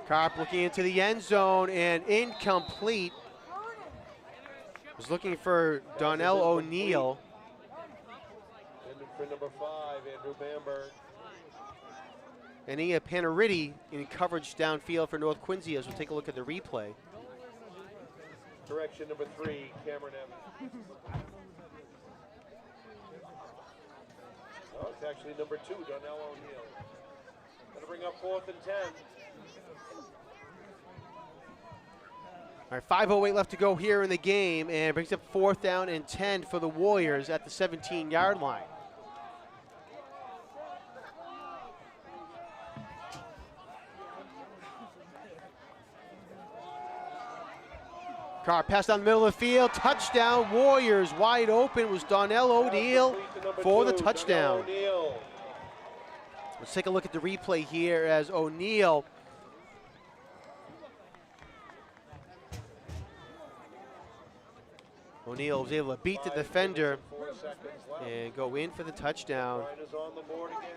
Carp looking into the end zone and incomplete. Was looking for Donnell O'Neill. Intended for number 5, Andrew Bamberg. And Ia Panaritti in coverage downfield for North Quincy as we'll take a look at the replay. Correction, number 3, Cameron Evans. Oh, it's actually number 2, Donnell O'Neill. Gonna bring up 4th and 10. All right, 5:08 left to go here in the game, and brings up 4th down and 10 for the Warriors at the 17-yard line. Carr pass down the middle of the field, touchdown Warriors, wide open was Donnell O'Neill for the touchdown. Let's take a look at the replay here as O'Neill was able to beat the defender and go in for the touchdown. Is on the board again.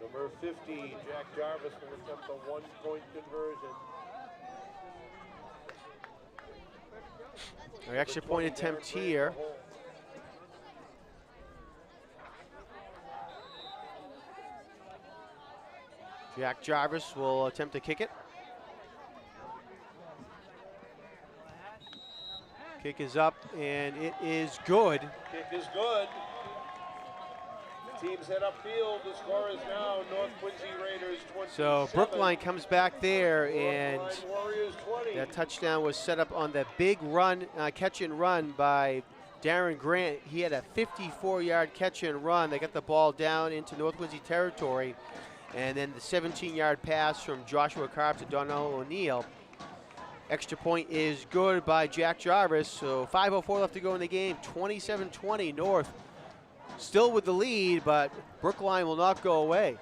Number 50, Jack Jarvis will attempt a 1-point conversion. Our extra point attempt here. Jack Jarvis will attempt to kick it. Kick is up and it is good. Kick is good. Teams head upfield. The score is now North Quincy Raiders 27. So Brookline comes back there, and Brookline Warriors 20. that touchdown was set up on the big run, catch and run by Darren Grant. He had a 54-yard catch and run. They got the ball down into North Quincy territory, and then the 17-yard pass from Joshua Carp to Donnell O'Neill. Extra point is good by Jack Jarvis. So 5:04 left to go in the game. 27-20 North. Still with the lead, but Brookline will not go away.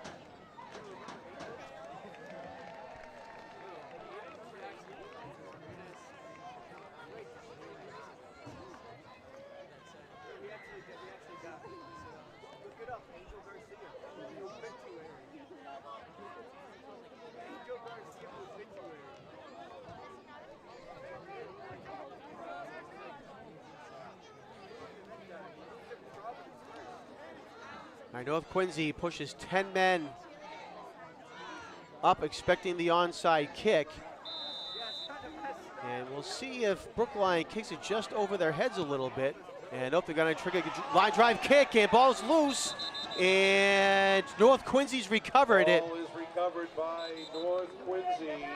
North Quincy pushes 10 men up, expecting the onside kick. And we'll see if Brookline kicks it just over their heads a little bit. And they're going to trigger a line drive kick, and ball's loose. And North Quincy's recovered it. Ball is recovered by North Quincy.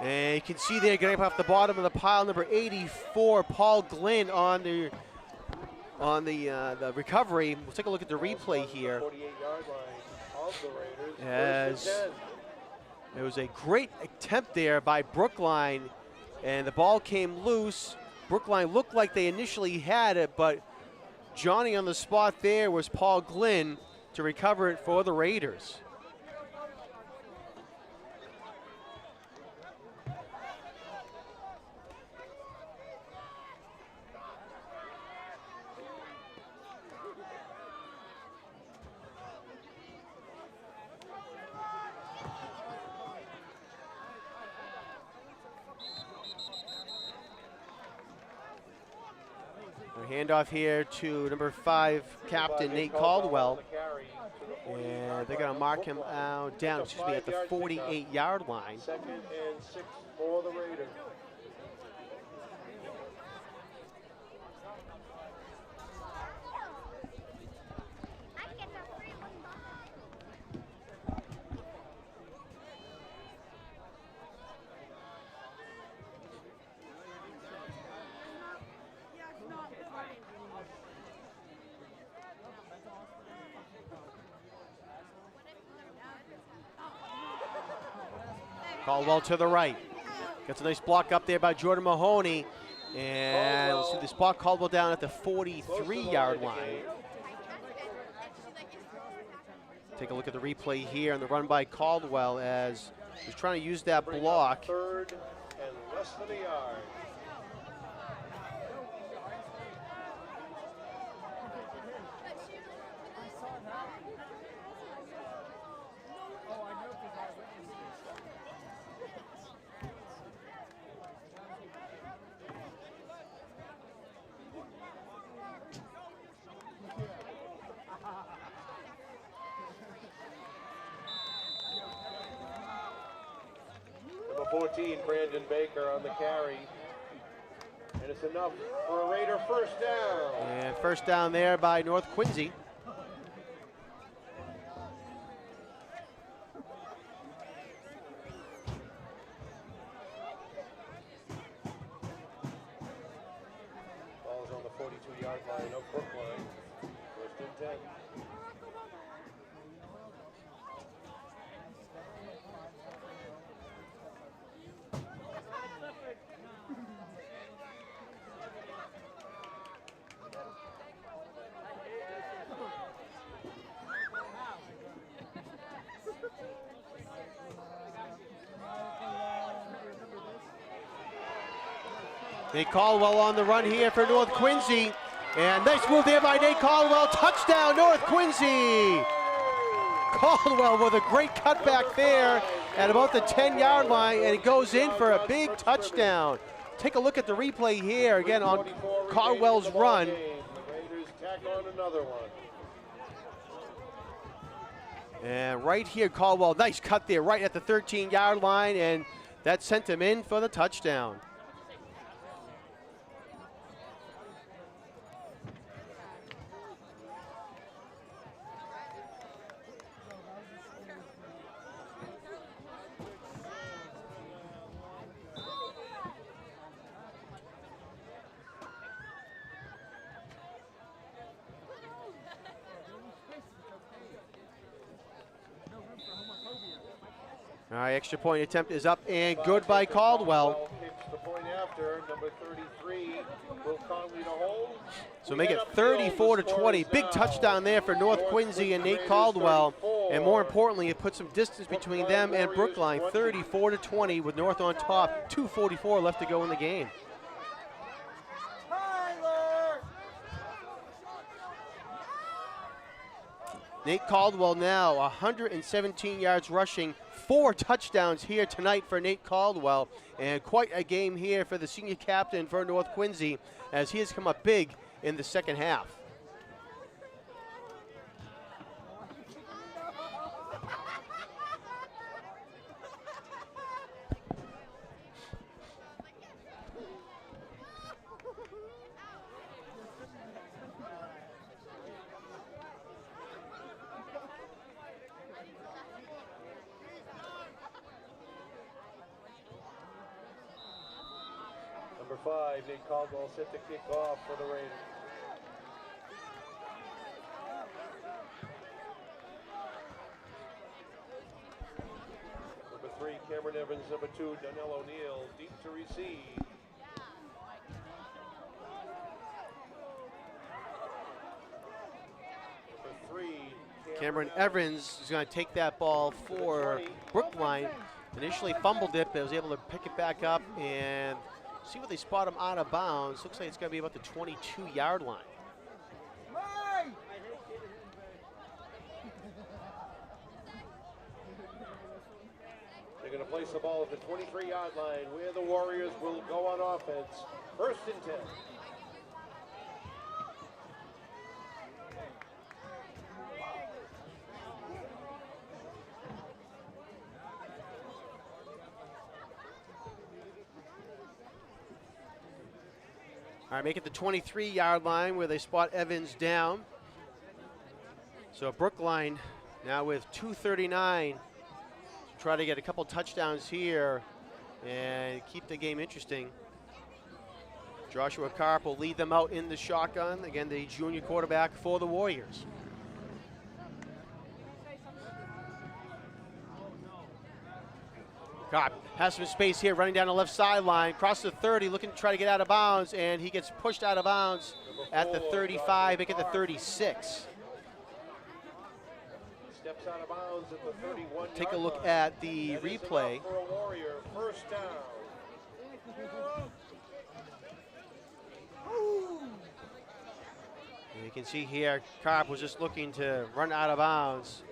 And you can see there getting up off the bottom of the pile, number 84, Paul Glynn on the recovery. We'll take a look at the replay here. 48-yard line of the Raiders. As First and 10. it was a great attempt there by Brookline, and the ball came loose. Brookline looked like they initially had it, but Johnny on the spot there was Paul Glynn to recover it for the Raiders. Handoff here to number 5 captain Nate Caldwell. carry to the 48-yard And they're going line to mark of him Brookline. down, It's a excuse me, at the 5-yard pickup. 48-yard line. 2nd and 6 for the Raiders. Caldwell to the right. Gets a nice block up there by Jordan Mahoney. And we'll see the spot Caldwell down at the 43-yard line. Take a look at the replay here on the run by Caldwell as he's trying to use that Bring up block. 3rd and less than a yard. Number 14, Brandon Baker on the carry. And it's enough for a Raider first down. And first down there by North Quincy. Ball's on the 42-yard line of Brookline. 1st and 10. Nate Caldwell on the run here for North Quincy. And nice move there by Nate Caldwell. Touchdown, North Quincy. Caldwell with a great cutback there at about the 10-yard line, and it goes in for a big touchdown. Take a look at the replay here again on Caldwell's run. The Raiders tack on another one. And right here, Caldwell, nice cut there right at the 13-yard line, and that sent him in for the touchdown. All right, extra point attempt is up and good by Caldwell. Kicks the point after. Number 33, Will Conley to hold. So make it 34 to 20. Big touchdown there for North Quincy and Nate Caldwell. And more importantly, it put some distance between them and Brookline. 34 to 20 with North on top. 2:44 left to go in the game. Nate Caldwell now 117 yards rushing, 4 touchdowns here tonight for Nate Caldwell, and quite a game here for the senior captain for North Quincy as he has come up big in the second half. Number 5, Nate Caldwell set to kick off for the Raiders. Number 3, Cameron Evans. Number 2, Donnell O'Neill, deep to receive. Number 3, Cameron Evans is going to take that ball for Brookline. Initially fumbled it, but was able to pick it back up and see what they spot him out of bounds. Looks like it's going to be about the 22-yard line. They're going to place the ball at the 23-yard line where the Warriors will go on offense. 1st and 10. All right, make it the 23-yard line where they spot Evans down. So Brookline now with 2:39 to try to get a couple touchdowns here and keep the game interesting. Joshua Karp will lead them out in the shotgun. Again, the junior quarterback for the Warriors. Karp has some space here, running down the left sideline, across the 30, looking to try to get out of bounds, and he gets pushed out of bounds at the 35, make it the 36. Steps out of bounds at the 31. Take a look at the replay. For a Warrior, first down. And you can see here, Karp was just looking to run out of bounds.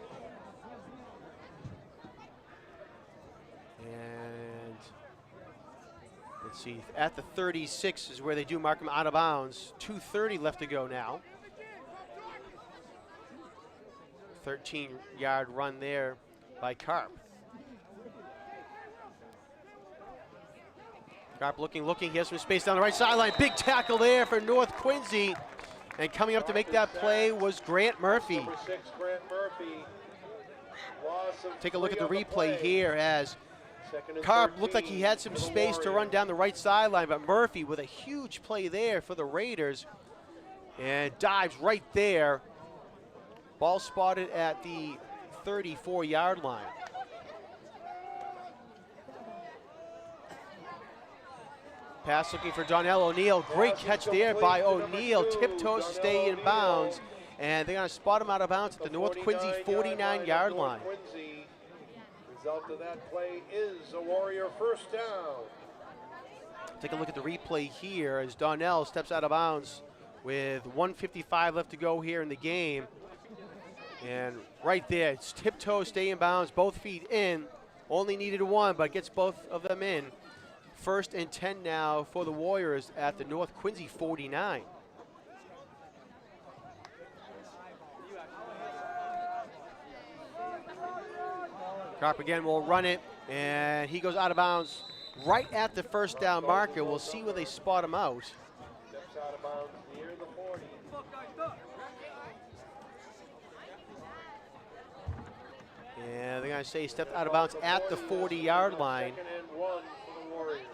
And let's see, at the 36 is where they do mark him out of bounds. 2:30 left to go now. 13-yard run there by Karp. Karp looking, he has some space down the right sideline. Big tackle there for North Quincy. And coming up to make that play was Grant Murphy. Number 6, Grant Murphy. Loss of Take a look at the 3 on replay play. here as Second and Karp 13 looked like he had some for the space to run Warriors. down the right sideline, but Murphy with a huge play there for the Raiders and dives right there. Ball spotted at the 34-yard line. Pass looking for Donnell O'Neal. Great catch there by O'Neal. Tiptoes to stay in bounds. And they're going to spot him out of bounds at the North Quincy 49-yard line. North Quincy. Result of that play is a Warrior first down. Take a look at the replay here as Donnell steps out of bounds with 1:55 left to go here in the game. And right there, it's tiptoe, stay in bounds, both feet in. Only needed one, but gets both of them in. First and 10 now for the Warriors at the North Quincy 49. Karp again will run it, and he goes out of bounds right at the first down marker. We'll see where they spot him out. Steps out of bounds near the 40. And they're going to say he stepped out of bounds at the 40-yard line. Second and 1 for the Warriors.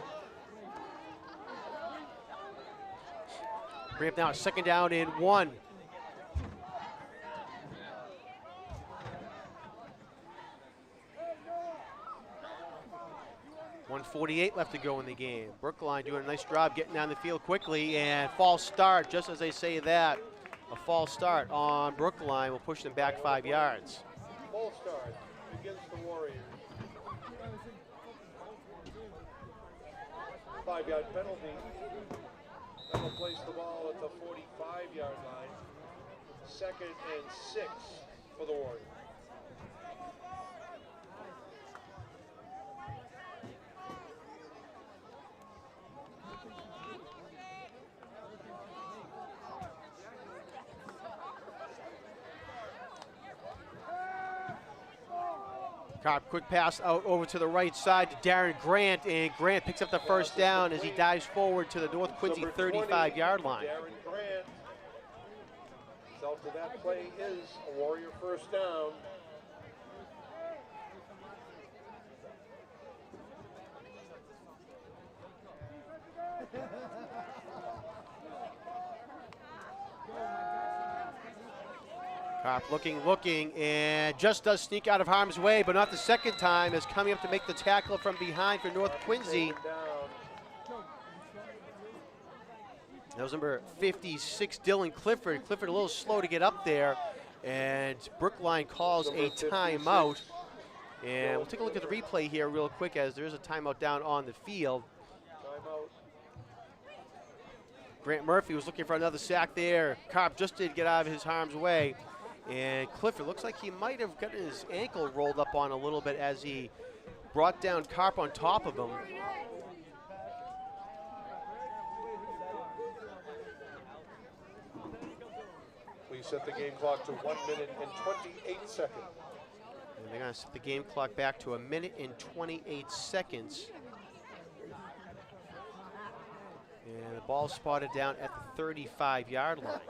Bring up now, second down and 1. .148 left to go in the game. Brookline doing a nice job getting down the field quickly, and false start, just as they say that. A false start on Brookline will push them back 5 yards. Full start against the Warriors. 5-yard penalty. That'll place the ball at the 45-yard line. Second and 6 for the Warriors. Karp, quick pass out over to the right side to Darren Grant, and Grant picks up the first down as he dives forward to the North Quincy Number 35-yard 20, line. Darren Grant. Result of that play is a Warrior first down. Karp looking, and just does sneak out of harm's way, but not the second time, as coming up to make the tackle from behind for North Quincy. That was number 56, Dylan Clifford. Clifford a little slow to get up there, and Brookline calls a timeout. And we'll take a look at the replay here real quick, as there is a timeout down on the field. Timeout. Grant Murphy was looking for another sack there. Karp just did get out of his harm's way. And Clifford looks like he might have gotten his ankle rolled up on a little bit as he brought down Karp on top of him. We set the game clock to 1 minute and 28 seconds. And they're going to set the game clock back to 1 minute and 28 seconds. And the Ball spotted down at the 35-yard line.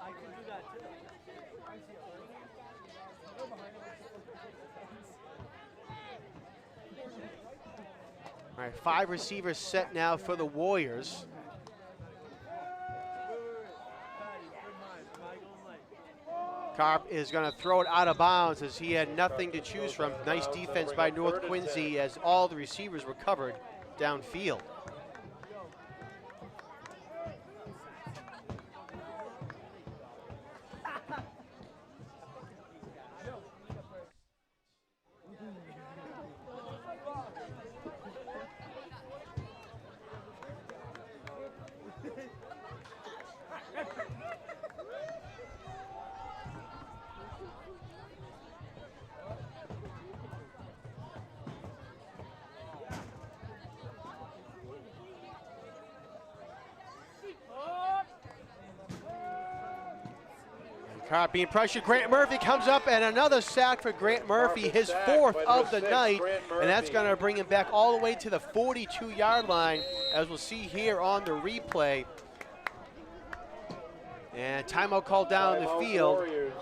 I can do that too. All right, 5 receivers set now for the Warriors. Carp is going to throw it out of bounds as he had nothing to choose from. Nice defense by North Quincy as all the receivers were covered downfield. Carp being pressured. Grant Murphy comes up and another sack for Grant Murphy, his 4th of the night, and that's going to bring him back all the way to the 42-yard line, as we'll see here on the replay. And timeout called down the field. Warriors.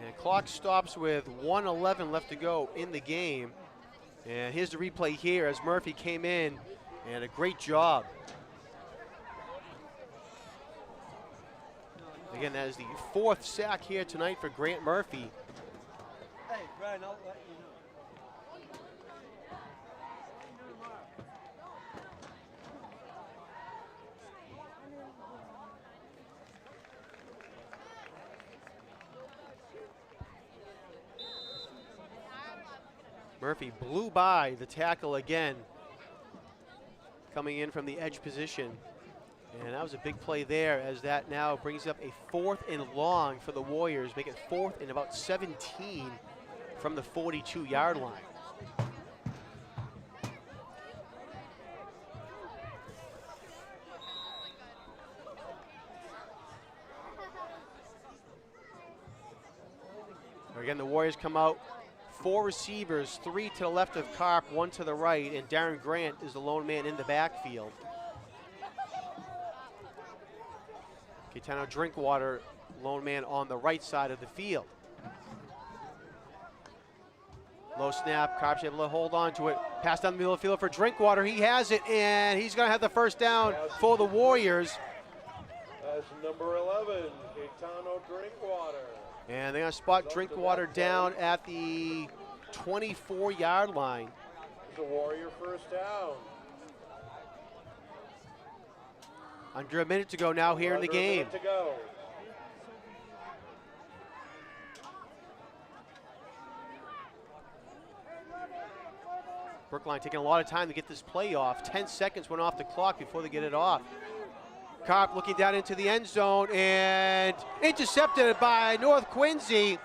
And clock stops with 1:11 left to go in the game. And here's the replay here as Murphy came in, and a great job. Again, that is the 4th sack here tonight for Grant Murphy. Hey, Brian, I'll let you know. Murphy blew by the tackle again, coming in from the edge position. And that was a big play there, as that now brings up a 4th and long for the Warriors, make it 4th and about 17 from the 42-yard line. Again, the Warriors come out, 4 receivers, 3 to the left of Carp, 1 to the right, and Darren Grant is the lone man in the backfield. Gaetano Drinkwater, lone man on the right side of the field. Low snap, Carp's able to hold on to it. Pass down the middle of the field for Drinkwater. He has it, and he's going to have the first down for the Warriors. That's number 11, Gaetano Drinkwater. And they're going to spot Drinkwater down at the 24-yard line. It's a Warrior first down. Under a minute to go now here in the Under a game. minute to go. Brookline taking a lot of time to get this play off. 10 seconds went off the clock before they get it off. Carp looking down into the end zone and intercepted by North Quincy.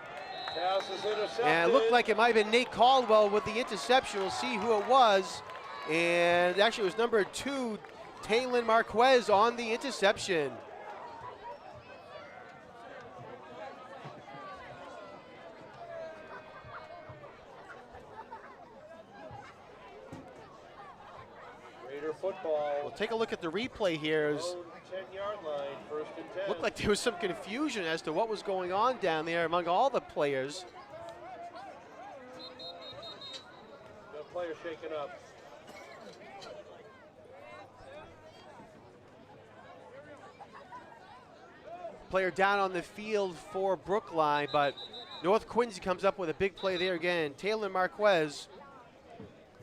Pass is intercepted. And it looked like it might have been Nate Caldwell with the interception. We'll see who it was. And actually it was number 2, Taylon Marquez on the interception. Raider football. We'll take a look at the replay here. Own 10-yard line, first and 10. Looked like there was some confusion as to what was going on down there among all the players. The player shaken up. player down on the field for Brookline, but North Quincy comes up with a big play there again. Taylor Marquez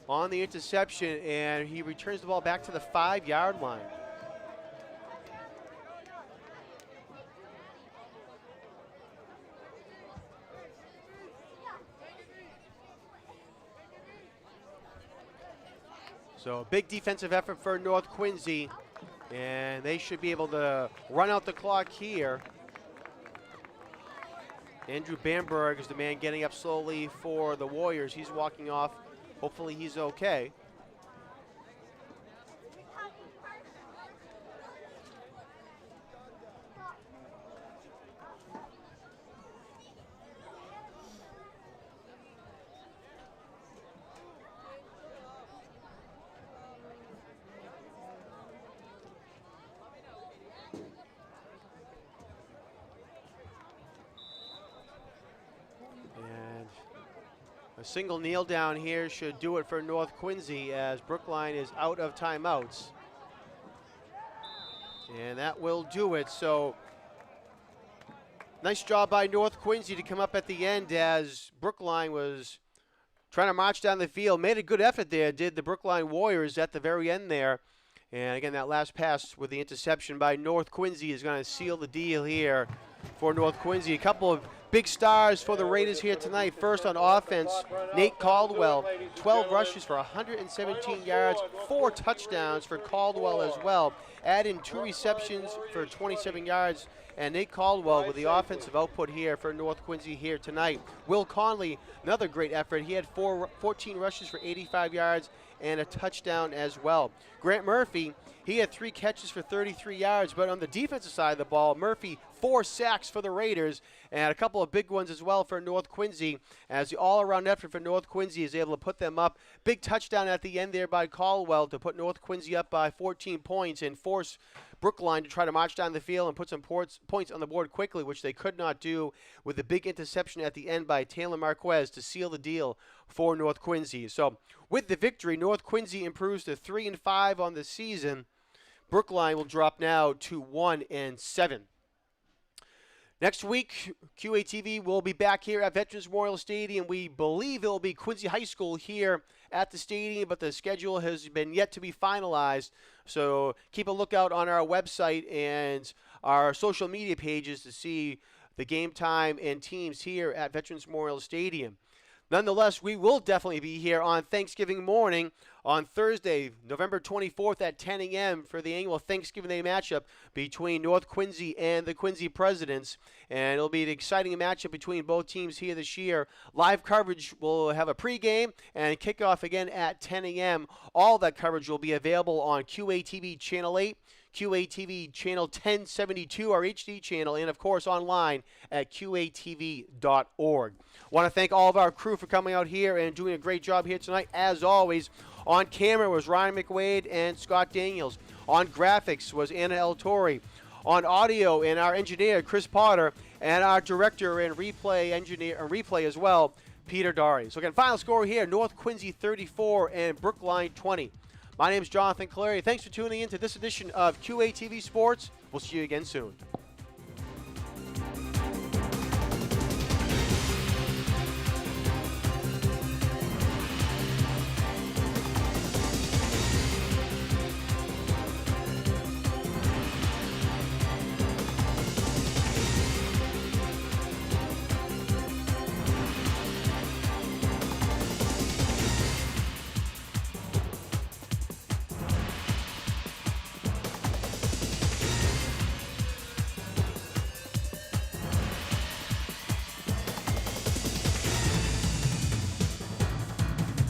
on the interception, and he returns the ball back to the 5-yard line. So a big defensive effort for North Quincy, and they should be able to run out the clock here. Andrew Bamberg is the man getting up slowly for the Warriors. He's walking off. Hopefully he's okay. A single kneel down here should do it for North Quincy as Brookline is out of timeouts. And that will do it. So nice job by North Quincy to come up at the end as Brookline was trying to march down the field. Made a good effort there, did the Brookline Warriors at the very end there. And again, that last pass with the interception by North Quincy is going to seal the deal here for North Quincy. A couple of big stars for the Raiders here tonight. First on offense, Nate Caldwell, 12 rushes for 117 yards, 4 touchdowns for Caldwell as well. Add in 2 receptions for 27 yards, and Nate Caldwell with the offensive output here for North Quincy here tonight. Will Conley, another great effort. He had 14 rushes for 85 yards and a touchdown as well. Grant Murphy, he had 3 catches for 33 yards, but on the defensive side of the ball, Murphy, 4 sacks for the Raiders, and a couple of big ones as well for North Quincy, as the all-around effort for North Quincy is able to put them up. Big touchdown at the end there by Caldwell to put North Quincy up by 14 points and force Brookline to try to march down the field and put some points on the board quickly, which they could not do with the big interception at the end by Taylor Marquez to seal the deal for North Quincy. So with the victory, North Quincy improves to 3-5 on the season. Brookline will drop now to 1-7. Next week, QATV will be back here at Veterans Memorial Stadium. We believe it will be Quincy High School here at the stadium, but the schedule has been yet to be finalized. So keep a lookout on our website and our social media pages to see the game time and teams here at Veterans Memorial Stadium. Nonetheless, we will definitely be here on Thanksgiving morning on Thursday, November 24th at 10 a.m. for the annual Thanksgiving Day matchup between North Quincy and the Quincy Presidents. And it'll be an exciting matchup between both teams here this year. Live coverage will have a pregame and kickoff again at 10 a.m. All that coverage will be available on QATV Channel 8, QATV Channel 1072, our HD channel, and of course online at QATV.org. Want to thank all of our crew for coming out here and doing a great job here tonight. As always, on camera was Ryan McWade and Scott Daniels. On graphics was Anna El Torre. On audio and our engineer, Chris Potter, and our director and replay as well, Peter Dari. So again, final score here, North Quincy 34 and Brookline 20. My name is Jonathan Calleri. Thanks for tuning in to this edition of QATV Sports. We'll see you again soon.